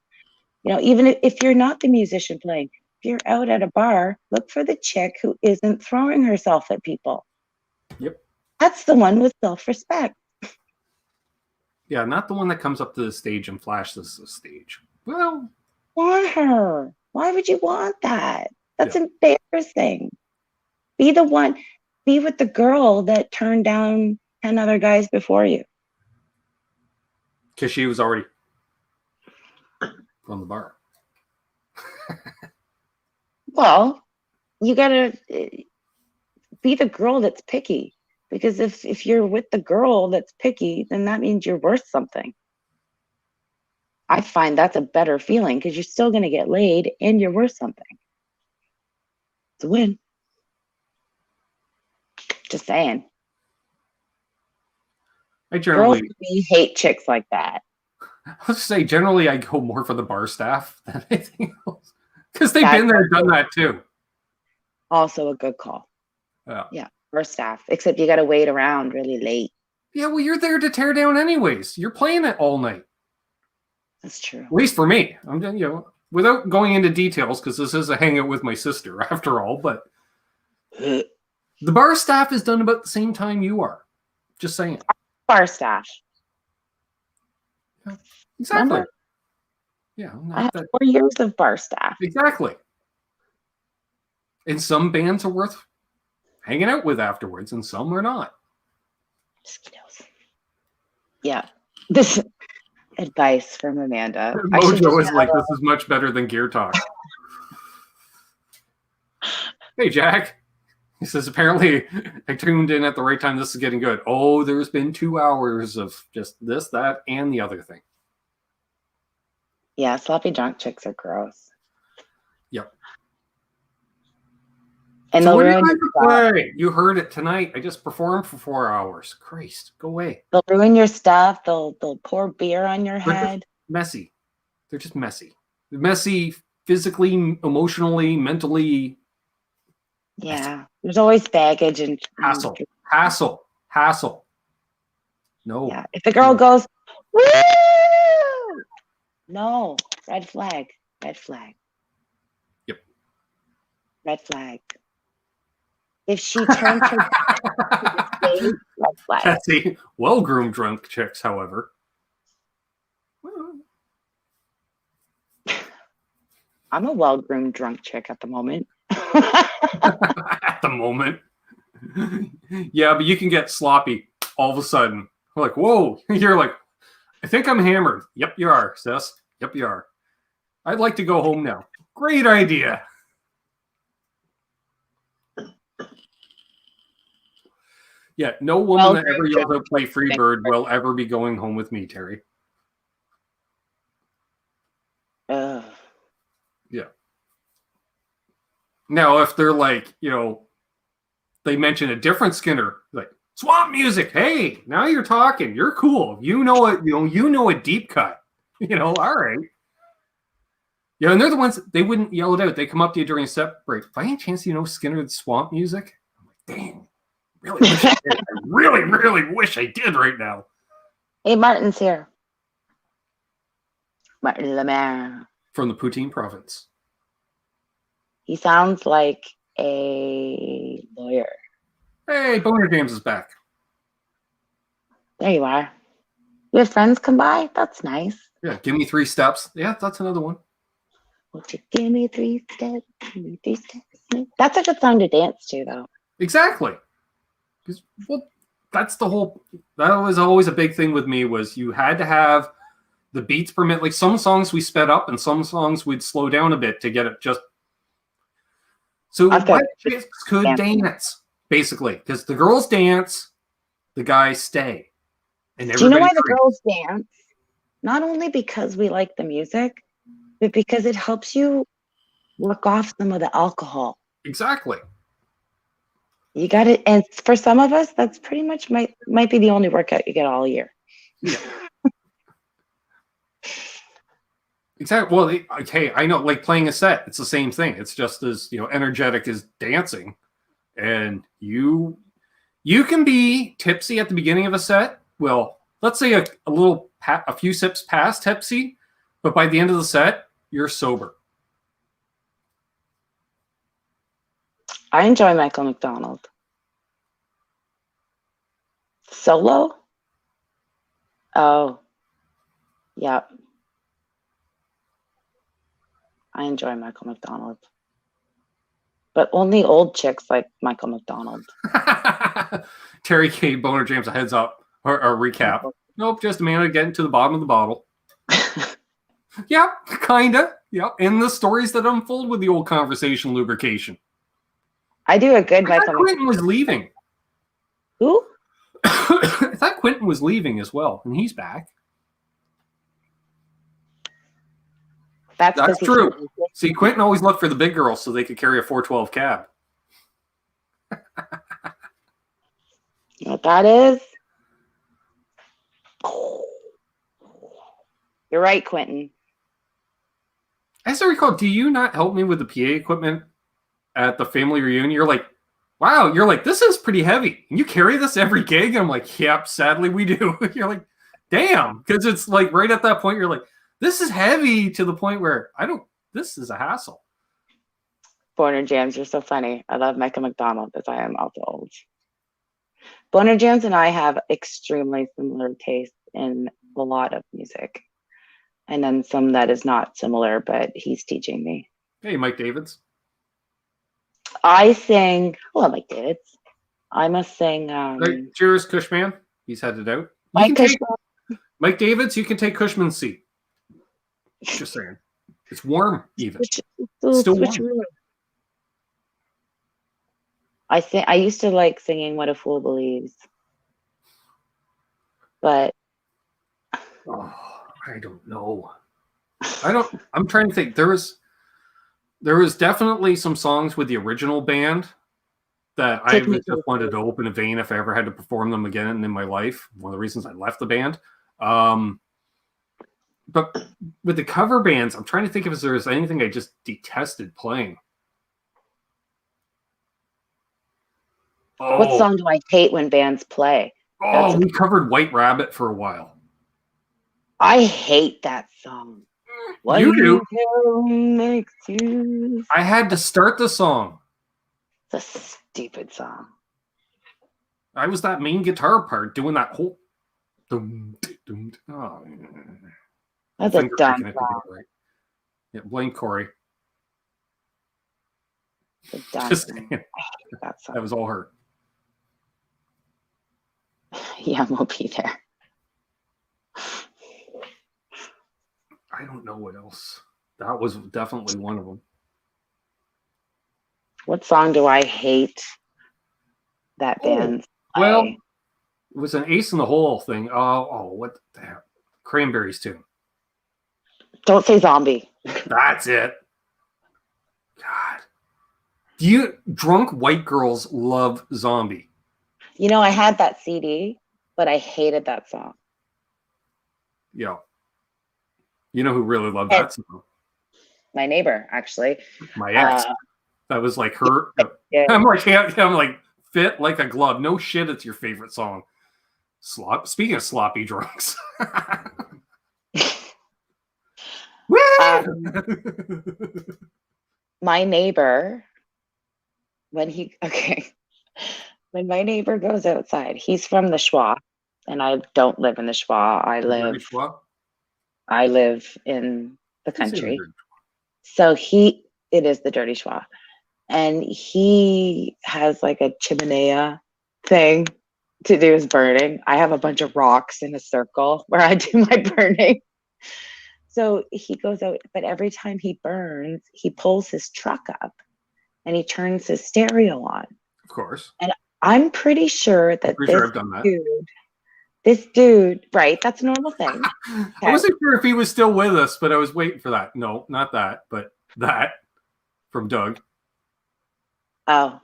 You know, even if you're not the musician playing, if you're out at a bar, look for the chick who isn't throwing herself at people. Yep. That's the one with self-respect. Yeah, not the one that comes up to the stage and flashes the stage. Well, Want her. Why would you want that? That's embarrassing. Be the one. Be with the girl that turned down 10 other guys before you. because she was already on the bar. Well, you gotta be the girl that's picky, because if you're with the girl that's picky, then that means you're worth something. I find that's a better feeling, because you're still gonna get laid and you're worth something. It's a win. Just saying. I generally Girls hate chicks like that. Let's say generally I go more for the bar staff than anything else, because they've been there, done that too. Also a good call. Yeah, bar staff. Except you got to wait around really late. Yeah, well, you're there to tear down anyways. You're playing it all night. That's true. At least for me. I'm, you know, without going into details, because this is a hangout with my sister after all. But the bar staff is done about the same time you are. Just saying. Bar staff. Exactly. Remember? Yeah. I have 4 years of bar staff. Exactly. And some bands are worth hanging out with afterwards, and some are not. Mosquitoes. Yeah. This advice from Amanda. Mojo is like, this is much better than Gear Talk. Hey, Jack. He says, apparently I tuned in at the right time. This is getting good. Oh, there's been 2 hours of just this, that, and the other thing. Yeah, sloppy drunk chicks are gross. Yep. And So they'll what do you ruin like your to stuff. play? You heard it tonight. I just performed for 4 hours. Christ, go away. They'll ruin your stuff. They'll pour beer on your They're head. just messy. They're just messy. They're messy physically, emotionally, mentally. Yeah. There's always baggage and Hassle. No. Yeah. If the girl goes, woo! No. Red flag. Yep. Red flag. If she turns her back to the stage, red flag. Tesi, well-groomed drunk chicks, however. I'm a well-groomed drunk chick at the moment. At the moment. Yeah, but you can get sloppy all of a sudden. Like, whoa. You're like, I think I'm hammered. Yep, you are, sis. Yep, you are. I'd like to go home now. Great idea. Yeah, no woman that ever yells out play Freebird will ever be going home with me, Terry. Yeah. Now, if they're like, they mention a different Skinner, like swamp music. Hey, now you're talking. You're cool. You know it. You know a deep cut. All right. Yeah, and they're the ones they wouldn't yell it out. They come up to you during a set break. By any chance, Skinner swamp music? I'm like, dang. Really wish I did. I really, really wish I did right now. Hey, Martin's here. Martin Lemaire. From the Poutine province. He sounds like a lawyer. Hey, Boner James is back. There you are. You have friends come by? That's nice. Yeah, give me 3 steps. Yeah, that's another one. Won't you give me 3 steps? Give me 3 steps. That's a good song to dance to, though. Exactly. Well, that was always a big thing with me was you had to have the beats per minute. Like some songs we sped up and some songs we'd slow down a bit to get it just so chicks could dance, basically. Because the girls dance, the guys stay. And do you know why the girls dance? Not only because we like the music, but because it helps you work off some of the alcohol. Exactly. You got it, and for some of us, that's pretty much might be the only workout you get all year. Yeah. Exactly. Well, okay, I know. Like playing a set, it's the same thing. It's just as energetic as dancing, and you can be tipsy at the beginning of a set. Well, let's say a few sips past tipsy, but by the end of the set, you're sober. I enjoy Michael McDonald. Solo? Oh, yeah. I enjoy Michael McDonald. But only old chicks like Michael McDonald. Terry K. Boner James, a heads up or a recap. Nope, just a minute getting to the bottom of the bottle. Yeah, kinda. Yeah, and the stories that unfold with the old conversation lubrication. I do a good Michael. Quentin was leaving. Who? I thought Quentin was leaving as well, and he's back. That's true. See, Quentin always looked for the big girls so they could carry a 412 cab. You know what that is? You're right, Quentin. As I recall, do you not help me with the PA equipment at the family reunion? You're like, wow, this is pretty heavy. And you carry this every gig? And I'm like, yep, sadly we do. You're like, damn. Because it's like right at that point, you're like, this is heavy to the point where this is a hassle. Boner Jams, you're so funny. I love Michael McDonald as I am also old. Boner Jams and I have extremely similar tastes in a lot of music. And then some that is not similar, but he's teaching me. Hey, Mike Davids. I sing, Mike Davids. I must sing. Cheers, Cushman. He's headed out. You Mike can take Cushman. Mike Davids. You can take Cushman's seat. Just saying. It's warm, even. Still warm. I used to like singing "What a Fool Believes," but oh, I don't know. I'm trying to think. There was definitely some songs with the original band that I just wanted to open a vein if I ever had to perform them again in my life. One of the reasons I left the band. But with the cover bands, I'm trying to think if there was anything I just detested playing. What song do I hate when bands play? We covered White Rabbit for a while. I hate that song. What You do. makes you... I had to start the song. It's a stupid song. I was that main guitar part doing that whole... Oh. That's a dumb song. Right. Yeah, blame Corey. Just that was all her. Yeah, we'll be there. I don't know what else. That was definitely one of them. What song do I hate that band? Well, it was an Ace in the Hole thing. What the heck? Cranberries tune. Don't say Zombie. That's it. God. Drunk white girls love Zombie. You know, I had that CD, but I hated that song. Yeah. You know who really loved that song? My neighbor, actually. My ex. That was like her. Yeah. I'm like, fit like a glove. No shit, it's your favorite song. Speaking of sloppy drunks. My neighbor, when my neighbor goes outside, he's from the Schwa, and I don't live in the Schwa. I live in the country. So it is the dirty Schwa. And he has like a chimenea thing to do his burning. I have a bunch of rocks in a circle where I do my burning. So he goes out, but every time he burns, he pulls his truck up and he turns his stereo on. Of course. And I'm pretty sure that I've done that. This dude, right? That's a normal thing. Okay. I wasn't sure if he was still with us, but I was waiting for that. No, not that, but that from Doug. Oh,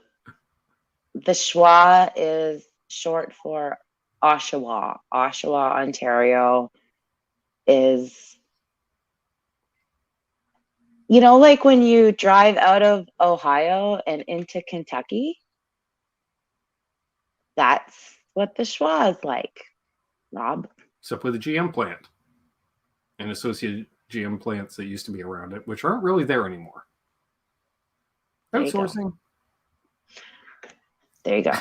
the Schwa is short for Oshawa. Oshawa, Ontario is, you know, like when you drive out of Ohio and into Kentucky, that's what the Schwa is like, Rob. Except with a GM plant and associated GM plants that used to be around it, which aren't really there anymore. Outsourcing. There you go.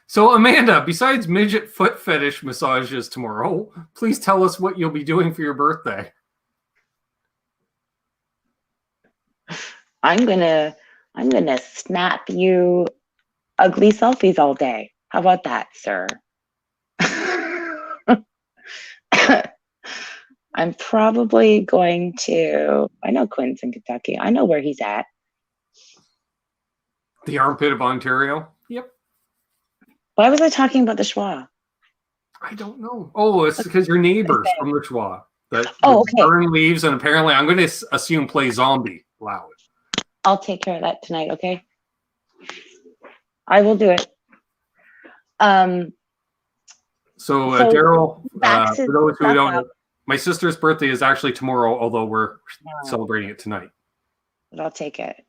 So Amanda, besides midget foot fetish massages tomorrow, please tell us what you'll be doing for your birthday. I'm gonna snap you ugly selfies all day. How about that, sir? I'm probably going to, I know Quinn's in Kentucky. I know where he's at. The armpit of Ontario? Yep. Why was I talking about the Schwa? I don't know. Oh, it's because your neighbors from the Schwa that okay. burn leaves and apparently I'm going to assume play Zombie loud. I'll take care of that tonight, okay? I will do it. So Daryl, for those who don't know, my sister's birthday is actually tomorrow, although we're celebrating it tonight. But I'll take it.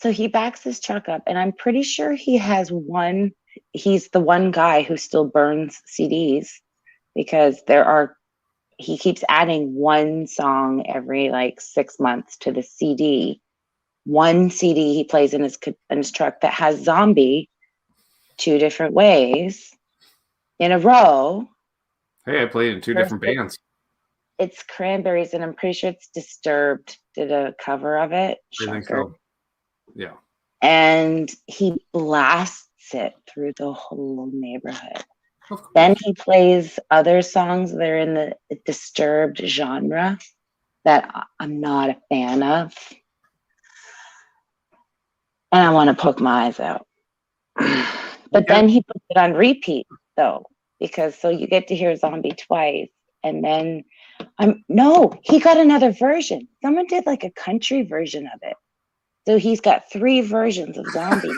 So he backs his truck up, and I'm pretty sure he's the one guy who still burns CDs, because he keeps adding one song every like 6 months to the CD. One CD he plays in his truck that has Zombie 2 different ways in a row. Hey, I played in 2 different bands. It's Cranberries, and I'm pretty sure it's Disturbed did a cover of it. I think so. Yeah. and he blasts it through the whole neighborhood. Of course. Then he plays other songs that are in the disturbed genre that I'm not a fan of. And I want to poke my eyes out. But then he puts it on repeat, though, because so you get to hear Zombie twice. And then, he got another version. Someone did like a country version of it. So he's got 3 versions of Zombie.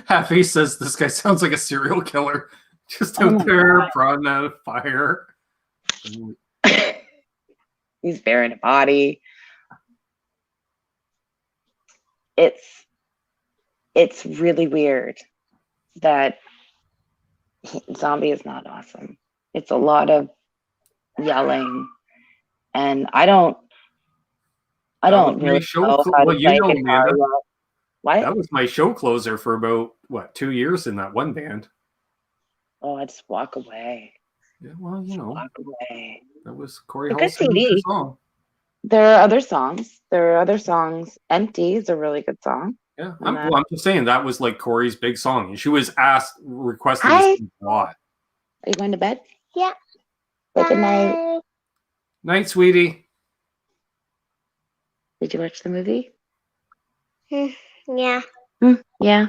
Happy says this guy sounds like a serial killer. Just out there, brought out a fire. He's burying a body. It's really weird that Zombie is not awesome. It's a lot of yelling, and I don't really know how to play guitar well. What? That was my show closer for about 2 years in that one band. Oh, I just walk away. Yeah, well, you know, walk away. That was Corey Good Hall's CD. song. There are other songs. Empty is a really good song. Yeah, I'm just saying that was like Corey's big song. And she was requested Hi. this a lot. Are you going to bed? Yeah. Good night. Night, sweetie. Did you watch the movie? Yeah. Yeah.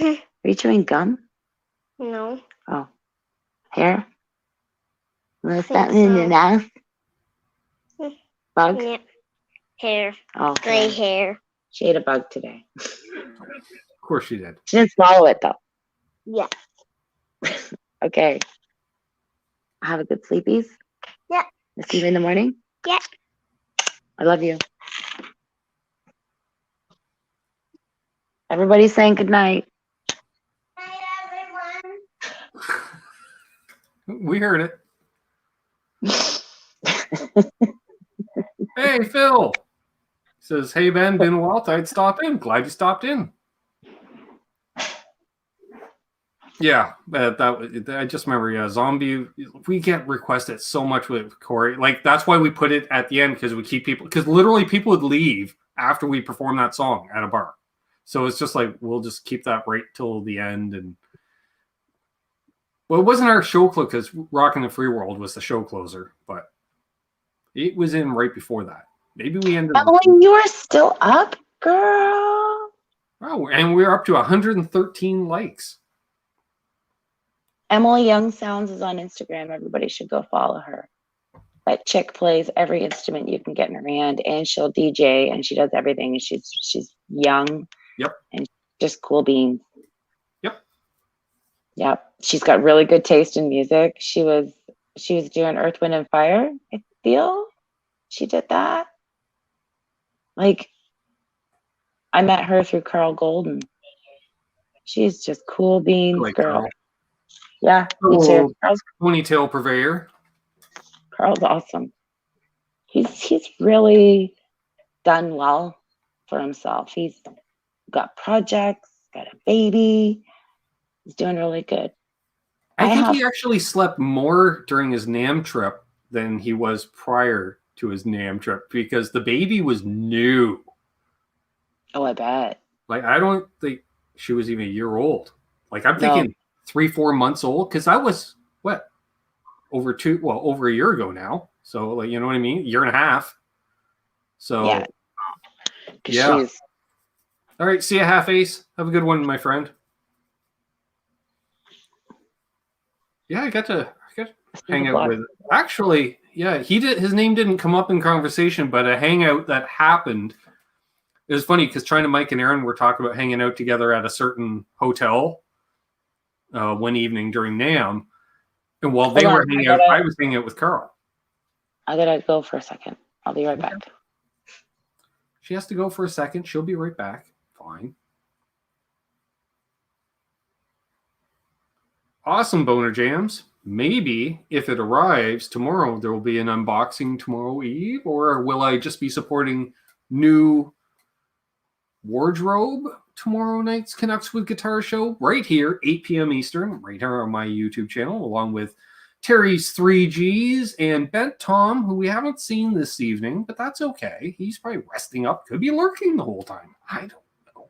Are you chewing gum? No. Oh. Hair? Was think that in your so. mouth? Bug? Yeah. Hair. Oh. Gray yeah. hair. She ate a bug today. Of course she did. She didn't swallow it though. Yeah. Okay. Have a good sleepies. Yeah. I'll see you in the morning. Yeah. I love you. Everybody's saying good night. Hi, everyone. We heard it. Hey, Phil. Says, hey, Ben, been a while. Thought I'd stop in. Glad you stopped in. Yeah, I just remember, Zombie, we get requested so much with Corey. Like, that's why we put it at the end, because we keep people, because literally people would leave after we perform that song at a bar. So it's just like, we'll just keep that right till the end. And well, it wasn't our show closer, because Rockin' the Free World was the show closer, but it was in right before that. Maybe we ended up. Oh, and you are still up, girl. Oh, and we're up to 113 likes. Emily Young Sounds is on Instagram. Everybody should go follow her. That chick plays every instrument you can get in her hand, and she'll DJ, and she does everything. And she's young. Yep. And just cool beans. Yep. She's got really good taste in music. She was doing Earth, Wind, and Fire. I feel she did that. Like, I met her through Carl Golden. She's just cool beans, Like girl. Carl. Yeah, me too. Ponytail purveyor. Carl's awesome. He's really done well for himself. He's got projects, got a baby. He's doing really good. I think he actually slept more during his NAMM trip than he was prior to his NAMM trip, because the baby was new. Oh, I bet. Like, I don't think she was even a year old. Like, I'm thinking 3-4 months old, because I was over a year ago now. So, like, you know what I mean? A year and a half. So yeah. All right, see you, Half Ace. Have a good one, my friend. Yeah, I got to hang out with. Actually, yeah, he did. His name didn't come up in conversation, but a hangout that happened. It was funny because Mike and Aaron were talking about hanging out together at a certain hotel one evening during NAMM, and while they were hanging out, I was hanging out with Carl. I gotta go for a second. I'll be right back. She has to go for a second. She'll be right back. Fine. Awesome, Boner Jams. Maybe if it arrives tomorrow, there will be an unboxing tomorrow eve, or will I just be supporting new wardrobe tomorrow night's Canucks with Guitar show right here, 8 p.m. Eastern, right here on my YouTube channel, along with Terry's 3Gs and Bent Tom, who we haven't seen this evening, but that's okay. He's probably resting up. Could be lurking the whole time. I don't know.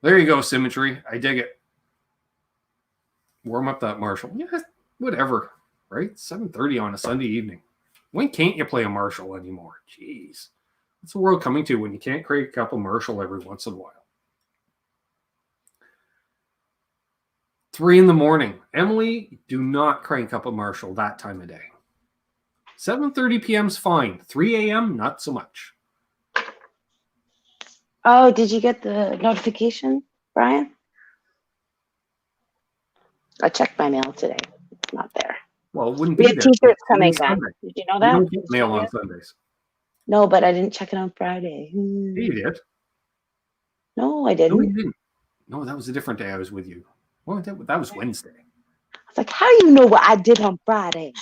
There you go, symmetry. I dig it. Warm up that Marshall. Yeah, whatever. Right? 7:30 on a Sunday evening. When can't you play a Marshall anymore? Jeez. What's the world coming to when you can't crank a couple Marshall every once in a while? 3 a.m. Emily, do not crank up a Marshall that time of day. 7:30 p.m. is fine. 3 a.m., not so much. Oh, did you get the notification, Brian? I checked my mail today. It's not there. Well, it wouldn't We be have there. t-shirts coming It's back. Sunday. Did you know We that? don't get mail on Sundays. No, but I didn't check it on Friday. Yeah, you did. No, I No, didn't. you didn't. No, that was a different day I was with you. Well, that was Wednesday. I was like, how do you know what I did on Friday?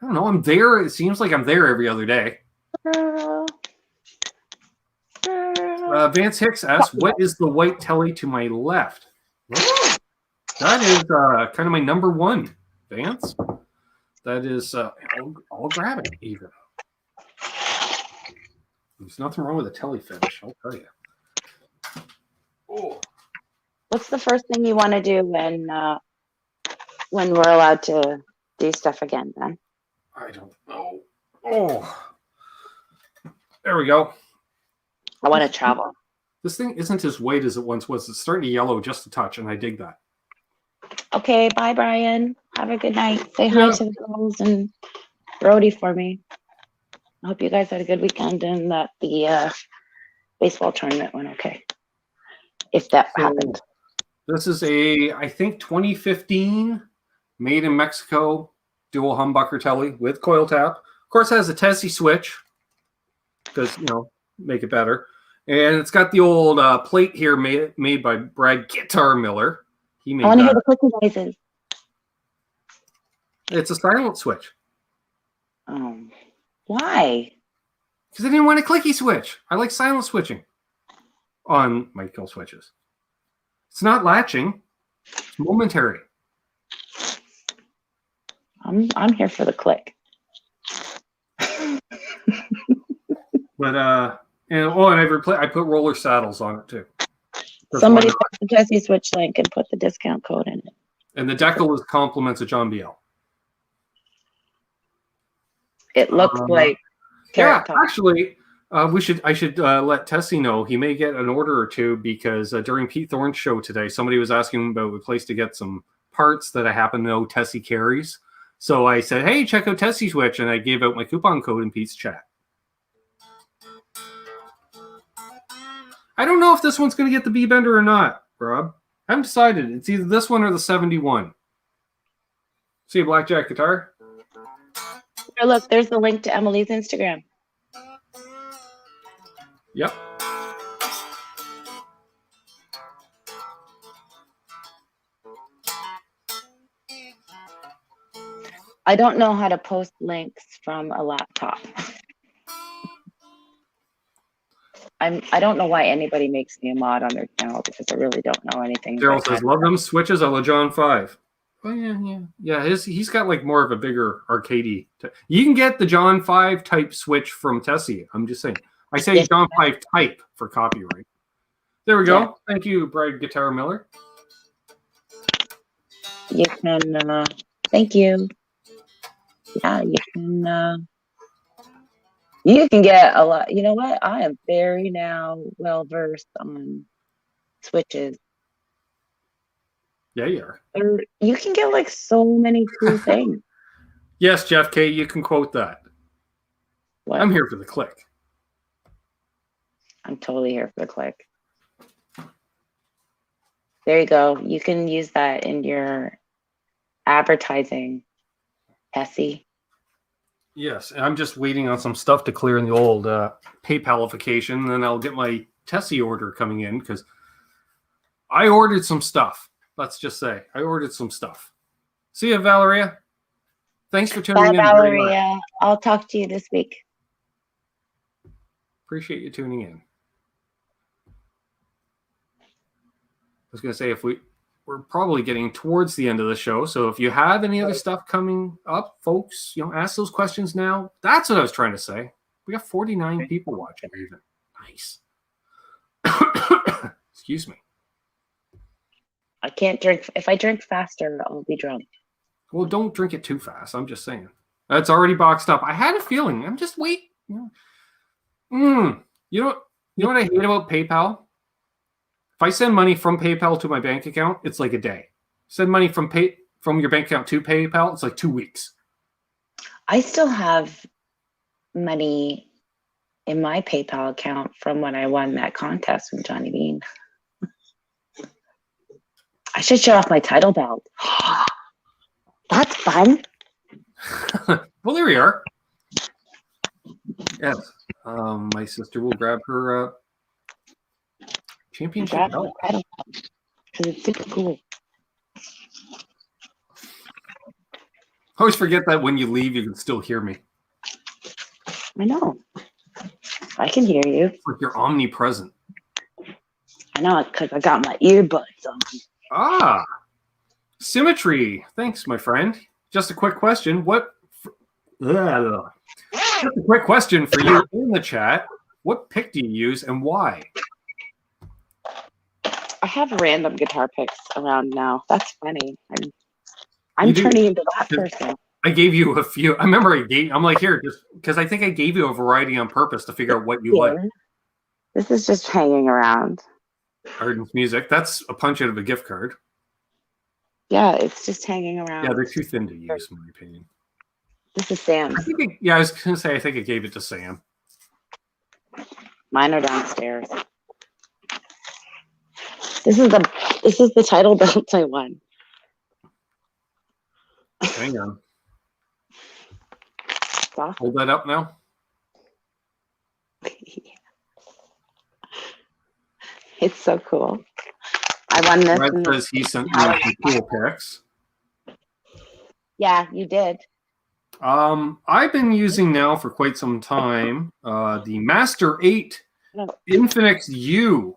I don't know. I'm there. It seems like I'm there every other day. Vance Hicks asks, what is the white telly to my left? Well, that is kind of my number one, Vance. That is, I'll grab it even. There's nothing wrong with a telly finish, I'll tell you. Oh. What's the first thing you want to do when we're allowed to do stuff again, Ben? I don't know. Oh. There we go. I want to travel. This thing isn't as white as it once was. It's starting to yellow just a touch, and I dig that. Okay, bye, Brian. Have a good night. Say hi to the girls and Brody for me. I hope you guys had a good weekend and that the baseball tournament went okay. If that happened. This is a, I think, 2015 made in Mexico dual humbucker telly with coil tap. Of course, it has a Tesi Switch because, make it better. And it's got the old plate here made by Brad Guitar Miller. He made I want to that. hear the clicking noises. It's a silent switch. Why? Because I didn't want a clicky switch. I like silent switching on my kill switches. It's not latching. It's momentary. I'm here for the click. But I put roller saddles on it too. Somebody put the Tesi Switch link and put the discount code in it. And the decal is compliments of John BL. It looks like yeah, Carrot Top. actually, I should let Tesi know he may get an order or two because during Pete Thorne's show today, somebody was asking him about a place to get some parts that I happen to know Tesi carries. So I said, hey, check out Tesi Switch, and I gave out my coupon code in Pete's chat. I don't know if this one's going to get the B-Bender or not, Rob. I haven't decided. It's either this one or the 71. See a blackjack guitar? Oh, look, there's the link to Emily's Instagram. Yep. I don't know how to post links from a laptop. I don't know why anybody makes me a mod on their channel because I really don't know anything. Daryl says, love them switches a la John 5. Oh, yeah. He's got like more of a bigger arcadey. You can get the John 5 type switch from Tesi. I'm just saying. I say John 5 type for copyright. There we go. Yeah. Thank you, Brad Guitar Miller. You can, thank you. Yeah, you can get a lot. You know what? I am very now well versed on switches. Yeah, you are. You can get like so many cool things. Yes, Jeff K, you can quote that. What? I'm here for the click. I'm totally here for the click. There you go. You can use that in your advertising, Tesi. Yes, I'm just waiting on some stuff to clear in the old PayPalification, and then I'll get my Tesi order coming in because I ordered some stuff. Let's just say I ordered some stuff. See you, Valeria. Thanks for tuning in. Bye, Valeria. I'll talk to you this week. Appreciate you tuning in. I was going to say we're probably getting towards the end of the show, so if you have any other stuff coming up, folks, ask those questions now. That's what I was trying to say. We got 49 people watching even. Nice. Excuse me. I can't drink. If I drink faster, I'll be drunk. Well, don't drink it too fast. I'm just saying. That's already boxed up. I had a feeling. I'm just wait. You know what I hate about PayPal? If I send money from PayPal to my bank account, it's like a day. Send money from your bank account to PayPal, it's like 2 weeks. I still have money in my PayPal account from when I won that contest with Johnny Bean. I should show off my title belt. That's fun. Well, there we are. Yes. My sister will grab her championship belt. Because it's super cool. I always forget that when you leave, you can still hear me. I know. I can hear you. It's like you're omnipresent. I know, because I got my earbuds on. Ah, Symmetry. Thanks, my friend. Just a quick question. Just a quick question for you in the chat. What pick do you use and why? I have random guitar picks around now. That's funny. I'm turning into that person. I gave you a few. I remember I'm like, here, just because I think I gave you a variety on purpose to figure out what you like. This is just hanging around. Ardens music. That's a punch out of a gift card. Yeah, it's just hanging around. Yeah, they're too thin to use, in my opinion. This is Sam's. I was going to say, I think I gave it to Sam. Mine are downstairs. This is the title belt I won. Hang on. Awesome. Hold that up now. It's so cool. I won this. Red says he sent me some cool picks. Yeah, you did. I've been using now for quite some time the Master 8 Infinix U.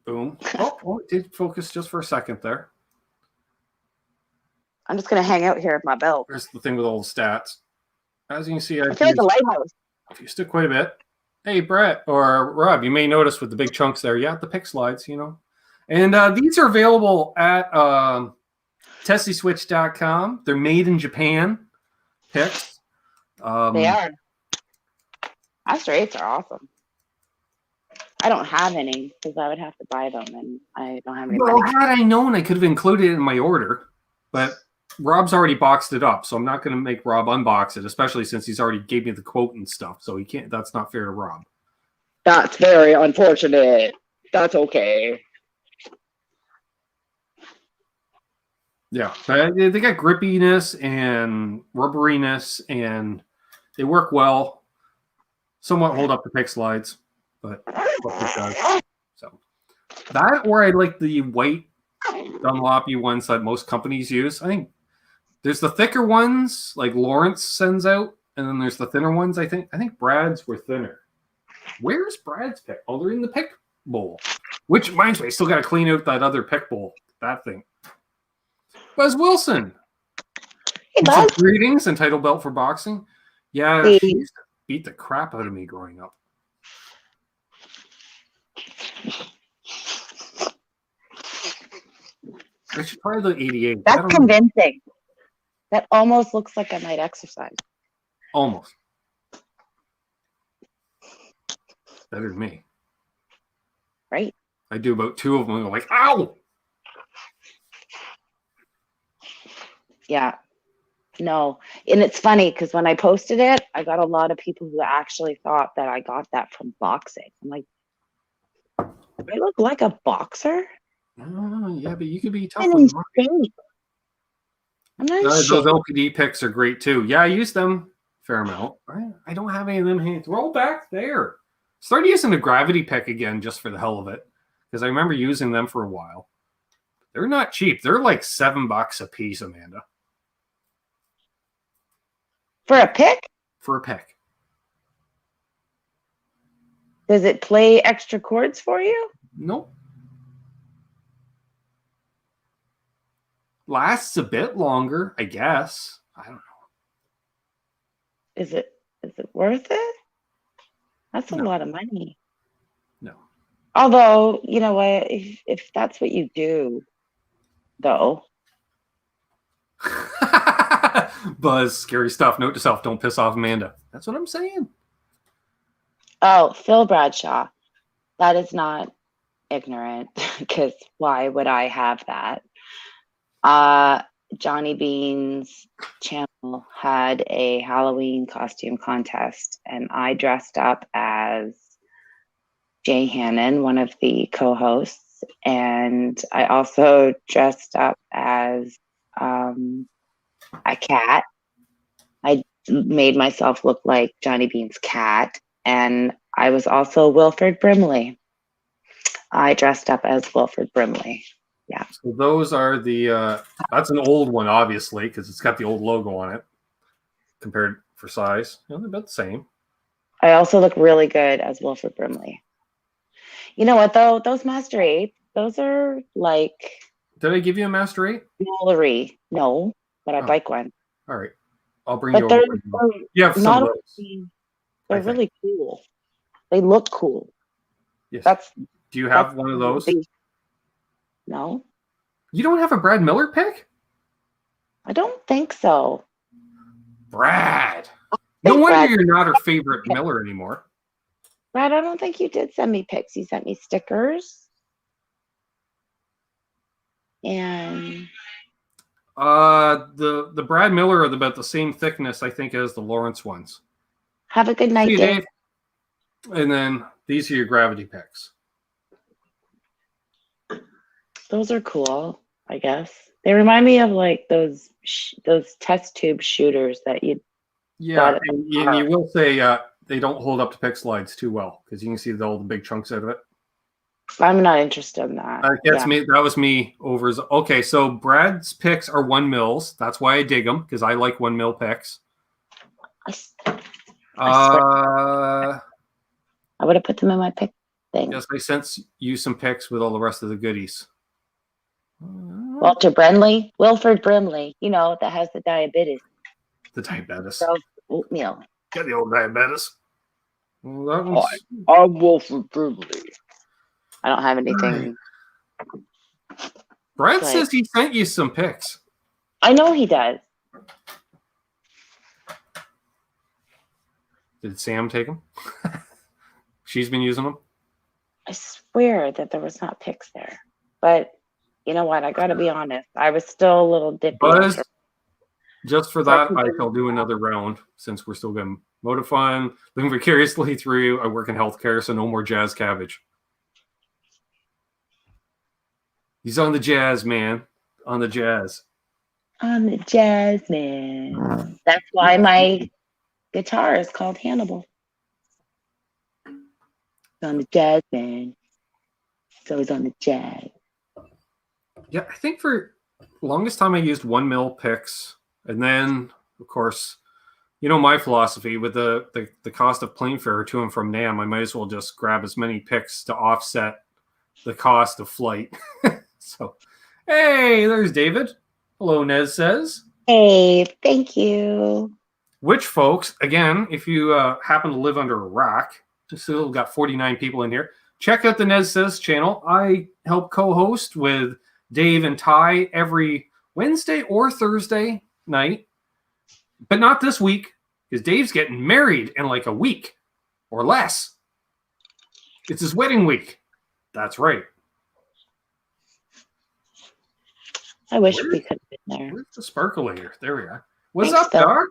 Boom. Oh, it did focus just for a second there. I'm just gonna hang out here with my belt. Here's the thing with all the stats. As you can see, I feel like a lighthouse. I've used it quite a bit. Hey, Brett or Rob, you may notice with the big chunks there. Yeah, the pick slides, you know. And these are available at tesiswitch.com. They're made in Japan picks. They are. Master 8s are awesome. I don't have any because I would have to buy them, and I don't have any Well, money. had I known, I could have included it in my order, but Rob's already boxed it up, so I'm not going to make Rob unbox it, especially since he's already gave me the quote and stuff, so he can't. That's not fair to Rob. That's very unfortunate. That's okay. Yeah, they got grippiness and rubberiness, and they work well. Somewhat hold up the pick slides, but it does. So that, or I like the white Dunlopy ones that most companies use. I think there's the thicker ones like Lawrence sends out, and then there's the thinner ones. I think Brad's were thinner. Where's Brad's pick? Oh, they're in the pick bowl. Which reminds me, I still got to clean out that other pick bowl. That thing. Buzz Wilson. Hey, Buzz. Greetings and title belt for boxing. Yeah, Hey. she used to beat the crap out of me growing up. I should try the 88. I That's don't know. convincing. That almost looks like I might exercise. Almost. Better than me. Right? I do about 2 of them and I'm like, ow! Yeah. No. And it's funny because when I posted it, I got a lot of people who actually thought that I got that from boxing. I'm like, do I look like a boxer? Oh, yeah, but you could be tough I'm on in the shape. I'm not in Those shape. LPD picks are great too. Yeah, I use them a fair amount. I don't have any of them hands. Roll back there. Start using the gravity pick again just for the hell of it. Because I remember using them for a while. They're not cheap. They're like $7 a piece, Amanda. For a pick? For a pick. Does it play extra chords for you? Nope. Lasts a bit longer, I guess. I don't know. Is it worth it? That's a No. lot of money. Although, you know what, if that's what you do, though. Buzz, scary stuff. Note to self, don't piss off Amanda. That's what I'm saying. Oh, Phil Bradshaw. That is not ignorant, because why would I have that? Johnny Bean's channel had a Halloween costume contest, and I dressed up as Jay Hannon, one of the co-hosts, and I also dressed up as a cat. I made myself look like Johnny Bean's cat, and I was also Wilford Brimley. I dressed up as Wilford Brimley. Yeah. So those are the, that's an old one, obviously, because it's got the old logo on it. Compared for size, they're about the same. I also look really good as Wilford Brimley. You know what, though? Those Master 8, those are like... Did I give you a Master 8? Jewelry. No, but I'd like one. All right. I'll bring But you they're over. You have some of those. They're really cool. They look cool. Yes. Do you have one of those? No. You don't have a Brad Miller pick? I don't think so. Brad. No wonder you're not her favorite Miller anymore. Brad, I don't think you did send me pics. You sent me stickers. And the Brad Miller are about the same thickness, I think, as the Lawrence ones. Have a good night, See you, Dave. And then these are your gravity picks. Those are cool, I guess. They remind me of like those test tube shooters that you. Yeah, and you will say they don't hold up to pick slides too well because you can see all the big chunks out of it. I'm not interested in that. That was me over. Okay, so Brad's picks are 1 mils. That's why I dig them, because I like 1 mil picks. I would have put them in my pick thing. Yes, I sent you some picks with all the rest of the goodies. Walter Brimley, Wilford Brimley, you know, that has the diabetes. The diabetes. Oatmeal. Get the old diabetes. Well, I'm Wilford Brimley. I don't have anything. Brad says he sent you some pics. I know he does. Did Sam take them? She's been using them? I swear that there was not pics there. But you know what? I got to be honest. I was still a little dippy. Buzz, just for that, I shall do another round since we're still getting motive fun. Looking vicariously through. I work in healthcare, so no more jazz cabbage. He's on the jazz, man. On the jazz. On the jazz, man. That's why my guitar is called Hannibal. It's on the jazz, man. So it's on the jazz. Yeah, I think for the longest time I used 1 mil picks. And then, of course, you know my philosophy with the cost of plane fare to and from NAMM, I might as well just grab as many picks to offset the cost of flight. So, hey, there's David. Hello, Nez says. Hey, thank you. Which, folks, again, if you happen to live under a rock, still got 49 people in here, check out the Nez Says channel. I help co-host with Dave and Ty every Wednesday or Thursday night, but not this week because Dave's getting married in like a week or less. It's his wedding week. That's right. I wish we could have been there. Where's the sparkulator? There we are. What's Thanks, up, Phil. Doc?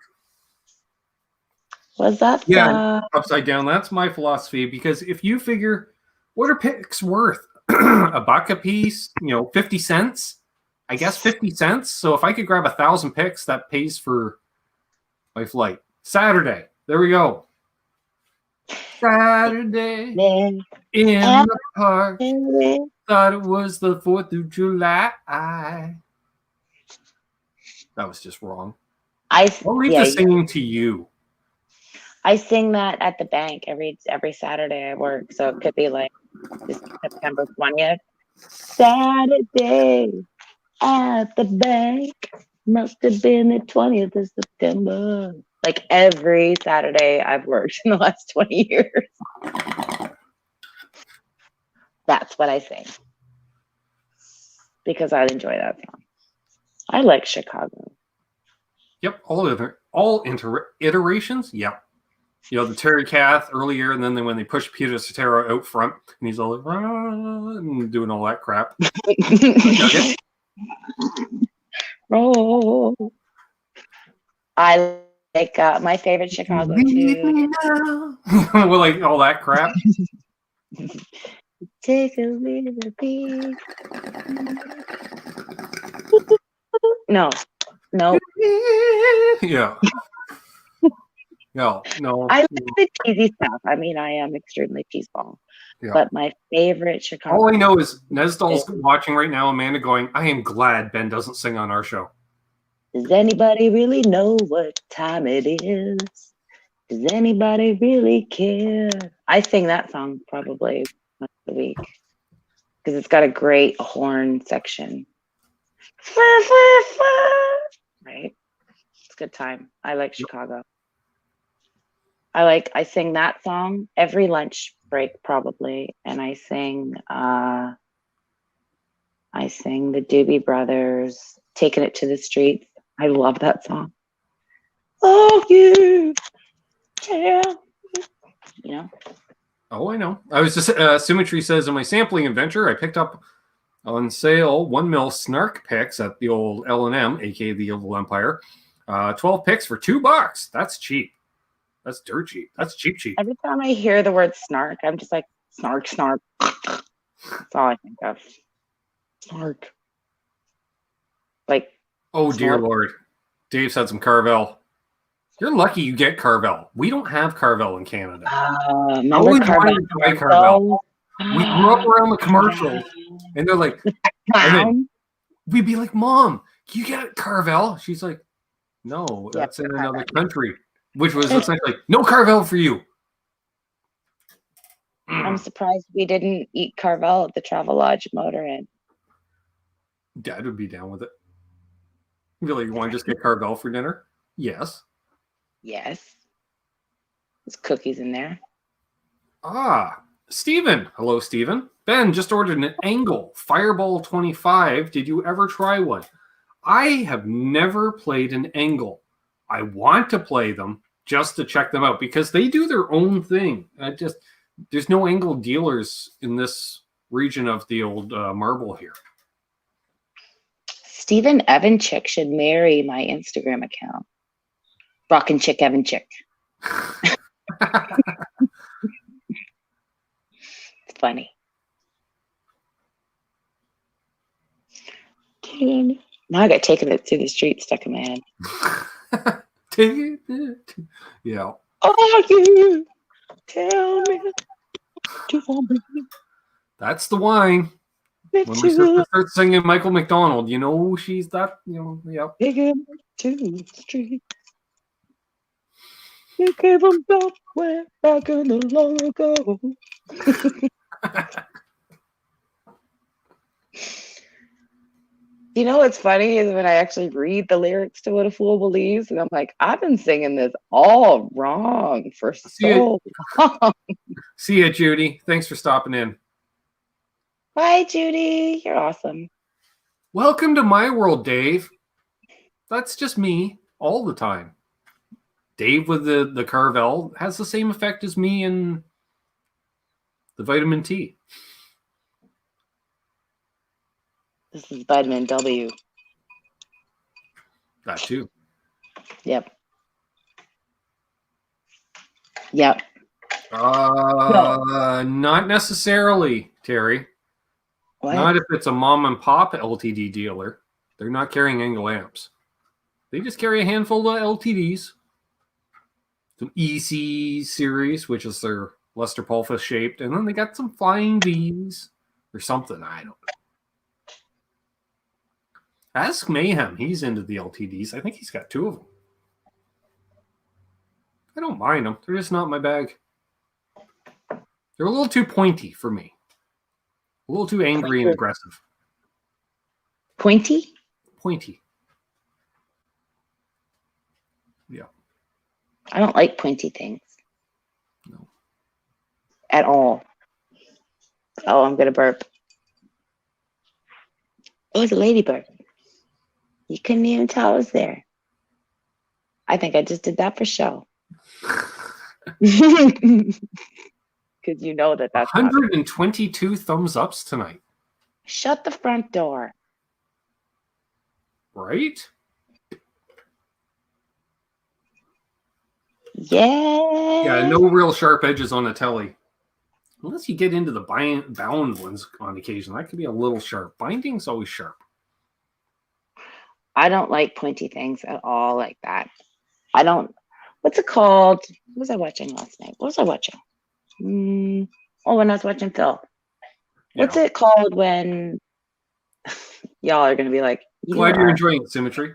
Was that? Yeah, upside down. That's my philosophy because if you figure what are picks worth? $1 a piece, 50 cents. I guess 50 cents. So if I could grab 1,000 picks, that pays for my flight. Saturday. There we go. Saturday in the park. Thought it was the 4th of July. That was just wrong. I'll leave the singing to you. I sing that at the bank every Saturday I work. So it could be like this September 20th. Saturday at the bank. Must have been the 20th of September. Like every Saturday I've worked in the last 20 years. That's what I sing. Because I enjoy that song. I like Chicago. Yep, all iterations. Yep. You know, the Terry Kath earlier, and then when they push Peter Cetera out front, and he's all like, and doing all that crap. Oh. I like my favorite Chicago tune. Well, like all that crap. Take a little peek. No. Yeah. No. I like the cheesy stuff. I mean, I am extremely cheeseball. Yeah. But my favorite Chicago. All I know is Nesdal's watching right now, Amanda going, I am glad Ben doesn't sing on our show. Does anybody really know what time it is? Does anybody really care? I sing that song probably once a week because it's got a great horn section. Right? It's a good time. I like Chicago. I sing that song every lunch break probably, and I sing the Doobie Brothers, Taking It to the Streets. I love that song. Oh, you tell me. You know? Oh, I know. I was just, Symmetry says, in my sampling adventure, I picked up on sale 1 mil snark picks at the old L&M, aka the Evil Empire. 12 picks for $2. That's cheap. That's dirt cheap. That's cheap. Every time I hear the word snark, I'm just like, snark. That's all I think of. Snark. Like, oh, dear Lord. Dave said some Carvel. You're lucky you get Carvel. We don't have Carvel in Canada. Remember Carvel? We grew up around the commercials, and they're like, and then we'd be like, Mom, can you get Carvel? She's like, no, that's in another country, which was essentially, no Carvel for you. I'm surprised we didn't eat Carvel at the Travelodge Motor Inn. Dad would be down with it. He'd be like, you want to just get Carvel for dinner? Yes. Yes. There's cookies in there. Steven. Hello, Steven. Ben just ordered an Angle Fireball 25. Did you ever try one? I have never played an Angle. I want to play them just to check them out because they do their own thing. There's no Angle dealers in this region of the old marble here. Stephen Evanchik should marry my Instagram account. Rockin' Chick Evan Chick. It's funny. Now I got Taking It to the Street stuck in my head. Yeah. Oh, you tell me. That's the wine. When my sister starts singing Michael McDonald, you know she's that, yep. Taking it to the street. You gave them somewhere back in the long ago. You know what's funny is when I actually read the lyrics to What a Fool Believes, and I'm like, I've been singing this all wrong for so long. See ya, Judy. Thanks for stopping in. Bye, Judy. You're awesome. Welcome to my world, Dave. That's just me all the time. Dave with the Carvel has the same effect as me and the vitamin T. This is vitamin W. That too. Yep. Not necessarily, Terry. What? Not if it's a mom and pop LTD dealer. They're not carrying Angle amps. They just carry a handful of LTDs. Some EC series, which is their Lester Pulfus shaped, and then they got some Flying V's or something. I don't know. Ask Mayhem. He's into the LTDs. I think he's got 2 of them. I don't mind them. They're just not my bag. They're a little too pointy for me. A little too angry and aggressive. Pointy? Pointy. Yeah. I don't like pointy things. No. At all. Oh, I'm gonna burp. It was a ladybird. You couldn't even tell I was there. I think I just did that for show. Because you know that's not. 122 thumbs ups tonight, Shut the front door. right? Yeah. Yeah, no real sharp edges on the telly. Unless you get into the bound ones on occasion. That could be a little sharp. Binding's always sharp. I don't like pointy things at all like that. I don't. What's it called? What was I watching last night? What was I watching? Oh, when I was watching Phil. What's it called when y'all are going to be like, Glad you're enjoying Symmetry.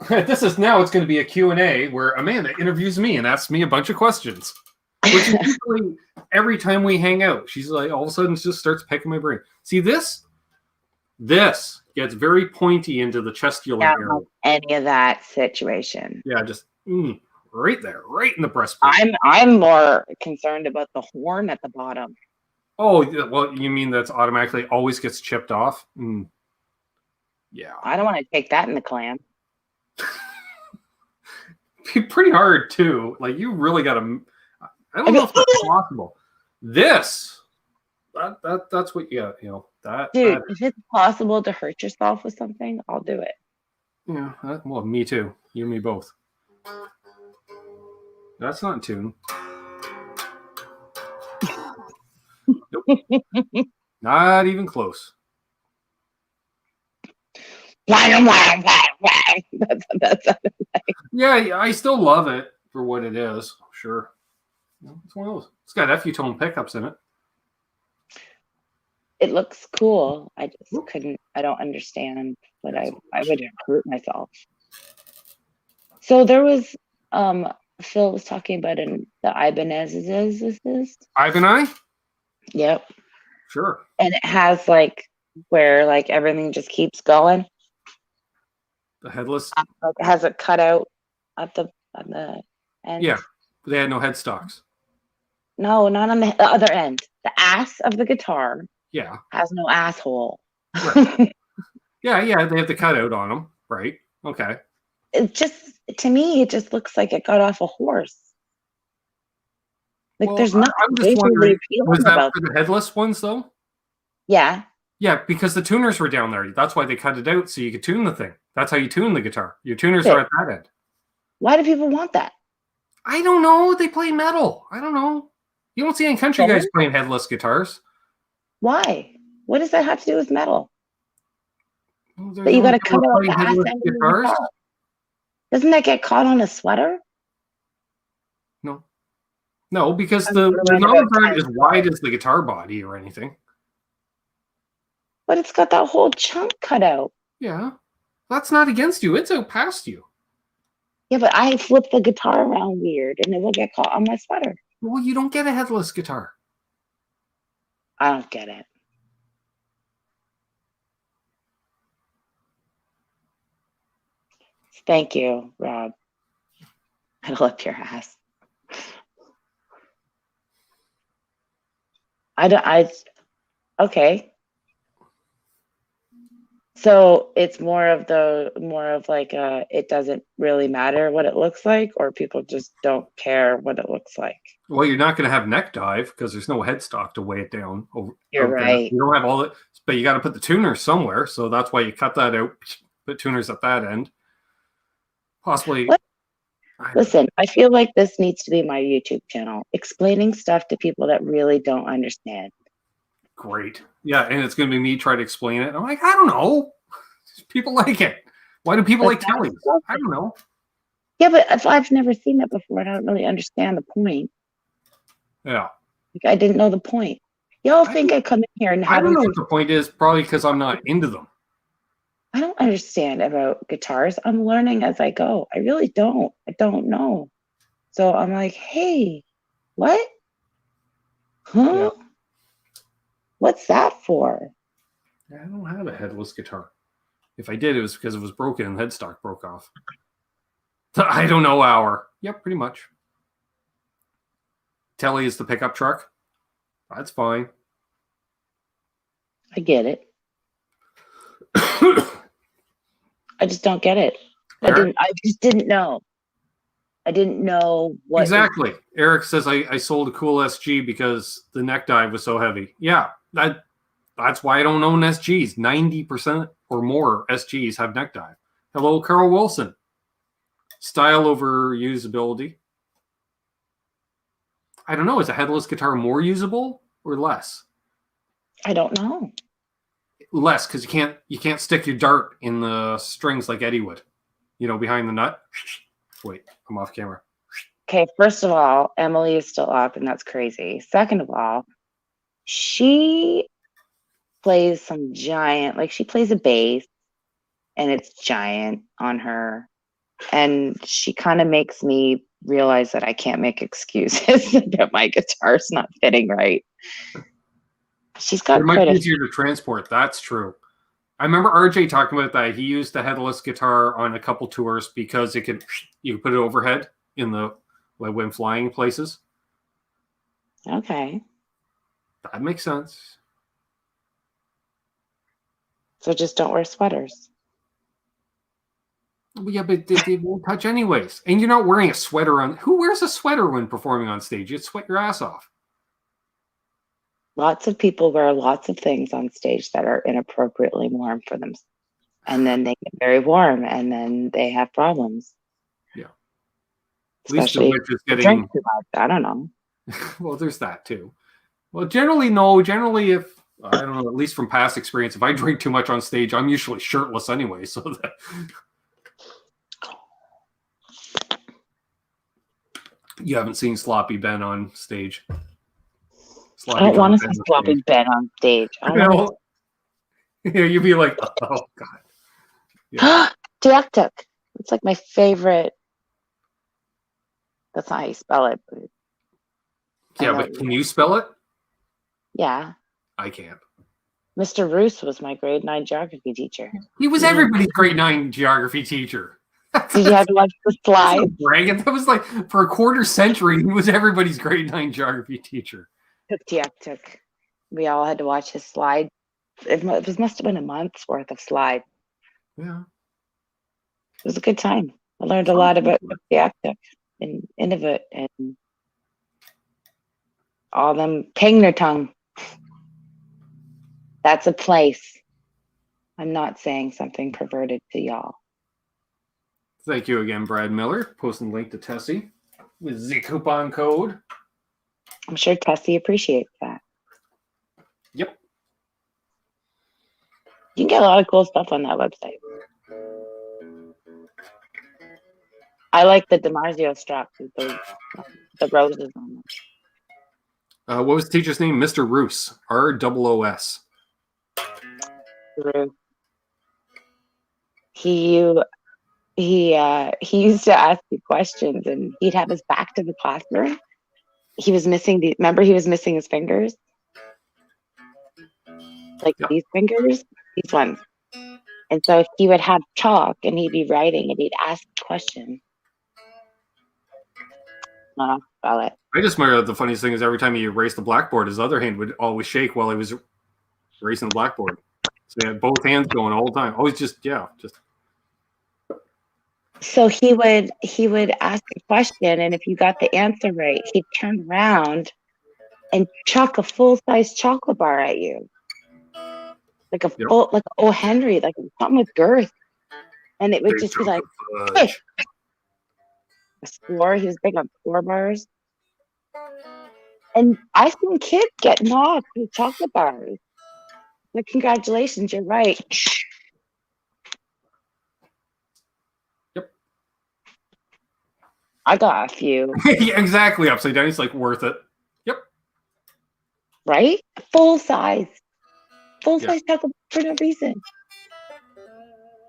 This is now, it's going to be a Q&A where Amanda interviews me and asks me a bunch of questions. Which is usually every time we hang out. She's like, all of a sudden, just starts picking my brain. See this? This gets very pointy into the chestular area. Any of that situation. Yeah, just right there, right in the breastplate. I'm more concerned about the horn at the bottom. Oh, well, you mean that's automatically always gets chipped off? Yeah. I don't want to take that in the clam. Be pretty hard, too. Like, you really got to... I don't know if that's possible. This, that's what you got, you know. Dude, if it's possible to hurt yourself with something, I'll do it. Yeah, well, me too. You and me both. That's not in tune. Nope. Not even close. That's Yeah, I still love it for what it is. Sure. It's one of those. It's got FU-tone pickups in it. It looks cool. I just couldn't. I don't understand. But I would hurt myself. So there was. Phil was talking about the Ibanez's. Ibanez? Yep. Sure. And it has like where like everything just keeps going. The headless. Like it has a cutout at the end. Yeah, they had no headstocks. No, not on the other end. The ass of the guitar. Yeah. Has no asshole. Right. yeah, they have the cutout on them, right? Okay. It just, to me, it just looks like it got off a horse. Like there's nothing. I'm just wondering, was that for the headless ones though? Yeah. Yeah, because the tuners were down there. That's why they cut it out so you could tune the thing. That's how you tune the guitar. Your tuners are at that end. Why do people want that? I don't know. They play metal. I don't know. You don't see any country guys playing headless guitars. Why? What does that have to do with metal? Well, but you got to cut out the ass end of the guitar. Doesn't that get caught on a sweater? No, because the knobs aren't as wide as the guitar body or anything. But it's got that whole chunk cut out. Yeah. That's not against you. It's out past you. Yeah, but I flip the guitar around weird and it will get caught on my sweater. Well, you don't get a headless guitar. I don't get it. Thank you, Rob. I'll up your ass. Okay. So it's more of like it doesn't really matter what it looks like, or people just don't care what it looks like. Well, you're not going to have neck dive because there's no headstock to weigh it down. You're right. You don't have all that, but you got to put the tuners somewhere. So that's why you cut that out, put tuners at that end. Possibly. Listen, I feel like this needs to be my YouTube channel, explaining stuff to people that really don't understand. Great. Yeah, and it's going to be me trying to explain it. I'm like, I don't know. People like it. Why do people like tellies? I don't know. Yeah, but if I've never seen it before, I don't really understand the point. Yeah. Like, I didn't know the point. Y'all think I come in here and I don't know what the point is, probably because I'm not into them. I don't understand about guitars. I'm learning as I go. I really don't. I don't know. So I'm like, hey, what? Huh? Yeah. What's that for? I don't have a headless guitar. If I did, it was because it was broken and the headstock broke off. I don't know hour. Yep, pretty much. Telly is the pickup truck. That's fine. I get it. I just don't get it. Eric? I just didn't know. I didn't know what Exactly. Eric says I sold a cool SG because the neck dive was so heavy. Yeah, that's why I don't own SGs. 90% or more SGs have neck dive. Hello, Carl Wilson. Style over usability. I don't know. Is a headless guitar more usable or less? I don't know. Less, because you can't stick your dart in the strings like Eddie would. You know, behind the nut. Wait, I'm off camera. Okay, first of all, Emily is still up, and that's crazy. Second of all, she plays some giant, like she plays a bass, and it's giant on her. And she kind of makes me realize that I can't make excuses that my guitar's not fitting right. She's got It might quite be a easier to transport. That's true. I remember RJ talking about that. He used the headless guitar on a couple tours because you could put it overhead in the like when flying places. Okay. That makes sense. So just don't wear sweaters. Well, yeah, but they won't touch anyways. And you're not wearing a sweater on. Who wears a sweater when performing on stage? You'd sweat your ass off. Lots of people wear lots of things on stage that are inappropriately warm for them. And then they get very warm and then they have problems. Yeah. At least the Especially which is if they getting. drink too much. I don't know. Well, there's that too. Well, generally, no. Generally, if I don't know, at least from past experience, if I drink too much on stage, I'm usually shirtless anyway. So that. You haven't seen Sloppy Ben on stage. I don't want to Ben see Sloppy Ben on stage. I don't want Yeah, you'd be like, oh god. Yeah. Tuk. It's like my favorite. That's not how you spell it. But Yeah, but can you spell it? Yeah. I can't. Mr. Roos was my grade 9 geography teacher. He was everybody's grade 9 geography teacher. Did you have to watch the slide? Bragging. That was like for a quarter century, he was everybody's grade 9 geography teacher. Tuk. We all had to watch his slide. It must have been a month's worth of slide. Yeah. It was a good time. I learned a lot about Tuk and Innovate and all them Tongue. That's a place. I'm not saying something perverted to y'all. Thank you again, Brad Miller. Posting link to Tesi with the coupon code. I'm sure Tesi appreciates that. Yep. You can get a lot of cool stuff on that website. I like the DiMarzio strap with the roses on them. What was the teacher's name? Mr. Roos. ROOS. He used to ask me questions and he'd have his back to the classroom. He was missing he was missing his fingers? Like these fingers? These ones. And so he would have chalk and he'd be writing and he'd ask questions. Not spell it. I just remember the funniest thing is every time he erased the blackboard, his other hand would always shake while he was erasing the blackboard. So he had both hands going all the time. Always just. So he would ask a question, and if you got the answer right, he'd turn around and chuck a full-size chocolate bar at you, like like O. Henry, like something with girth, and it would just be like, hey. A score. He was big on score bars, and I've seen kids get knocked with chocolate bars. Like, congratulations, you're right. I got a few. Yeah, exactly. Upside down. It's like worth it. Yep. Right? Full size chocolate for no reason.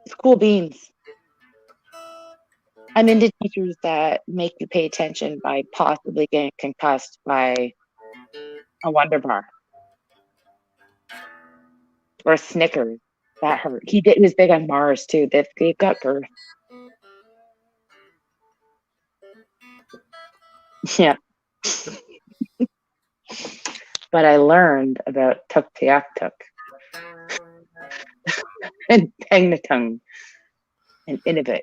It's cool beans. I'm into teachers that make you pay attention by possibly getting concussed by a Wonder Bar or a Snickers. That hurt. He was big on Mars too. They've got girth. Yeah. But I learned about Tuk. Pangnatung and Inuvik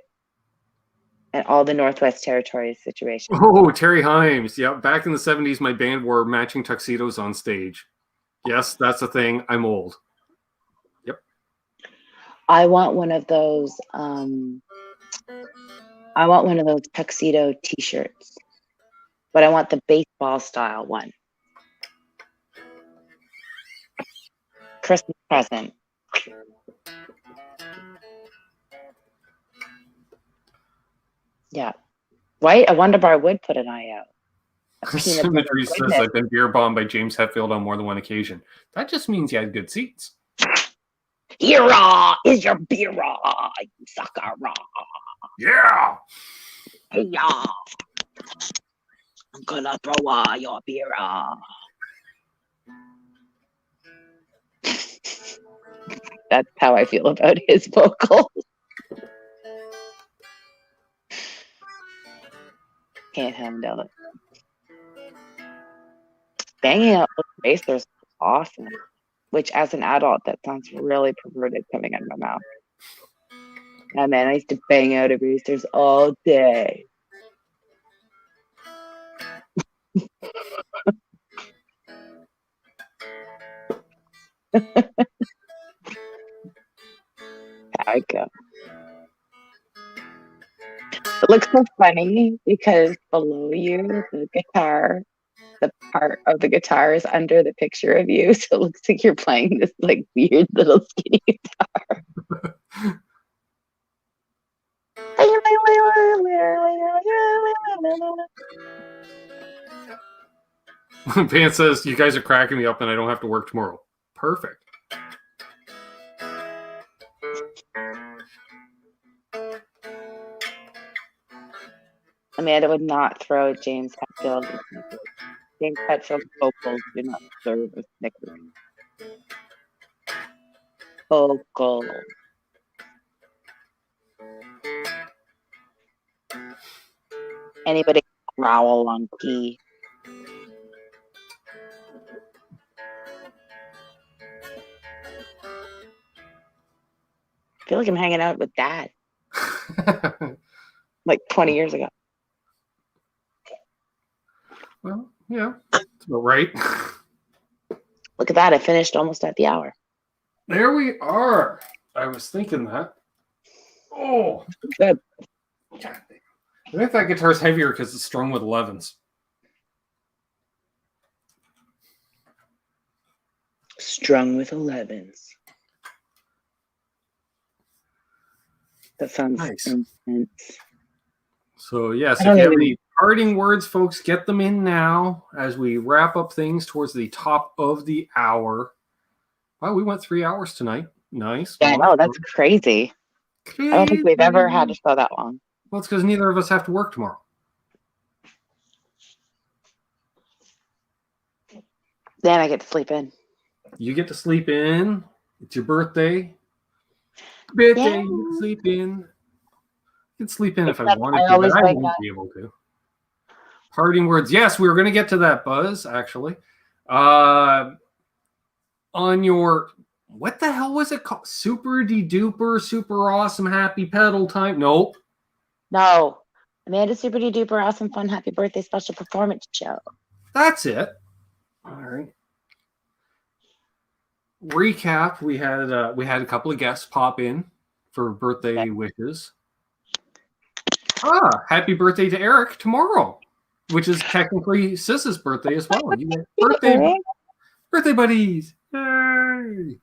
and all the Northwest Territories situation. Oh, Terry Himes. Yeah, back in the 70s, my band wore matching tuxedos on stage. Yes, that's a thing. I'm old. Yep. I want one of those. I want one of those tuxedo T-shirts, but I want the baseball style one. Christmas present. Yeah. Right? A Wonder Bar would put an eye out. Symmetry says I've been beer bombed by James Hetfield on more than one occasion. That just means you had good seats. Hira is your beer, you sucker. Yeah. Hey, y'all. I'm gonna throw your beer. That's how I feel about his vocals. Can't handle it. Banging out the racers is awesome. Which, as an adult, that sounds really perverted coming out of my mouth. Yeah, man, I used to bang out erasers all day. I go. It looks so funny because below you, the guitar, the part of the guitar is under the picture of you, so it looks like you're playing this like weird little skinny guitar. Van says, you guys are cracking me up and I don't have to work tomorrow. Perfect. Amanda would not throw James Hetfield. James Hetfield's vocals do not serve as Snickers. Vocal. Anybody growl on P. I feel like I'm hanging out with Dad. Like 20 years ago. Well, yeah, that's about right. Look at that. I finished almost at the hour. There we are. I was thinking that. Oh, Good. I think that guitar's heavier because it's strung with 11s. Strung with 11s. That sounds nice. Intense. So, yes, if you have any parting words, folks, get them in now as we wrap up things towards the top of the hour. Wow, we went 3 hours tonight. Nice. Yeah, no, that's crazy. I don't think we've ever had a show that long. Well, it's because neither of us have to work tomorrow. Then I get to sleep in. You get to sleep in. It's your birthday. You get to sleep in. I can sleep in if I wanted to, but I won't be able to. Parting words. Yes, we were going to get to that, Buzz, actually. On your, what the hell was it called? Super duper, super awesome, happy pedal time? Nope. No. Amanda Super Duper Awesome Fun Happy Birthday Special Performance Show. That's it. All right. Recap. We had a couple of guests pop in for birthday wishes. Happy birthday to Eric tomorrow, which is technically Sis's birthday as well. You get birthday buddies. Yay.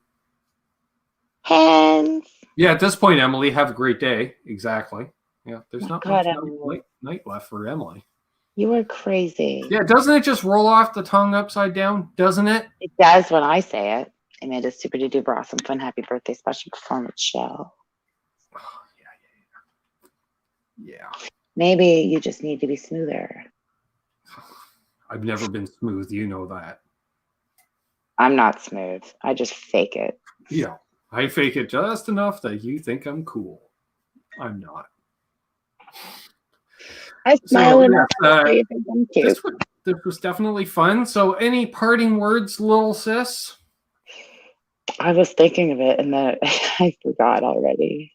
Hands. Yeah, at this point, Emily, have a great day. Exactly. Yeah, there's not much night left for Emily. You are crazy. Yeah, doesn't it just roll off the tongue upside down? Doesn't it? It does when I say it. Amanda's Super Duper Awesome Fun Happy Birthday Special Performance Show. Oh, yeah. Maybe you just need to be smoother. I've never been smooth. You know that. I'm not smooth. I just fake it. Yeah. I fake it just enough that you think I'm cool. I'm not. I smile enough so you think I'm cute. This was definitely fun. So any parting words, little sis? I was thinking of it and then I forgot already.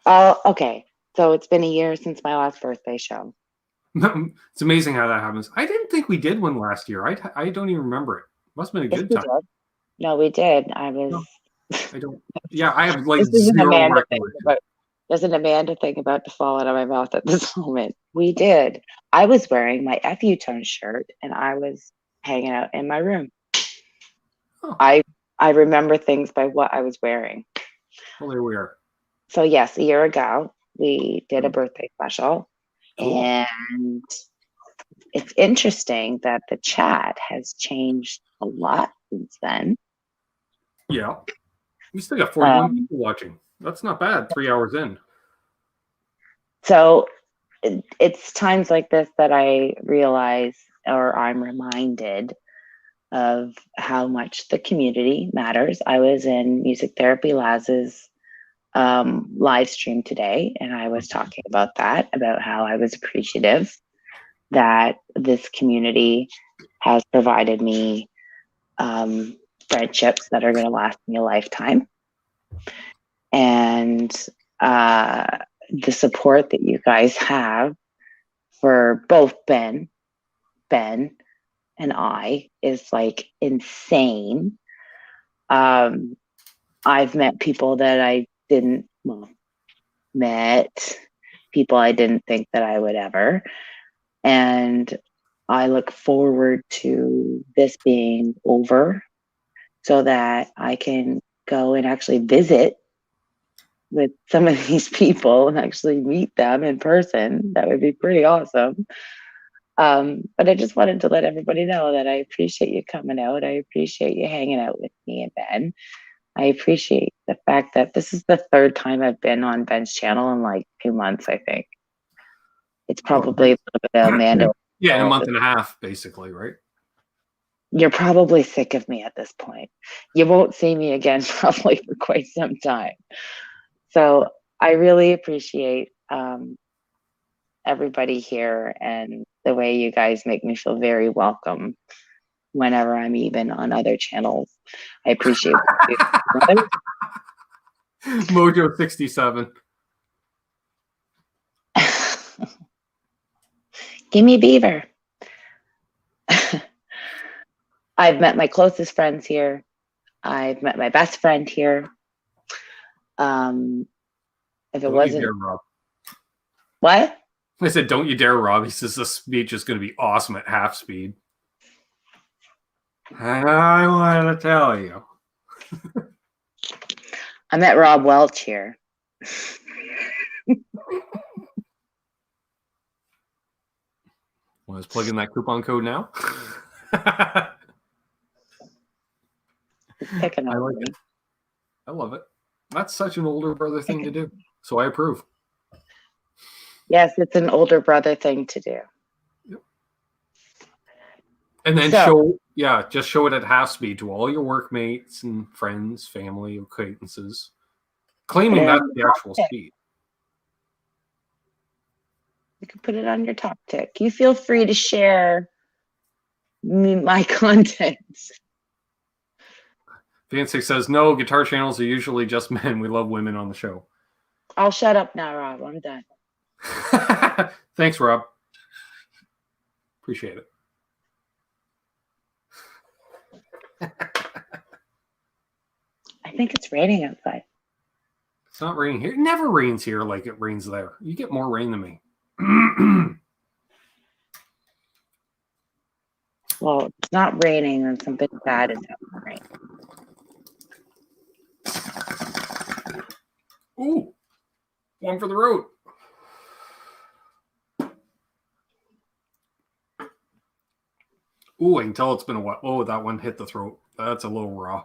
Oh, okay. So it's been a year since my last birthday show. It's amazing how that happens. I didn't think we did one last year. I don't even remember it. Must have been a Yes, good we time. did. No, we did. I was. No, I don't. Yeah, I have like This is an zero Amanda thing. recollection. There's an Amanda thing about to fall out of my mouth at this moment. We did. I was wearing my FU Tone shirt and I was hanging out in my room. Oh. I remember things by what I was wearing. Well, there we are. So yes, a year ago we did a birthday special, Cool. and it's interesting that the chat has changed a lot since then. Yeah. We still got 41 people watching. That's not bad. 3 hours in. So it's times like this that I realize, or I'm reminded of how much the community matters. I was in Music Therapy Laz's live stream today, and I was talking about that, about how I was appreciative that this community has provided me friendships that are going to last me a lifetime. And the support that you guys have for both Ben, and I is like insane. I've met people that I didn't, met people I didn't think that I would ever. And I look forward to this being over so that I can go and actually visit with some of these people and actually meet them in person. That would be pretty awesome. But I just wanted to let everybody know that I appreciate you coming out. I appreciate you hanging out with me and Ben. I appreciate the fact that this is the third time I've been on Ben's channel in like 2 months, I think. It's probably a little bit of Amanda. Yeah, in a month and a half, basically, right? You're probably sick of me at this point. You won't see me again probably for quite some time. So I really appreciate everybody here and the way you guys make me feel very welcome whenever I'm even on other channels. I appreciate it. Mojo 67. Give me Beaver. I've met my closest friends here. I've met my best friend here. If it Don't wasn't, you dare, Rob. what? I said, don't you dare, Rob. He says the speech is going to be awesome at half speed. I wanted to tell you. I met Rob Welch here. Well, let's plug in that coupon code now. He's picking I on like me. it. I love it. That's such an older brother thing to do. So I approve. Yes, it's an older brother thing to do. Yep. And then just show it at half speed to all your workmates and friends, family, acquaintances, claiming that's the actual speed. You can put it on your top tick. You feel free to share my content. Fancy says, no, guitar channels are usually just men. We love women on the show. I'll shut up now, Rob. I'm done. Thanks, Rob. Appreciate it. I think it's raining outside. It's not raining here. It never rains here like it rains there. You get more rain than me. Well, it's not raining and something bad is happening. Ooh, one for the road. Ooh, I can tell it's been a while. Oh, that one hit the throat. That's a little raw.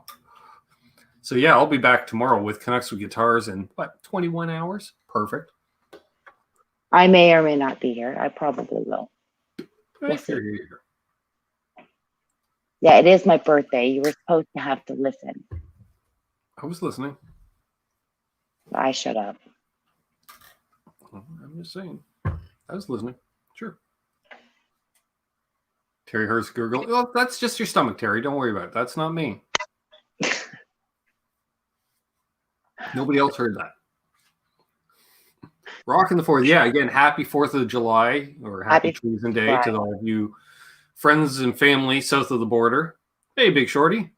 So yeah, I'll be back tomorrow with Connects with Guitars in 21 hours. Perfect. I may or may not be here. I probably will. We'll see. Here. Yeah, it is my birthday. You were supposed to have to listen. I was listening. I shut up. I'm just saying. I was listening. Sure. Terry Hurst gurgle. Oh, that's just your stomach, Terry. Don't worry about it. That's not me. Nobody else heard that. Rocking the 4th. Yeah, again, happy 4th of July or happy Treason Day to all of you friends and family south of the border. Hey, Big Shorty.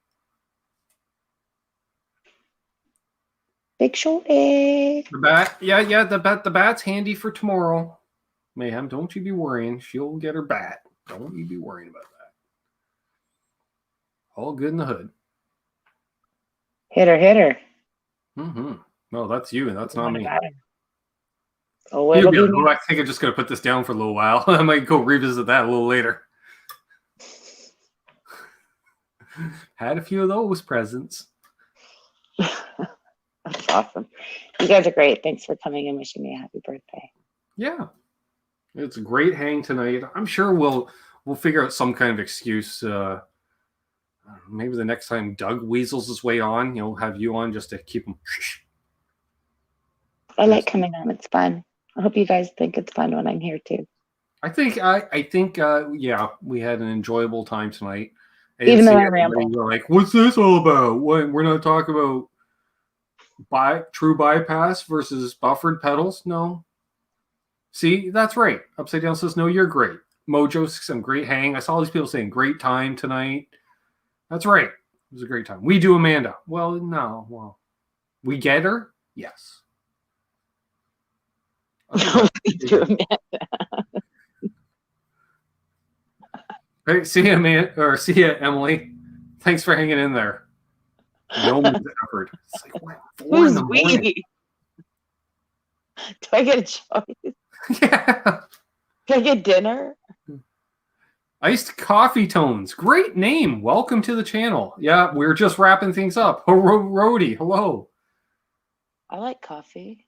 Big Shorty. The bat. Yeah, the bat's handy for tomorrow. Mayhem, don't you be worrying. She'll get her bat. Don't you be worrying about that. All good in the hood. Hit her. Mm-hmm. No, that's you, and that's not me. Oh, I think I'm just going to put this down for a little while. I might go revisit that a little later. Had a few of those presents. That's awesome. You guys are great. Thanks for coming and wishing me a happy birthday. Yeah. It's a great hang tonight. I'm sure we'll figure out some kind of excuse. Maybe the next time Doug weasels his way on, have you on just to keep him. I like coming on. It's fun. I hope you guys think it's fun when I'm here too. I think, yeah, we had an enjoyable time tonight. Even though I ramble. We're like, what's this all about? We're not talking about true bypass versus buffered pedals. No. See, that's right. Upside Down says, no, you're great. Mojo, some great hang. I saw all these people saying great time tonight. That's right. It was a great time. We do Amanda. Well, no. Well, we get her? Yes. We do Amanda. Hey, see ya, Emily. Thanks for hanging in there. No one's effort. It's like, what? 4 in the morning. We? Do I get a choice? Yeah. Can I get dinner? Iced Coffee Tones. Great name. Welcome to the channel. Yeah, we're just wrapping things up. Rody, hello. I like coffee.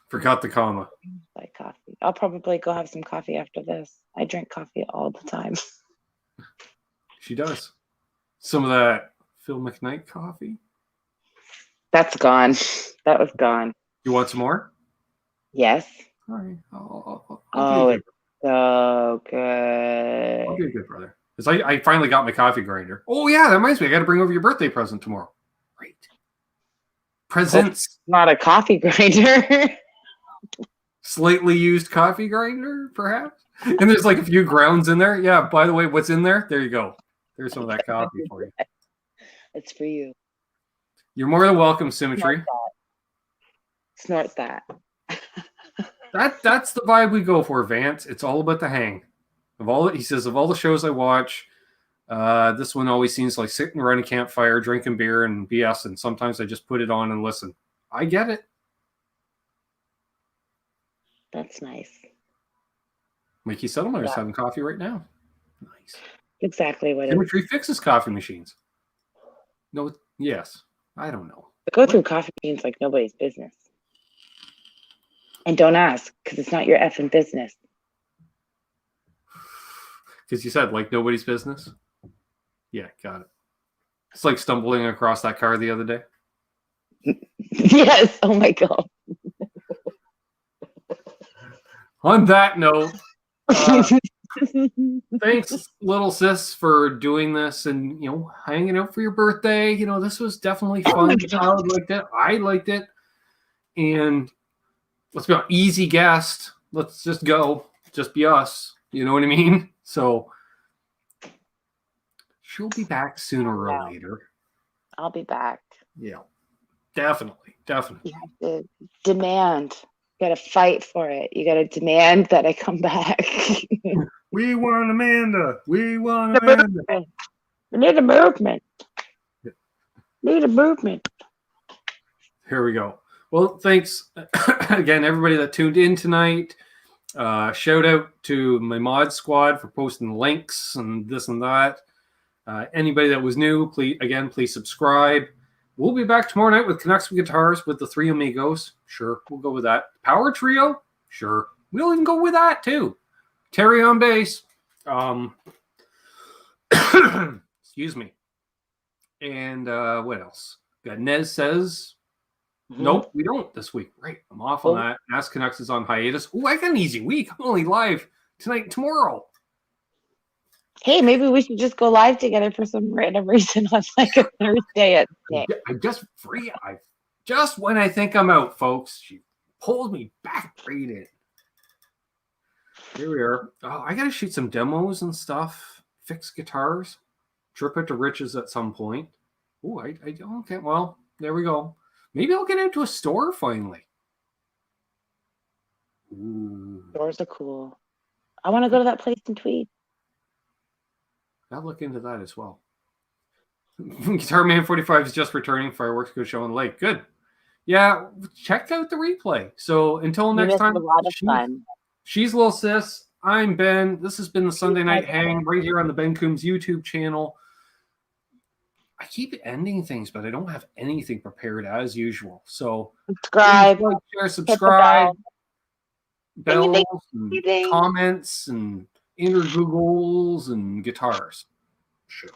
Forgot the comma. I like coffee. I'll probably go have some coffee after this. I drink coffee all the time. She does. Some of that Phil McKnight coffee. That's gone. That was gone. You want some more? Yes. All right. I'll Oh, it's so good. I'll be a good brother. Because I finally got my coffee grinder. Oh, yeah, that reminds me. I got to bring over your birthday present tomorrow. Great. Presents. Not a coffee grinder. Slightly used coffee grinder, perhaps? And there's like a few grounds in there. Yeah, by the way, what's in there? There you go. There's some of that coffee for you. It's for you. You're more than welcome, Symmetry. Snort that. That's the vibe we go for, Vance. It's all about the hang. He says, of all the shows I watch, this one always seems like sitting around a campfire, drinking beer and BS, and sometimes I just put it on and listen. I get it. That's nice. Mickey Settler is having coffee right now. Nice. Exactly what Symmetry fixes coffee machines. No, yes. I don't know. Go through coffee machines like nobody's business. And don't ask, because it's not your effing business. Because you said like nobody's business? Yeah, got it. It's like stumbling across that car the other day. Yes. Oh my God. On that note, thanks, little sis, for doing this and hanging out for your birthday. This was definitely fun. The child liked it. I liked it. And let's be an easy guest. Let's just go. Just be us. You know what I mean? So she'll be back sooner or later. I'll be back. Yeah. Definitely. You have to demand. You got to fight for it. You got to demand that I come back. We want Amanda. We want Amanda. We need a movement. Need a movement. Here we go. Well, thanks again, everybody that tuned in tonight. Shout out to my mod squad for posting links and this and that. Anybody that was new, please subscribe. We'll be back tomorrow night with Canucks Guitars with the Three Amigos. Sure, we'll go with that. Power Trio? Sure. We'll even go with that, too. Terry on bass. Excuse me. And what else? Got Nez Says. Mm-hmm. Nope, we don't this week. Right, I'm off on that. Ask Canucks is on hiatus. Oh, I got an easy week. I'm only live tonight and tomorrow. Hey, maybe we should just go live together for some random reason on like a Thursday at 6. I'm just free. Just when I think I'm out, folks, she pulled me back right in. Here we are. Oh, I gotta shoot some demos and stuff. Fix guitars. Trip it to Rich's at some point. Oh, I okay. Well, there we go. Maybe I'll get out to a store finally. Ooh. Stores are cool. I want to go to that place in Tweed. I'll look into that as well. Guitar Man 45 is just returning. Fireworks go show on the lake. Good. Yeah, check out the replay. So until next time, A lot of fun. she's Lil Sis. I'm Ben. This has been the Sunday Night Hang right here on the Ben Coombs YouTube channel. I keep ending things, but I don't have anything prepared as usual. So Subscribe. like, share, subscribe, bells, Ding, and comments, and inner Googles and guitars. Sure.